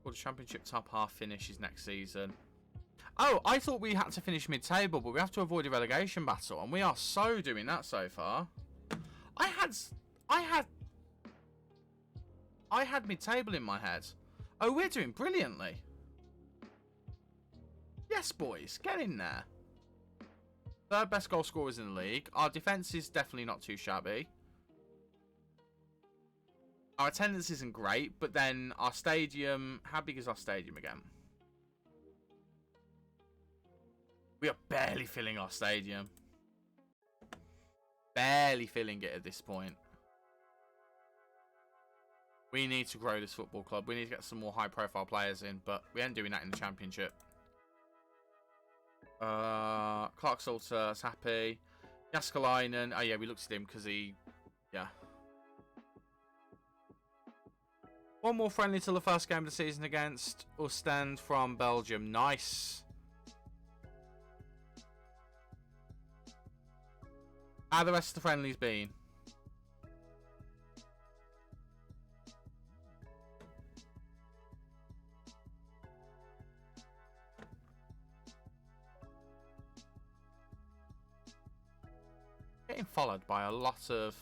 Well, the Championship top half finishes next season. Oh, I thought we had to finish mid-table, but we have to avoid a relegation battle, and we are so doing that so far. I had mid-table in my head. Oh, we're doing brilliantly. Yes, boys, get in there. Third best goal scorers in the league. Our defence is definitely not too shabby. Our attendance isn't great, but then our stadium... How big is our stadium again? We are barely filling our stadium. Barely filling it at this point. We need to grow this football club. We need to get some more high-profile players in, but we ain't doing that in the Championship. Clark Salter's happy. Jaskalainen. Oh, yeah, we looked at him because he... Yeah. One more friendly till the first game of the season against Ostend from Belgium. Nice. How have the rest of the friendlies been? Getting followed by a lot of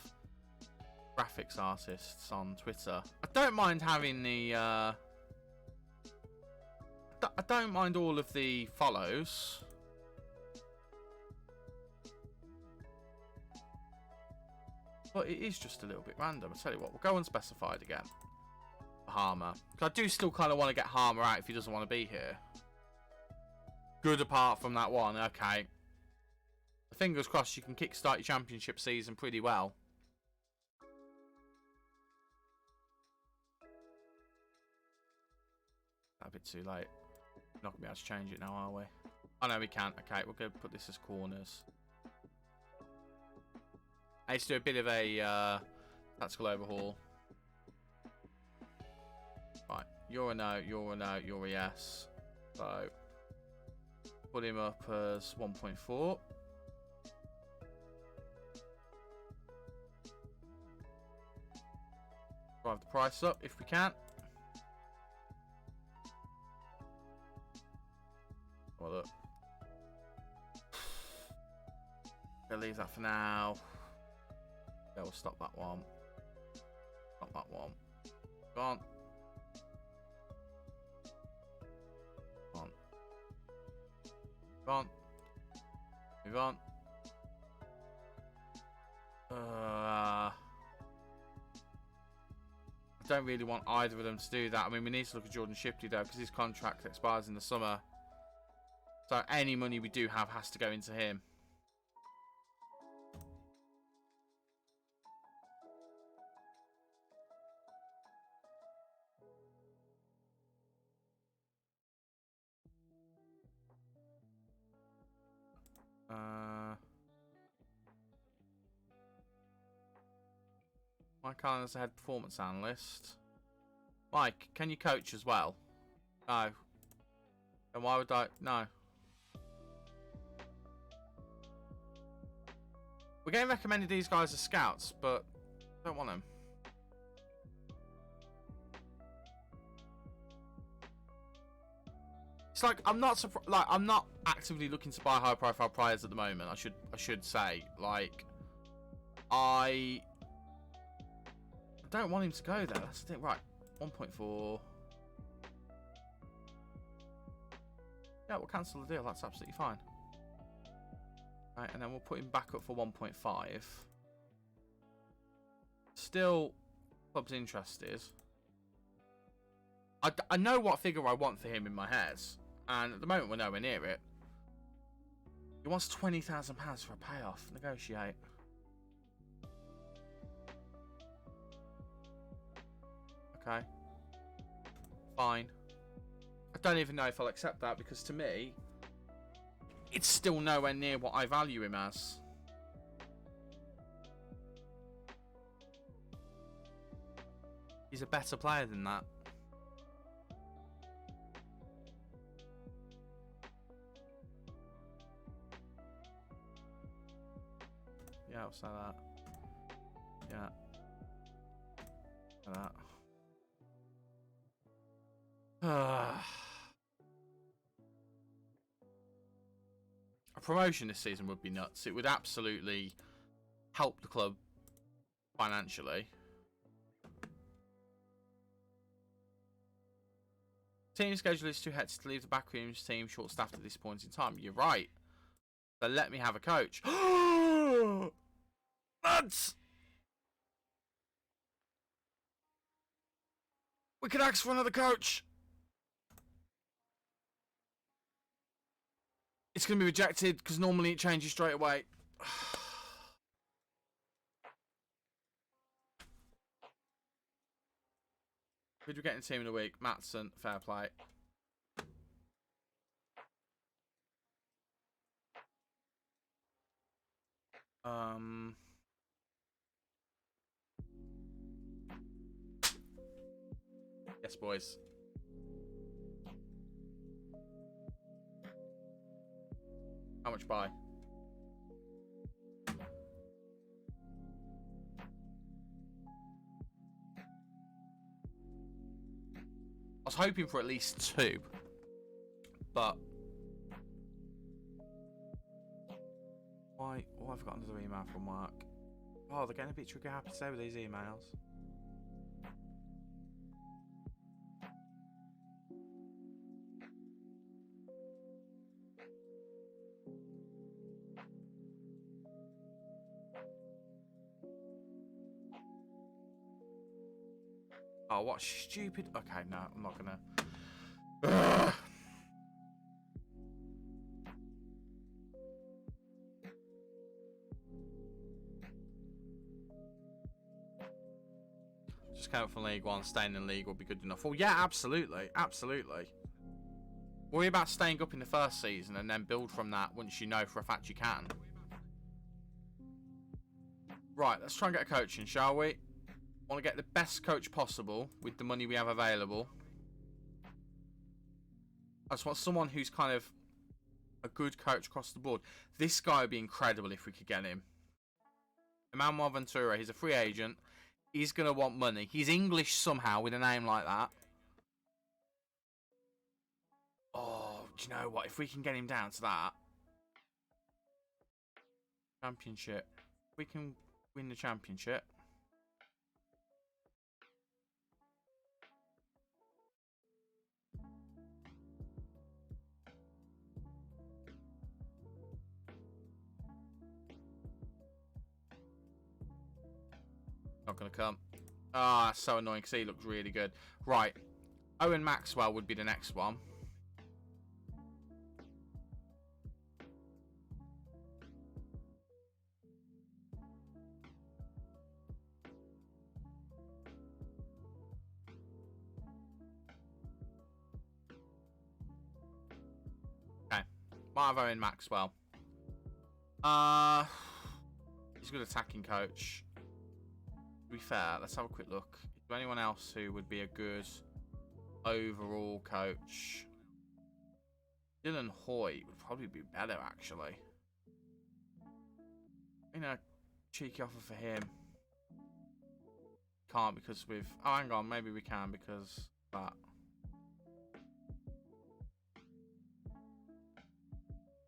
graphics artists on Twitter. I don't mind having the I don't mind all of the follows. But it is just a little bit random. I'll tell you what, we'll go unspecified again. Harmer. I do still kind of want to get Harmer out if he doesn't want to be here. Good apart from that one, okay. Fingers crossed you can kickstart your Championship season pretty well. A bit too late. Not going to be able to change it now, are we? Oh no, we can't. Okay, we're going to put this as corners. I used to do a bit of a tactical overhaul. Right, you're a no, you're a no, you're a yes. So, put him up as 1.4. Drive the price up if we can. Well, look. Gonna leave that for now. Yeah, we'll stop that one. Stop that one. Gone. Gone. Gone. Move on. I don't really want either of them to do that. I mean, we need to look at Jordan Shipley though, because his contract expires in the summer. So any money we do have has to go into him. Mike Allen's the head performance analyst. Mike, can you coach as well? No. And why would I? No. We're getting recommended these guys as scouts, but I don't want them. It's like I'm not actively looking to buy high-profile players at the moment. I should say, like, I don't want him to go there. That's the thing, right? 1.4. Yeah, we'll cancel the deal. That's absolutely fine. Right, and then we'll put him back up for 1.5. Still, club's interested. I know what figure I want for him in my head, and at the moment we're nowhere near it. He wants £20,000 for a payoff. Negotiate. Okay. Fine. I don't even know if I'll accept that, because to me, it's still nowhere near what I value him as. He's a better player than that. Yeah, I'll say that. Yeah. Say that. A promotion this season would be nuts. It would absolutely help the club financially. Team schedule is too hectic to leave the backrooms team short-staffed at this point in time. You're right. So let me have a coach. Lads! We could ask for another coach. It's going to be rejected because normally it changes straight away. Who do we get in the team in a week? Mattson, fair play. Yes, boys. How much buy? I was hoping for at least 2, but why? Oh, I've got another email from work. Oh, they're getting a bit trigger happy today with these emails. Oh, what stupid... Okay, no, I'm not gonna... Ugh. Just come out from League One, staying in League will be good enough. Well, yeah, absolutely, absolutely. Worry about staying up in the first season and then build from that once you know for a fact you can. Right, let's try and get a coach in, shall we? Want to get the best coach possible with the money we have available. I just want someone who's kind of a good coach across the board. This guy would be incredible if we could get him. Emmanuel Ventura, he's a free agent. He's going to want money. He's English somehow with a name like that. Oh, do you know what? If we can get him down to that. Championship. We can win the championship. Not going to come. Ah, that's so annoying because he looks really good. Right. Owen Maxwell would be the next one. Okay. Might have Owen Maxwell. He's a good attacking coach. To be fair, let's have a quick look. Is there anyone else who would be a good overall coach? Dylan Hoyt would probably be better, actually. You know, cheeky offer for him. Can't because we've... Oh, hang on. Maybe we can because that.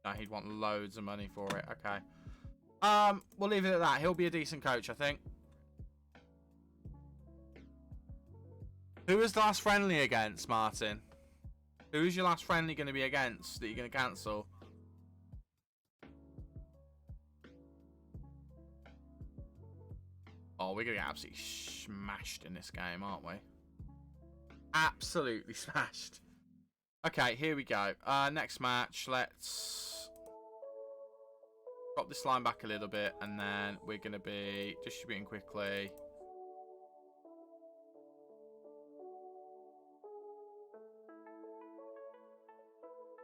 No, he'd want loads of money for it. Okay. We'll leave it at that. He'll be a decent coach, I think. Who was the last friendly against, Martin? Who is your last friendly going to be against that you're going to cancel? Oh, we're going to get absolutely smashed in this game, aren't we? Absolutely smashed. Okay, here we go. Next match, let's drop this line back a little bit, and then we're going to be distributing quickly.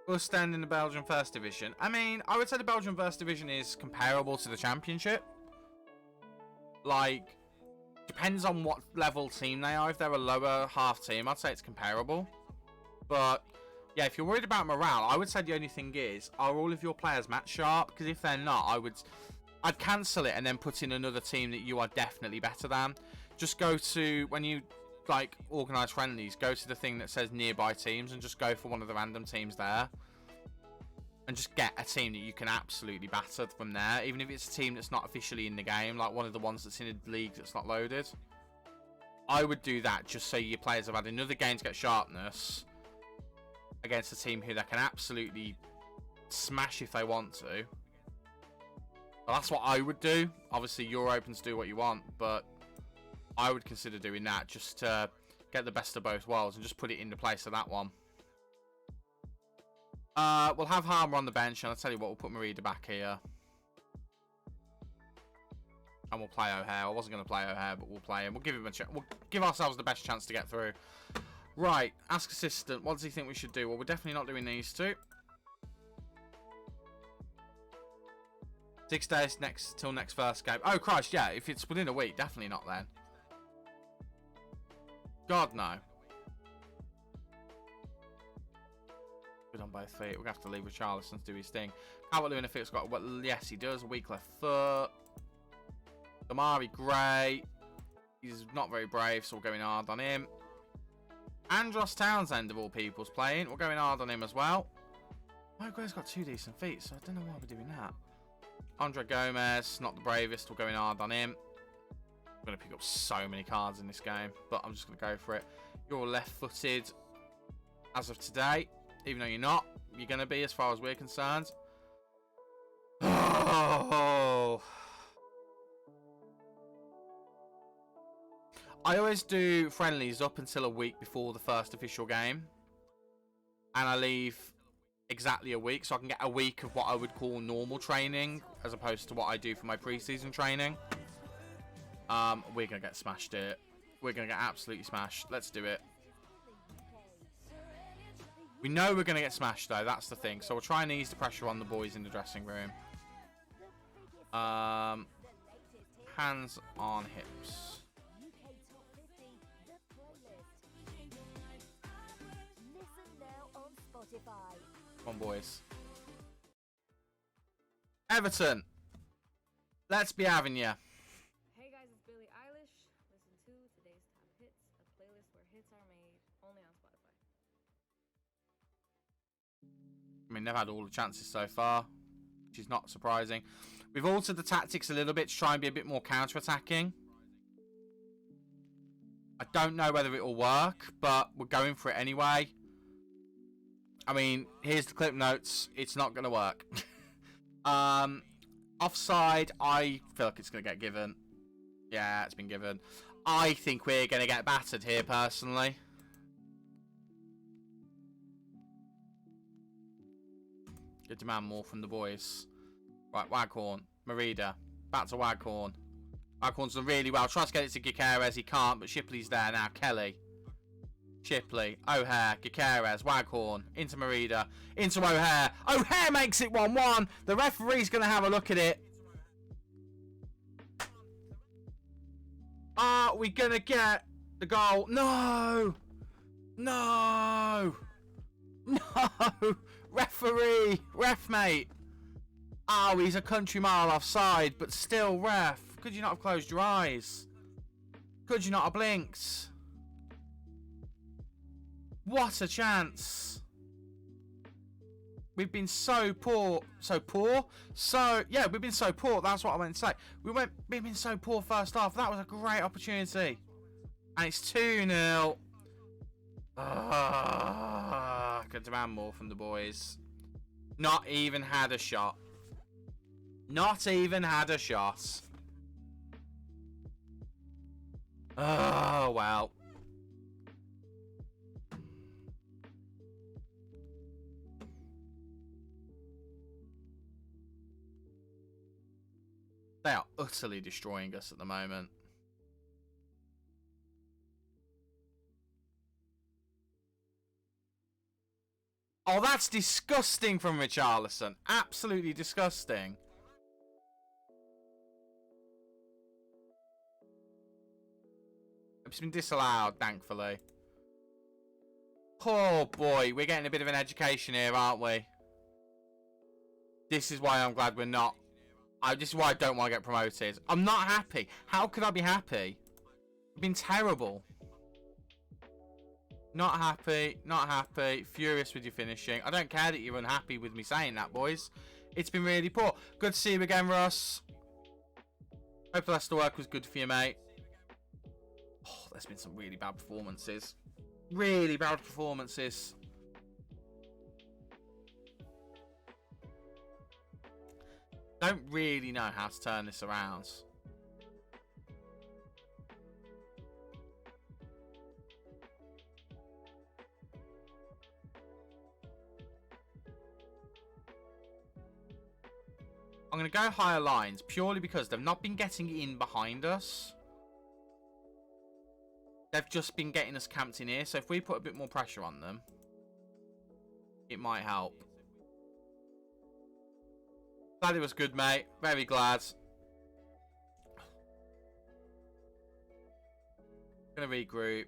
We'll stand in the Belgian First Division. I mean, I would say the Belgian First Division is comparable to the Championship. Like, depends on what level team they are. If they're a lower half team, I'd say it's comparable. But, yeah, if you're worried about morale, I would say the only thing is, are all of your players match sharp? Because if they're not, I'd cancel it and then put in another team that you are definitely better than. Just go to, when you... like organized friendlies, go to the thing that says nearby teams and just go for one of the random teams there and just get a team that you can absolutely batter from there, even if it's a team that's not officially in the game, like one of the ones that's in a league that's not loaded. I would do that just so your players have had another game to get sharpness against a team who they can absolutely smash if they want to. Well, that's what I would do. Obviously you're open to do what you want, but I would consider doing that just to get the best of both worlds and just put it in the place of that one. We'll have Harmer on the bench, and I'll tell you what, we'll put Marida back here. And we'll play O'Hare. I wasn't going to play O'Hare, but we'll play him. We'll give him a chance. We'll give ourselves the best chance to get through. Right, ask assistant. What does he think we should do? Well, we're definitely not doing these two. 6 days till next first game. Oh, Christ, yeah. If it's within a week, definitely not then. God, no. Good on both feet. We're going to have to leave with Richarlison to do his thing. Calvert-Lewin, if it's got... Well, yes, he does. A weak left foot. Damari, great. He's not very brave, so we're going hard on him. Andros Townsend, of all people's playing. We're going hard on him as well. My Gray's got 2 decent feet, so I don't know why we're doing that. Andre Gomez, not the bravest. We're going hard on him. I'm going to pick up so many cards in this game, but I'm just going to go for it. You're left-footed as of today, even though you're not. You're going to be, as far as we're concerned. Oh. I always do friendlies up until a week before the first official game, and I leave exactly a week, so I can get a week of what I would call normal training, as opposed to what I do for my pre-season training. We're going to get smashed here. We're going to get absolutely smashed. Let's do it. We know we're going to get smashed, though. That's the thing. So we'll try and ease the pressure on the boys in the dressing room. Hands on hips. Come on, boys. Everton. Let's be having you. Hey guys, it's Billie Eilish. Listen to today's top hits, a playlist where hits are made only on Spotify. I mean, they've had all the chances so far, which is not surprising. We've altered the tactics a little bit to try and be a bit more counter-attacking. I don't know whether it will work, but we're going for it anyway. I mean, here's the clip notes. It's not going to work. Offside, I feel like it's going to get given. Yeah, it's been given. I think we're going to get battered here, personally. Good demand more from the boys. Right, Waghorn. Merida. Back to Waghorn. Waghorn's done really well. Tries to get it to Gutierrez. He can't, but Shipley's there now. Kelly. Shipley. O'Hare. Gutierrez. Waghorn. Into Merida. Into O'Hare. O'Hare makes it 1-1. The referee's going to have a look at it. Are we going to get the goal? No. No. No. Referee. Ref, mate. Oh, he's a country mile offside, but still, ref. Could you not have closed your eyes? Could you not have blinked? What a chance. We've been so poor. So poor? Yeah, we've been so poor. That's what I meant to say. We've been so poor first half. That was a great opportunity. And it's 2-0. Could demand more from the boys. Not even had a shot. Not even had a shot. Oh, well. They are utterly destroying us at the moment. Oh, that's disgusting from Richarlison. Absolutely disgusting. It's been disallowed, thankfully. Oh, boy. We're getting a bit of an education here, aren't we? This is why I'm glad we're not. This is why I don't want to get promoted. I'm not happy. How could I be happy? I've been terrible. Not happy. Not happy. Furious with your finishing. I don't care that you're unhappy with me saying that, boys. It's been really poor. Good to see you again, Russ. Hope the rest of the work was good for you, mate. Oh, there's been some really bad performances. Really bad performances. Don't really know how to turn this around. I'm going to go higher lines purely because they've not been getting in behind us. They've just been getting us camped in here. So if we put a bit more pressure on them, it might help. Glad it was good, mate. Very glad. Going to regroup.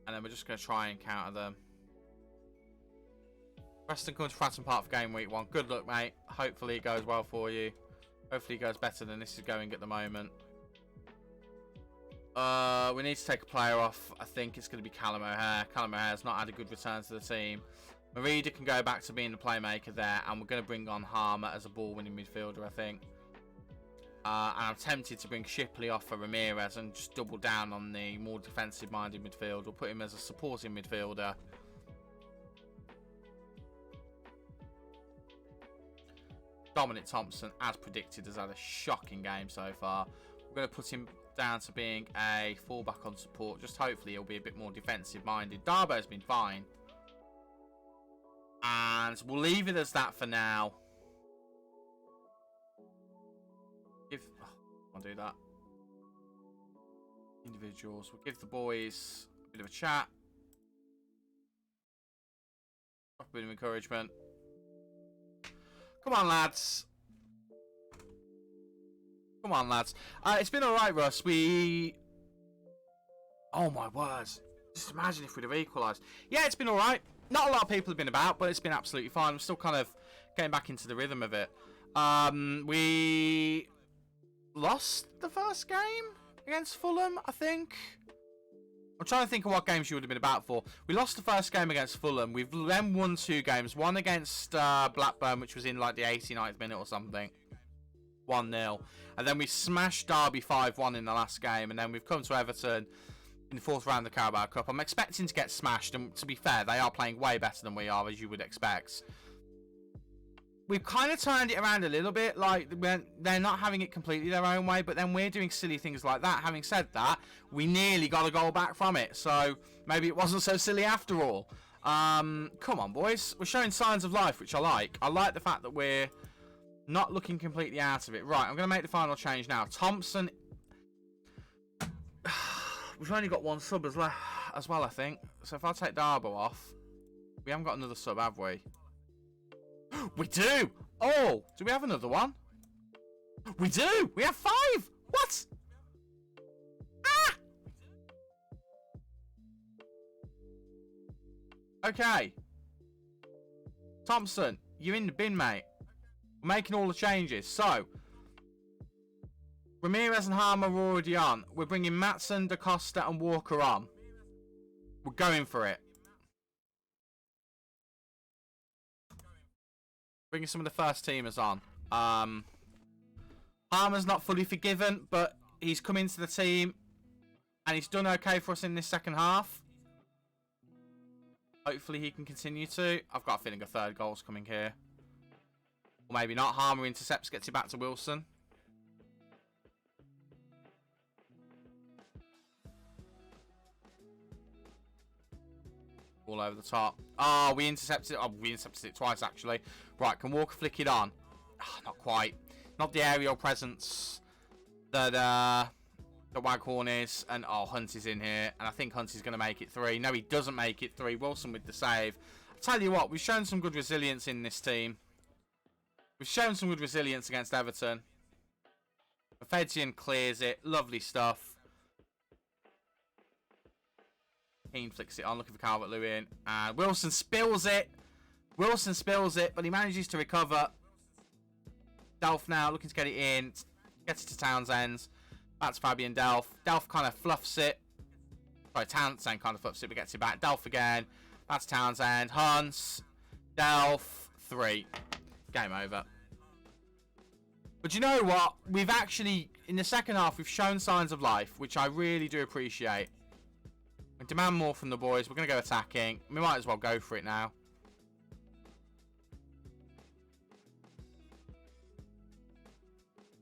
And then we're just going to try and counter them. Preston coming to Fratton Park for game week 1. Good luck, mate. Hopefully it goes well for you. Hopefully it goes better than this is going at the moment. We need to take a player off. I think it's going to be Callum O'Hare. Callum O'Hare's not had a good return to the team. Merida can go back to being the playmaker there. And we're going to bring on Harmer as a ball-winning midfielder, I think. And I'm tempted to bring Shipley off for Ramires and just double down on the more defensive-minded midfield. We'll put him as a supporting midfielder. Dominic Thompson, as predicted, has had a shocking game so far. We're going to put him down to being a fullback on support. Just hopefully he'll be a bit more defensive-minded. Darby's been fine. And we'll leave it as that for now. I'll do that. Individuals. We'll give the boys a bit of a chat. A bit of encouragement. Come on, lads. Come on, lads. It's been alright, Russ. Oh, my words. Just imagine if we'd have equalised. Yeah, it's been alright. Not a lot of people have been about, but it's been absolutely fine. I'm still kind of getting back into the rhythm of it. We lost the first game against Fulham, I think. I'm trying to think of what games you would have been about for. We lost the first game against Fulham. We've then won 2 games. One against Blackburn, which was in like the 89th minute or something. 1-0. And then we smashed Darby 5-1 in the last game. And then we've come to Everton in the 4th round of the Carabao Cup. I'm expecting to get smashed. And to be fair, they are playing way better than we are, as you would expect. we've kind of turned it around a little bit. Like, they're not having it completely their own way, but then we're doing silly things like that. Having said that, we nearly got a goal back from it, so maybe it wasn't so silly after all. Come on, boys. We're showing signs of life, which I like. I like the fact that we're not looking completely out of it. Right, I'm going to make the final change now. Thompson. We've only got one sub as well, I think. So if I take Darby off, we haven't got another sub, have we? We do! Oh! Do we have another one? We do! We have 5! What? Ah! Okay. Thompson, you're in the bin, mate. We're making all the changes. So, Ramires and Harmer are already on. We're bringing Matson, Da Costa and Walker on. We're going for it. Bringing some of the first teamers on. Harmer's not fully forgiven, but he's come into the team and he's done okay for us in this second half. Hopefully he can continue to. I've got a feeling a third goal's coming here. Or maybe not. Harmer intercepts, gets it back to Wilson. All over the top. Oh, we intercepted it. Oh, we intercepted it twice, actually. Right, can Walker flick it on? Oh, not quite. Not the aerial presence that the Waghorn is. And, oh, Hunt is in here. And I think Hunt is going to make it 3. No, he doesn't make it 3. Wilson with the save. I'll tell you what, we've shown some good resilience in this team. We've shown some good resilience against Everton. Fedian clears it. Lovely stuff. Keane flicks it on, looking for Calvert-Lewin. And Wilson spills it. Wilson spills it, but he manages to recover. Delph now looking to get it in. Gets it to Townsend. Back to Fabian Delph. Delph kind of fluffs it. Sorry, Townsend kind of fluffs it, but gets it back. Delph again. That's Townsend. Hunt. Delph. 3. Game over. But you know what? We've actually, in the second half, we've shown signs of life, which I really do appreciate. We demand more from the boys. We're going to go attacking. We might as well go for it now.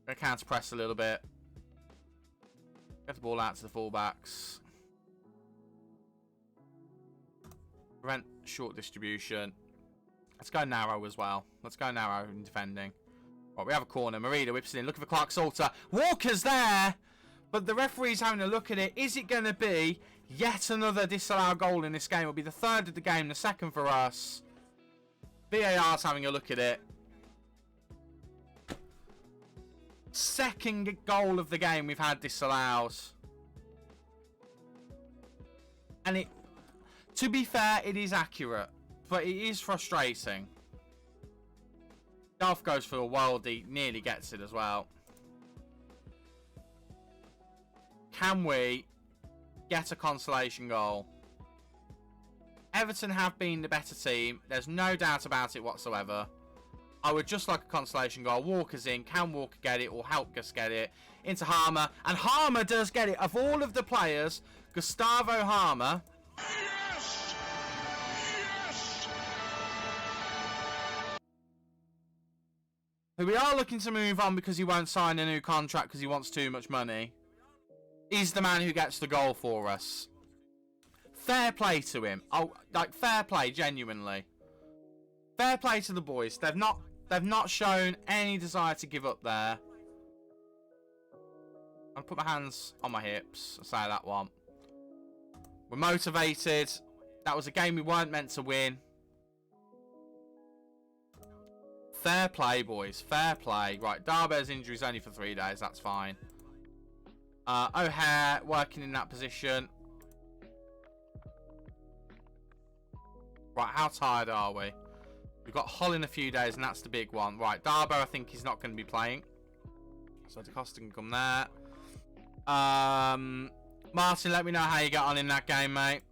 Going to counter press a little bit. Get the ball out to the fullbacks. Prevent short distribution. Let's go narrow as well. Let's go narrow in defending. Right, we have a corner. Marida whips it in. Looking for Clark Salter. Walker's there. But the referee's having a look at it. Is it going to be yet another disallowed goal in this game? It'll be the 3rd of the game, the 2nd for us. VAR's having a look at it. 2nd goal of the game we've had disallowed. And it, to be fair, it is accurate. But it is frustrating. Delph goes for a worldie. Nearly gets it as well. Can we get a consolation goal? Everton have been the better team. There's no doubt about it whatsoever. I would just like a consolation goal. Walker's in. Can Walker get it or help Gus get it? Into Harmer. And Harmer does get it. Of all of the players, Gustavo Harmer. Yes! Yes! Who we are looking to move on because he won't sign a new contract because he wants too much money. Is the man who gets the goal for us. Fair play to him. Oh, like fair play, genuinely. Fair play to the boys. They've not shown any desire to give up there. I'll put my hands on my hips. I'll say that one. We're motivated. That was a game we weren't meant to win. Fair play, boys. Fair play. Right, Darby's injury is only for 3 days. That's fine. O'Hare working in that position. Right, how tired are we? We've got Hull in a few days, and that's the big one. Right, Darby, I think he's not going to be playing. So Da Costa can come there. Martin, let me know how you got on in that game, mate.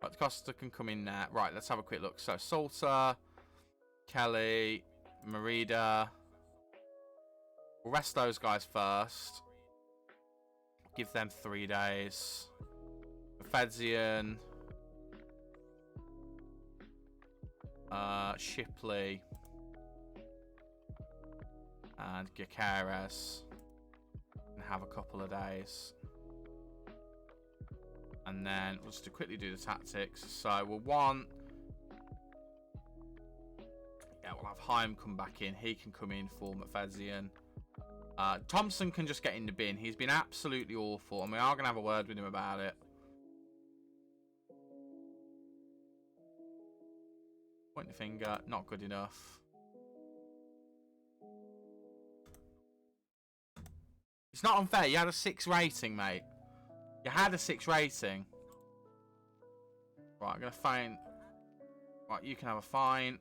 Right, Da Costa can come in there. Right, let's have a quick look. So, Salter, Kelly, Marida. We'll rest those guys first. Give them 3 days. Fedian. Shipley, and Gyökeres, and have a couple of days. And then we'll just quickly do the tactics. So we'll want... Yeah, we'll have Heim come back in. He can come in for Mefezian. Thompson can just get in the bin. He's been absolutely awful, and we are going to have a word with him about it. Point the finger, not good enough. It's not unfair. You had a 6 rating, mate. You had a 6 rating. Right, I'm going to fine. Right, you can have a fine.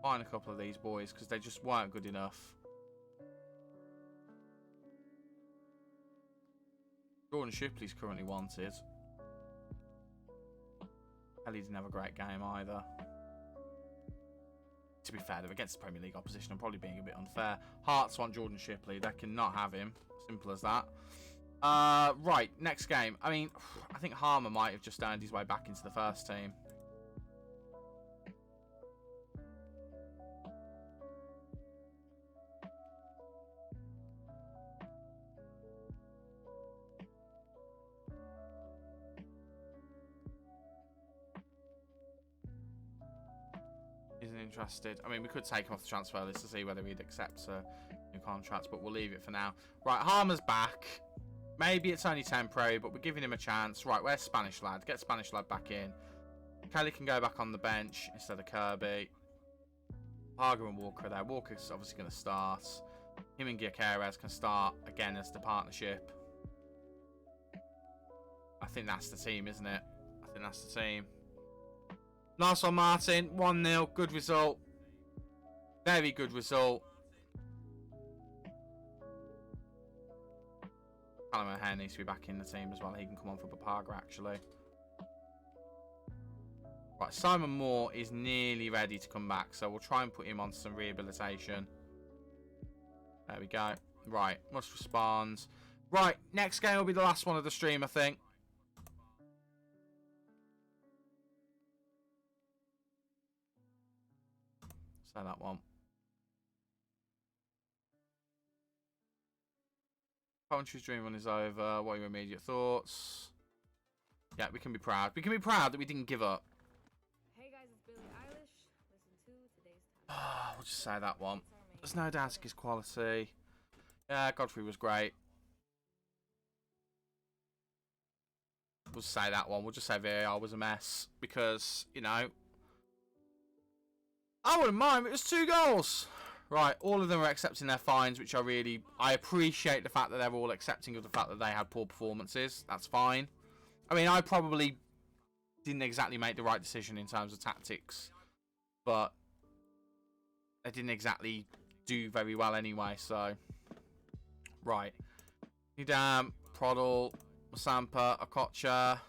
Fine a couple of these boys because they just weren't good enough. Jordan Shipley's currently wanted. Kelly didn't have a great game either. To be fair, they're against the Premier League opposition. I'm probably being a bit unfair. Hearts want Jordan Shipley. They cannot have him. Simple as that. Right, next game. I mean, I think Harmer might have just earned his way back into the first team. Isn't interested. I mean, we could take him off the transfer list to see whether he'd accept a new contract, but we'll leave it for now. Right, Harmer's back. Maybe it's only temporary, but we're giving him a chance. Right, where's Spanish Lad? Get Spanish Lad back in. Kelly can go back on the bench instead of Kirby. Harger and Walker are there. Walker's obviously going to start. Him and Gyökeres can start again as the partnership. I think that's the team, isn't it? I think that's the team. Nice one, Martin. 1-0. Good result. Very good result. Callum O'Hare needs to be back in the team as well. He can come on for Papaga, actually. Right, Simon Moore is nearly ready to come back, so we'll try and put him on some rehabilitation. There we go. Right, must respond. Right, next game will be the last one of the stream, I think. So that one. Coventry's dream run is over. What are your immediate thoughts? Yeah, we can be proud. We can be proud that we didn't give up. Hey guys, it's Billie Eilish. Listen to today's topic. We'll just say that one. There's no doubting his quality. Yeah, Godfrey was great. We'll say that one. We'll just say VAR was a mess. Because, you know, I wouldn't mind. It was 2 goals. Right, all of them are accepting their fines, which I appreciate the fact that they're all accepting of the fact that they had poor performances. That's fine. I mean, I probably didn't exactly make the right decision in terms of tactics, but they didn't exactly do very well anyway, so. Right. Nidam, Prodl, Masampa, Okocha.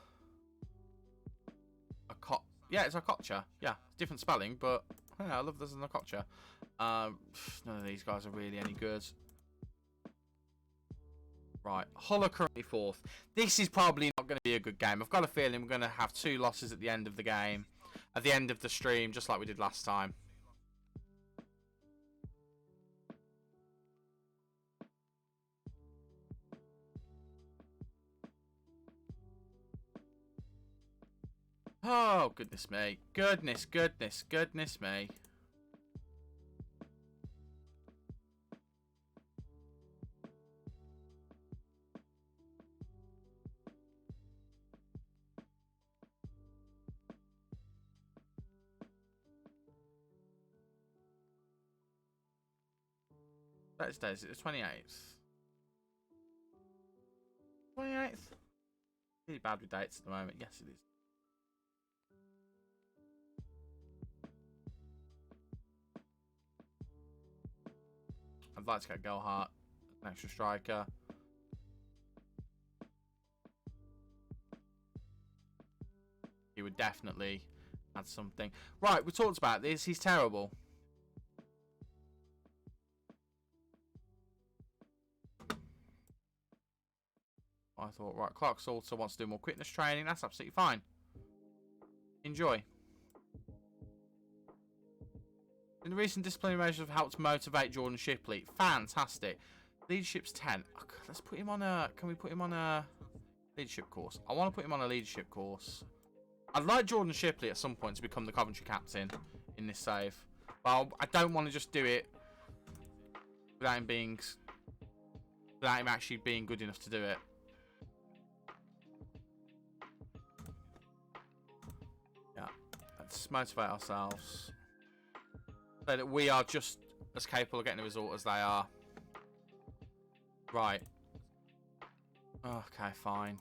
Yeah, it's Okocha. Yeah, different spelling, but yeah, I love this as an Okocha. None of these guys are really any good. Right, Hull are currently 4th. This is probably not going to be a good game. I've got a feeling we're going to have 2 losses at the end of the game. At the end of the stream, just like we did last time. Oh, goodness me. Goodness me. That's days. It's the 28th. 28th? Really bad with dates at the moment. Yes, it is. I'd like to get Gelhardt, an extra striker. He would definitely add something. Right, we talked about this. He's terrible. I thought, right, Clark also wants to do more quickness training. That's absolutely fine. Enjoy. In the recent disciplinary measures have helped motivate Jordan Shipley. Fantastic. Leadership's 10. Okay, let's put him on a... Can we put him on a leadership course? I want to put him on a leadership course. I'd like Jordan Shipley at some point to become the Coventry captain in this save. Well, I don't want to just do it without him being... Without him actually being good enough to do it. Yeah. Let's motivate ourselves. So that we are just as capable of getting a result as they are. Right. Okay, fine.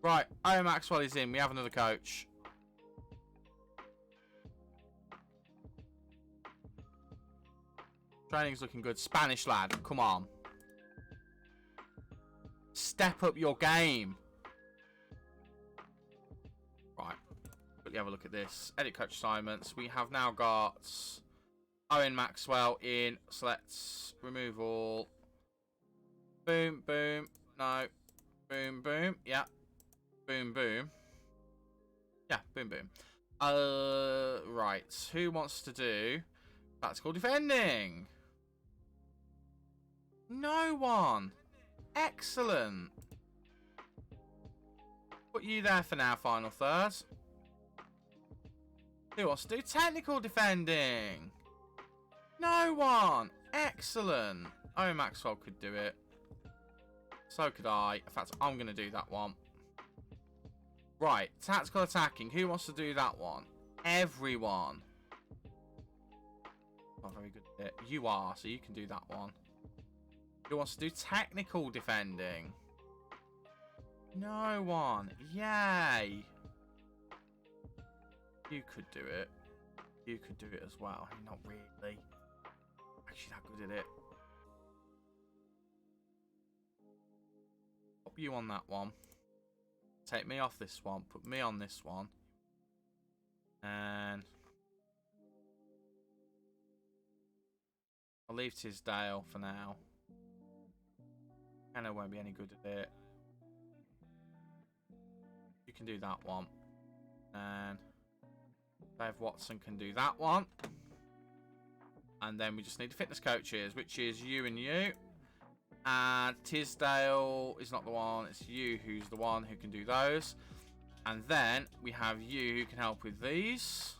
Right, Owen Maxwell is in. We have another coach. Training's looking good. Spanish lad, come on. Step up your game. Right. Quickly have a look at this. Edit coach assignments. We have now got Owen Maxwell in. So let's remove all. Boom, boom. No. Boom, boom. Yeah. Boom, boom. Yeah, boom, boom. Right. Who wants to do tactical defending? No one. Excellent. Put you there for now, final third. Who wants to do technical defending? No one. Excellent. Oh, Maxwell could do it. So could I. In fact, I'm going to do that one. Right. Tactical attacking. Who wants to do that one? Everyone. Not very good at it. You are, so you can do that one. Who wants to do technical defending? No one. Yay. You could do it. You could do it as well. Not really. Actually that good at it. Pop you on that one. Take me off this one. Put me on this one. And I'll leave Tisdale for now. Anna won't be any good at it. You can do that one. And Dave Watson can do that one. And then we just need fitness coaches, which is you and you. And Tisdale is not the one. It's you who's the one who can do those. And then we have you who can help with these.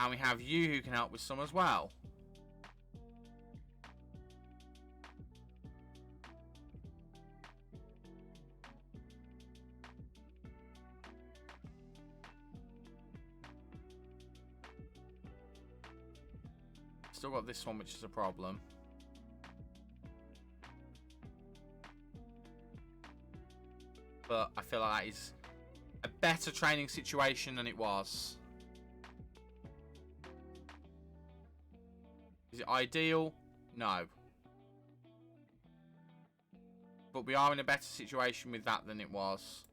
And we have you who can help with some as well. Still got this one, which is a problem. But I feel like that is a better training situation than it was. Is it ideal? No. But we are in a better situation with that than it was.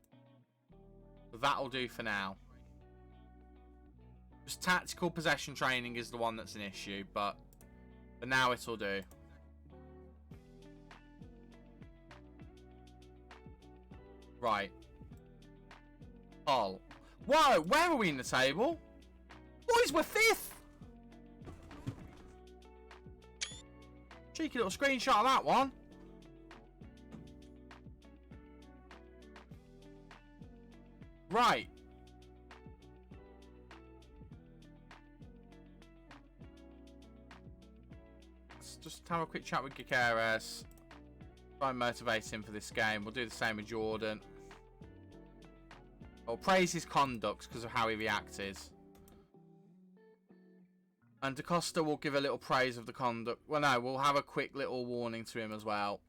So that'll do for now. Just tactical possession training is the one that's an issue, but for now it'll do. Right. Oh. Whoa, where are we in the table? Boys, we're 5th! Cheeky little screenshot of that one. Right. Let's just have a quick chat with Gutierrez. Try and motivate him for this game. We'll do the same with Jordan. I'll praise his conduct because of how he reacted. And DaCosta will give a little praise of the conduct. Well, no, we'll have a quick little warning to him as well.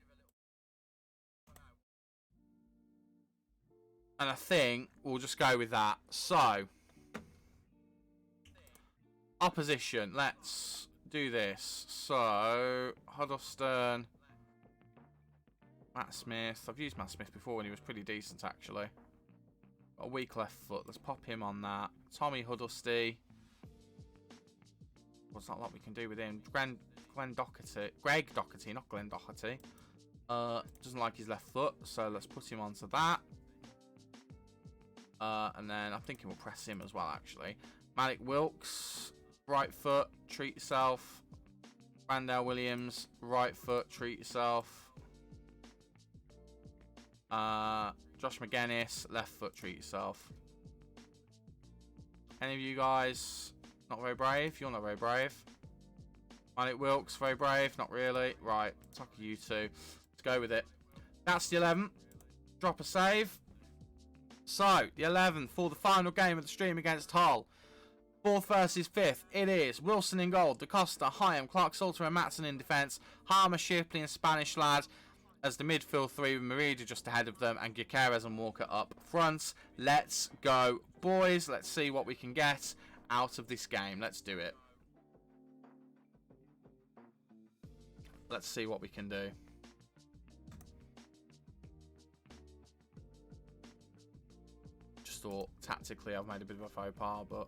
And I think we'll just go with that. So, opposition. Let's do this. So, Huddleston. Matt Smith. I've used Matt Smith before when he was pretty decent, actually. Got a weak left foot. Let's pop him on that. Tommy Huddlesty. What's not a lot we can do with him? Greg Doherty, not Glenn Doherty. Doesn't like his left foot, so let's put him onto that. And then I'm thinking we'll press him as well, actually. Malik Wilkes. right foot, treat yourself. Randall Williams, right foot, treat yourself. Josh McGuinness, left foot, treat yourself. Any of you guys not very brave? You're not very brave. Malik Wilkes, very brave. Not really. Right, talk to you two. Let's go with it. That's the 11th. Drop a save. So, the 11th for the final game of the stream against Hull. 4th versus 5th. It is Wilson in goal, DaCosta, Hyam, Clark Salter and Matson in defence. Harmer, Shipley and Spanish Lad as the midfield three with Merida just ahead of them and Gutierrez and Walker up front. Let's go, boys. Let's see what we can get out of this game. Let's do it. Let's see what we can do. Just thought tactically I've made a bit of a faux pas, but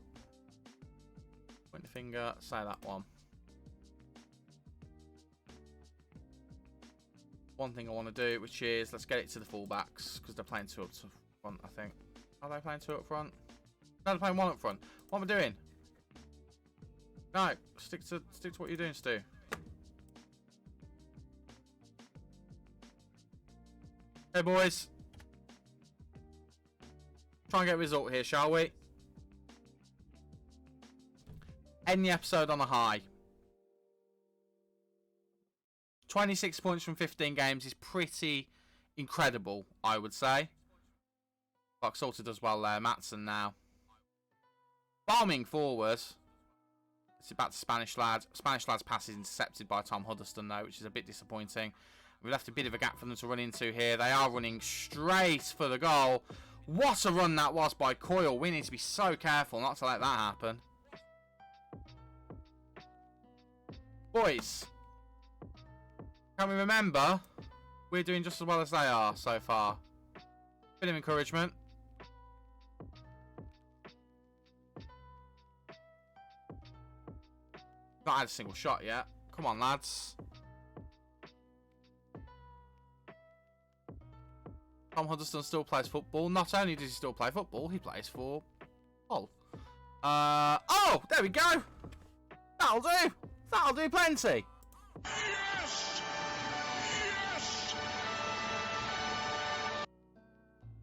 point the finger, say that one. One thing I want to do, which is let's get it to the fullbacks because they're playing 2 up front, I think. Are they playing 2 up front? No, they're playing 1 up front. What am I doing? No, stick to what you're doing, Stu. Hey, boys. Try and get a result here, shall we? End the episode on a high. 26 points from 15 games is pretty incredible, I would say. Clark Salter does well there. Matson now. Bombing forward. It's back to Spanish Lad. Spanish Lad's pass is intercepted by Tom Huddleston, though, which is a bit disappointing. We left a bit of a gap for them to run into here. They are running straight for the goal. What a run that was by Coyle. We need to be so careful not to let that happen. Boys, can we remember we're doing just as well as they are so far? Bit of encouragement. Not had a single shot yet. Come on, lads. Tom Huddleston still plays football. Not only does he still play football, he plays for Hull. Oh, there we go. That'll do. That'll do plenty. Yes! Yes!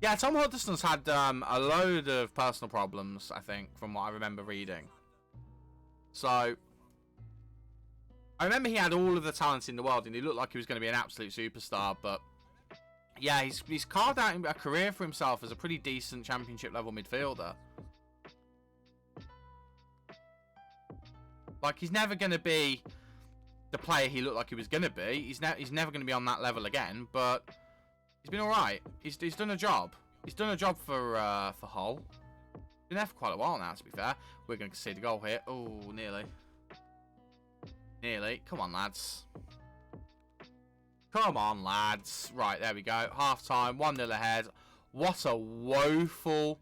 Yeah, Tom Huddleston's had a load of personal problems, I think, from what I remember reading. So, I remember he had all of the talent in the world, and he looked like he was going to be an absolute superstar, but yeah, he's carved out a career for himself as a pretty decent championship-level midfielder. Like, he's never going to be the player he looked like he was going to be. He's never going to be on that level again, but he's been all right. He's done a job. He's done a job for Hull. He's been there for quite a while now, to be fair. We're going to concede a goal here. Oh, nearly. Nearly. Come on, lads. Come on, lads. Right, there we go. Half-time, 1-0 ahead. What a woeful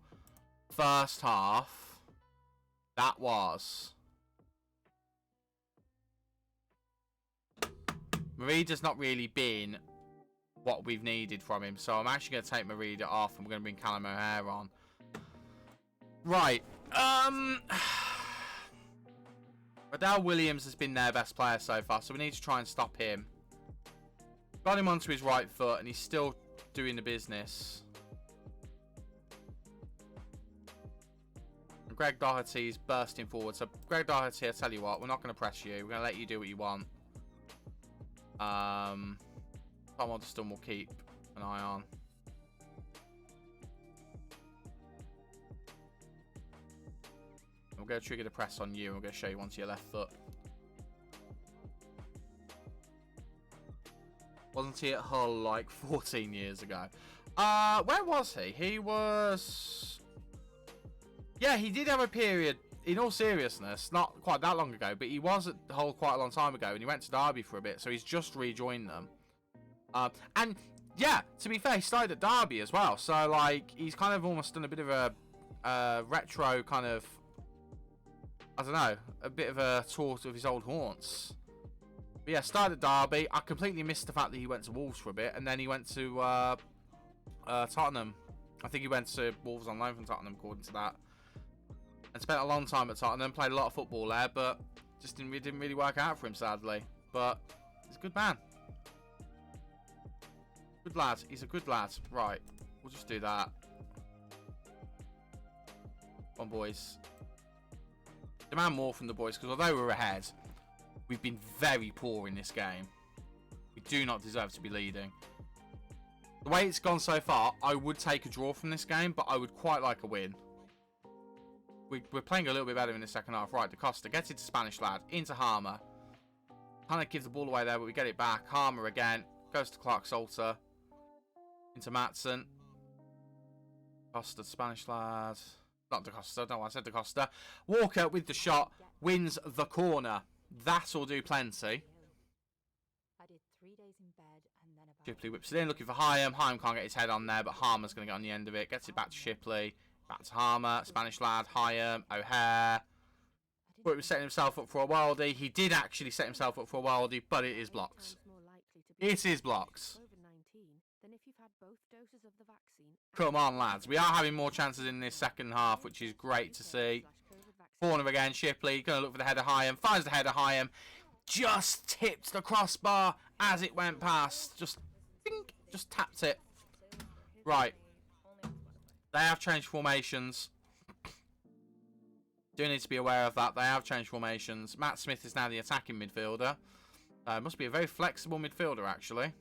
first half that was. Marida's not really been what we've needed from him, so I'm actually going to take Marida off and we're going to bring Callum O'Hare on. Right. Randall Williams has been their best player so far, so we need to try and stop him. Got him onto his right foot and he's still doing the business. And Greg Doherty's bursting forward. So Greg Doherty, I tell you what, we're not going to press you. We're going to let you do what you want. Tom Huddleston will keep an eye on. We're going to trigger the press on you and we're going to show you onto your left foot. Wasn't he at Hull like 14 years ago? Where was he? He was... Yeah, he did have a period, in all seriousness, not quite that long ago, but he was at Hull quite a long time ago, and he went to Darby for a bit, so he's just rejoined them. And, yeah, to be fair, he started at Darby as well, so, like, he's kind of almost done a bit of a retro kind of, I don't know, a bit of a tour of his old haunts. But yeah, started at Darby. I completely missed the fact that he went to Wolves for a bit, and then he went to Tottenham. I think he went to Wolves on loan from Tottenham, according to that. and spent a long time at Tottenham, played a lot of football there, but just didn't really work out for him, sadly. But he's a good man. Good lad. He's a good lad. Right, we'll just do that. Come on, boys. Demand more from the boys, because although we're ahead, we've been very poor in this game. We do not deserve to be leading. The way it's gone so far, I would take a draw from this game, but I would quite like a win. We're playing a little bit better in the second half. Right, Da Costa gets it to Spanish lad, into Harmer. Kind of gives the ball away there, but we get it back. Harmer again, goes to Clark Salter. Into Matson. Costa, Spanish lad. Not Da Costa, no, I said Da Costa. Walker with the shot, wins the corner. That'll do plenty. I did 3 days in bed and then about Shipley whips it in, looking for Hyam. Hyam can't get his head on there, but Harmer's going to get on the end of it. Gets it back to Shipley. Back to Harmer. Spanish lad, Hyam, O'Hare. But he was setting himself up for a worldie. He did actually set himself up for a worldie, but it is blocked. It is blocked. than if you've had both doses of the vaccine. Come on, lads. We are having more chances in this second half, which is great to see. Corner again, Shipley. Going to look for the header Hyam. Finds the header Hyam. Just tipped the crossbar as it went past. Just tapped it. Right. They have changed formations. Do need to be aware of that. They have changed formations. Matt Smith is now the attacking midfielder. Must be a very flexible midfielder, actually.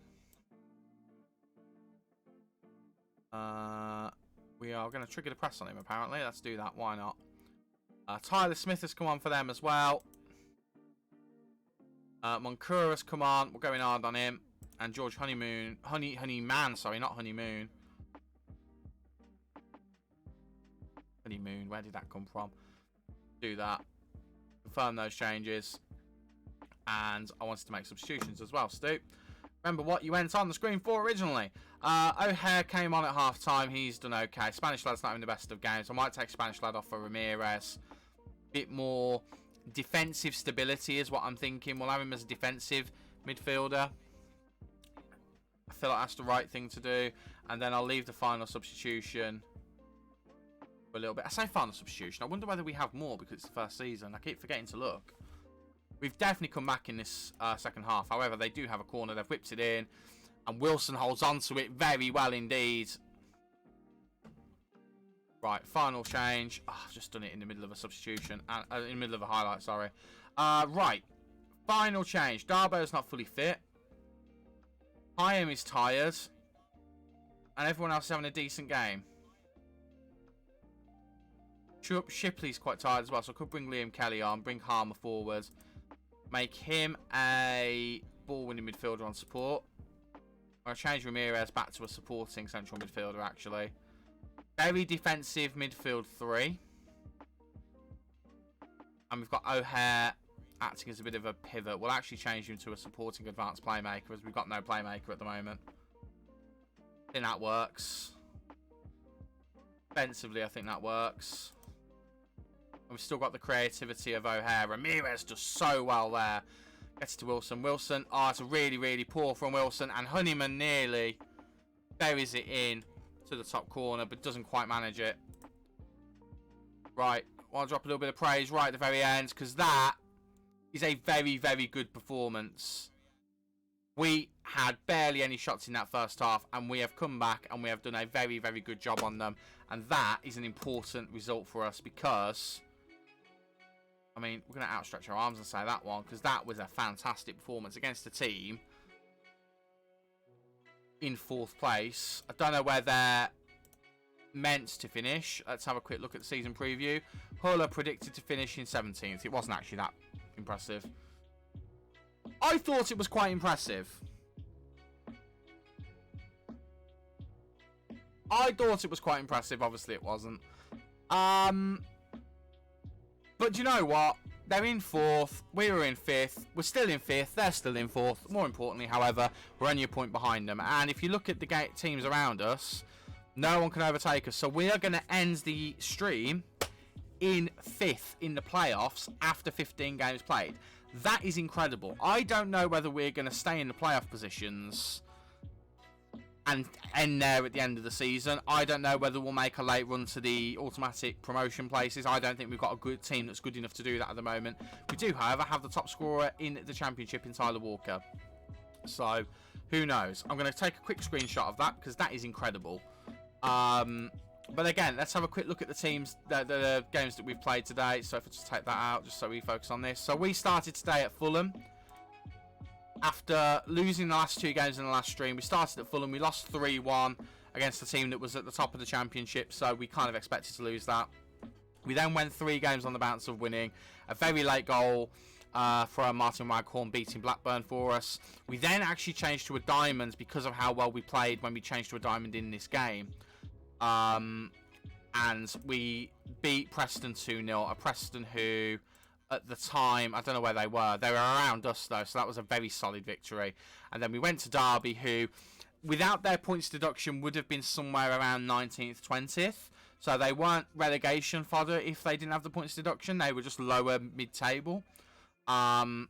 We are going to trigger the press on him, apparently. Let's do that. Why not? Tyler Smith has come on for them as well. Moncur has come on. We're going hard on him. And George Honeymoon. Honeyman, sorry, not Honeymoon. Honeymoon, where did that come from? Do that. Confirm those changes. And I wanted to make substitutions as well, Stu. Remember what you went on the screen for originally. O'Hare came on at half time. He's done okay. Spanish lad's not having the best of games. I might take Spanish lad off for Ramires. Bit more defensive stability is what I'm thinking. We'll have him as a defensive midfielder. I feel like that's the right thing to do. And then I'll leave the final substitution for a little bit. I say final substitution. I wonder whether we have more because it's the first season. I keep forgetting to look. We've definitely come back in this second half. However, they do have a corner. They've whipped it in. And Wilson holds on to it very well indeed. Right, final change. Oh, I've just done it in the middle of a substitution. In the middle of a highlight, sorry. Right, final change. Darbo's not fully fit. Hyam is tired. And everyone else is having a decent game. Shipley's quite tired as well, so I could bring Liam Kelly on. Bring Harmer forward. Make him a ball-winning midfielder on support. I'm going to change Ramires back to a supporting central midfielder, actually. Very defensive midfield 3. And we've got O'Hare acting as a bit of a pivot. We'll actually change him to a supporting advanced playmaker, as we've got no playmaker at the moment. I think that works. Defensively, I think that works. We've still got the creativity of O'Hare. Ramires does so well there. Gets to Wilson. Wilson, oh, it's a really, really poor from Wilson. And Honeyman nearly buries it in to the top corner, but doesn't quite manage it. Right, I want to drop a little bit of praise right at the very end, because that is a very, very good performance. We had barely any shots in that first half, and we have come back and we have done a very, very good job on them. And that is an important result for us because, I mean, we're going to outstretch our arms and say that one, because that was a fantastic performance against a team in 4th place. I don't know where they're meant to finish. Let's have a quick look at the season preview. Hull are predicted to finish in 17th. It wasn't actually that impressive. I thought it was quite impressive. Obviously, it wasn't. But you know what? They're in 4th. We were in 5th. We're still in 5th. They're still in 4th. More importantly, however, we're only a point behind them. And if you look at the teams around us, no one can overtake us. So we are going to end the stream in 5th in the playoffs after 15 games played. That is incredible. I don't know whether we're going to stay in the playoff positions and end there at the end of the season. I don't know whether we'll make a late run to the automatic promotion places. I don't think we've got a good team that's good enough to do that at the moment. We do, however, have the top scorer in the championship in Tyler Walker. So, who knows? I'm going to take a quick screenshot of that because that is incredible. But again, let's have a quick look at the teams, the games that we've played today. So if I just take that out, just so we focus on this. So we started today at Fulham. After losing the last 2 games in the last stream, we started at Fulham. We lost 3-1 against a team that was at the top of the championship, so we kind of expected to lose that. We then went 3 games on the bounce of winning. A very late goal from Martin Waghorn beating Blackburn for us. We then actually changed to a diamond because of how well we played when we changed to a diamond in this game. And we beat Preston 2-0. A Preston who, at the time, I don't know where they were. They were around us, though, so that was a very solid victory. And then we went to Darby, who, without their points deduction, would have been somewhere around 19th, 20th. So they weren't relegation fodder if they didn't have the points deduction. They were just lower mid-table. And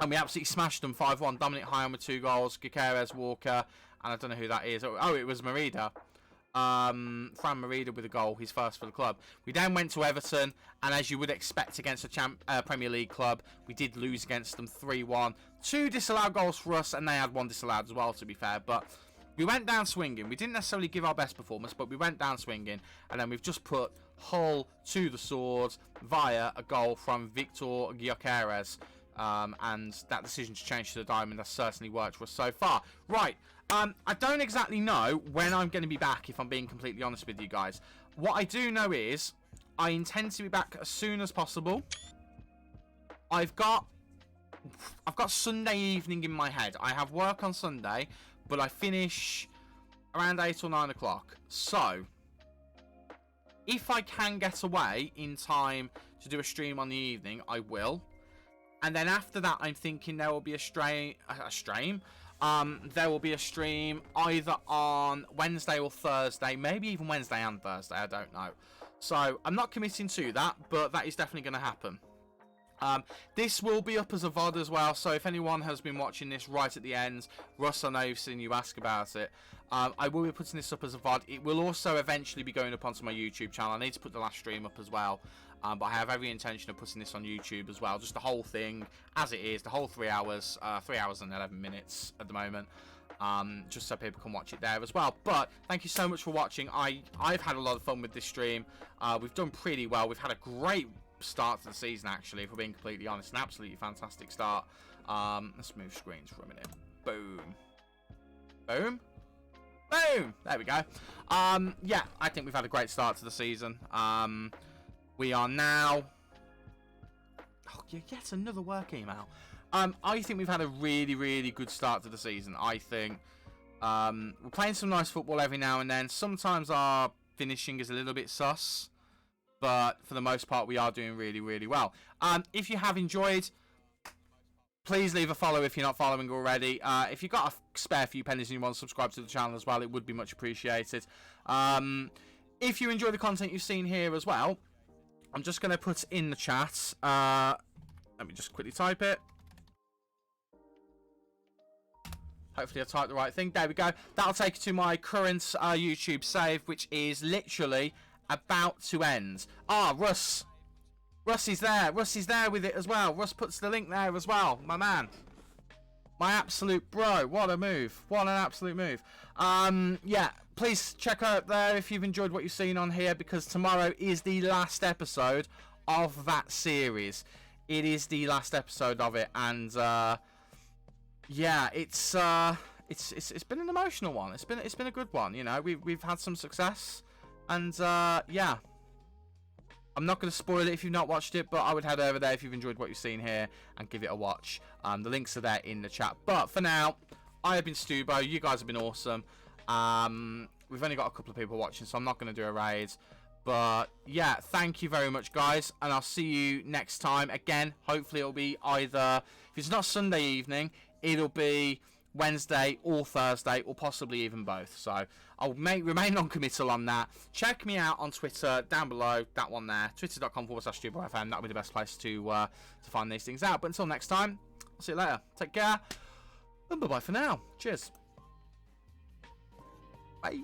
we absolutely smashed them 5-1. Dominic Hyon with 2 goals, Gutierrez, Walker, and I don't know who that is. Oh, it was Merida. Fran Merida with a goal, his first for the club. We then went to Everton, and as you would expect against a Premier League club, we did lose against them 3-1. 2 disallowed goals for us, and they had 1 disallowed as well, to be fair. But we went down swinging. We didn't necessarily give our best performance, but we went down swinging, and then we've just put Hull to the sword via a goal from Victor Gutierrez. And that decision to change to the diamond has certainly worked for us so far. Right. I don't exactly know when I'm going to be back, if I'm being completely honest with you guys. What I do know is I intend to be back as soon as possible. I've got Sunday evening in my head. I have work on Sunday, but I finish around 8 or 9 o'clock. So, if I can get away in time to do a stream on the evening, I will. And then after that, I'm thinking there will be a stream. There will be a stream either on Wednesday or Thursday, maybe even Wednesday and Thursday, I don't know. So I'm not committing to that, but that is definitely going to happen. This will be up as a VOD as well, so if anyone has been watching this right at the end, Russ, I know you've seen you ask about it. I will be putting this up as a VOD. It will also eventually be going up onto my YouTube channel. I need to put the last stream up as well. But I have every intention of putting this on YouTube as well. Just the whole thing as it is, the whole 3 hours, 3 hours and 11 minutes at the moment. Just so people can watch it there as well. But thank you so much for watching. I've had a lot of fun with this stream. We've done pretty well. We've had a great start to the season, actually, if we're being completely honest. An absolutely fantastic start. Let's move screens for a minute. Boom. Boom. Boom. There we go. Yeah, I think we've had a great start to the season. We are now... Oh, yet another work email. I think we've had a really, really good start to the season. I think we're playing some nice football every now and then. Sometimes our finishing is a little bit sus. But for the most part, we are doing really, really well. If you have enjoyed, please leave a follow if you're not following already. If you've got a spare few pennies and you want to subscribe to the channel as well, it would be much appreciated. If you enjoy the content you've seen here as well, I'm just going to put in the chat. Let me just quickly type it. Hopefully I typed the right thing. There we go. That'll take you to my current YouTube save, which is literally about to end. Russ. Russ is there. Russ is there with it as well. Russ puts the link there as well. My man. My absolute bro. What a move. What an absolute move. Yeah. Please check out there if you've enjoyed what you've seen on here, because tomorrow is the last episode of that series. It is the last episode of it, and yeah, it's been an emotional one. It's been a good one. You know, we've had some success, and yeah. I'm not going to spoil it if you've not watched it, but I would head over there if you've enjoyed what you've seen here and give it a watch. The links are there in the chat. But for now, I have been Stubo. You guys have been awesome. We've only got a couple of people watching, so I'm not going to do a raid. But yeah, thank you very much, guys, and I'll see you next time. Again, hopefully it'll be either, if it's not Sunday evening, it'll be Wednesday or Thursday, or possibly even both. So I'll remain non-committal on that. Check me out on Twitter down below, that one there, twitter.com/StuboFM. That'll be the best place to find these things out. But until next time, I'll see you later. Take care, and bye-bye for now. Cheers. Bye.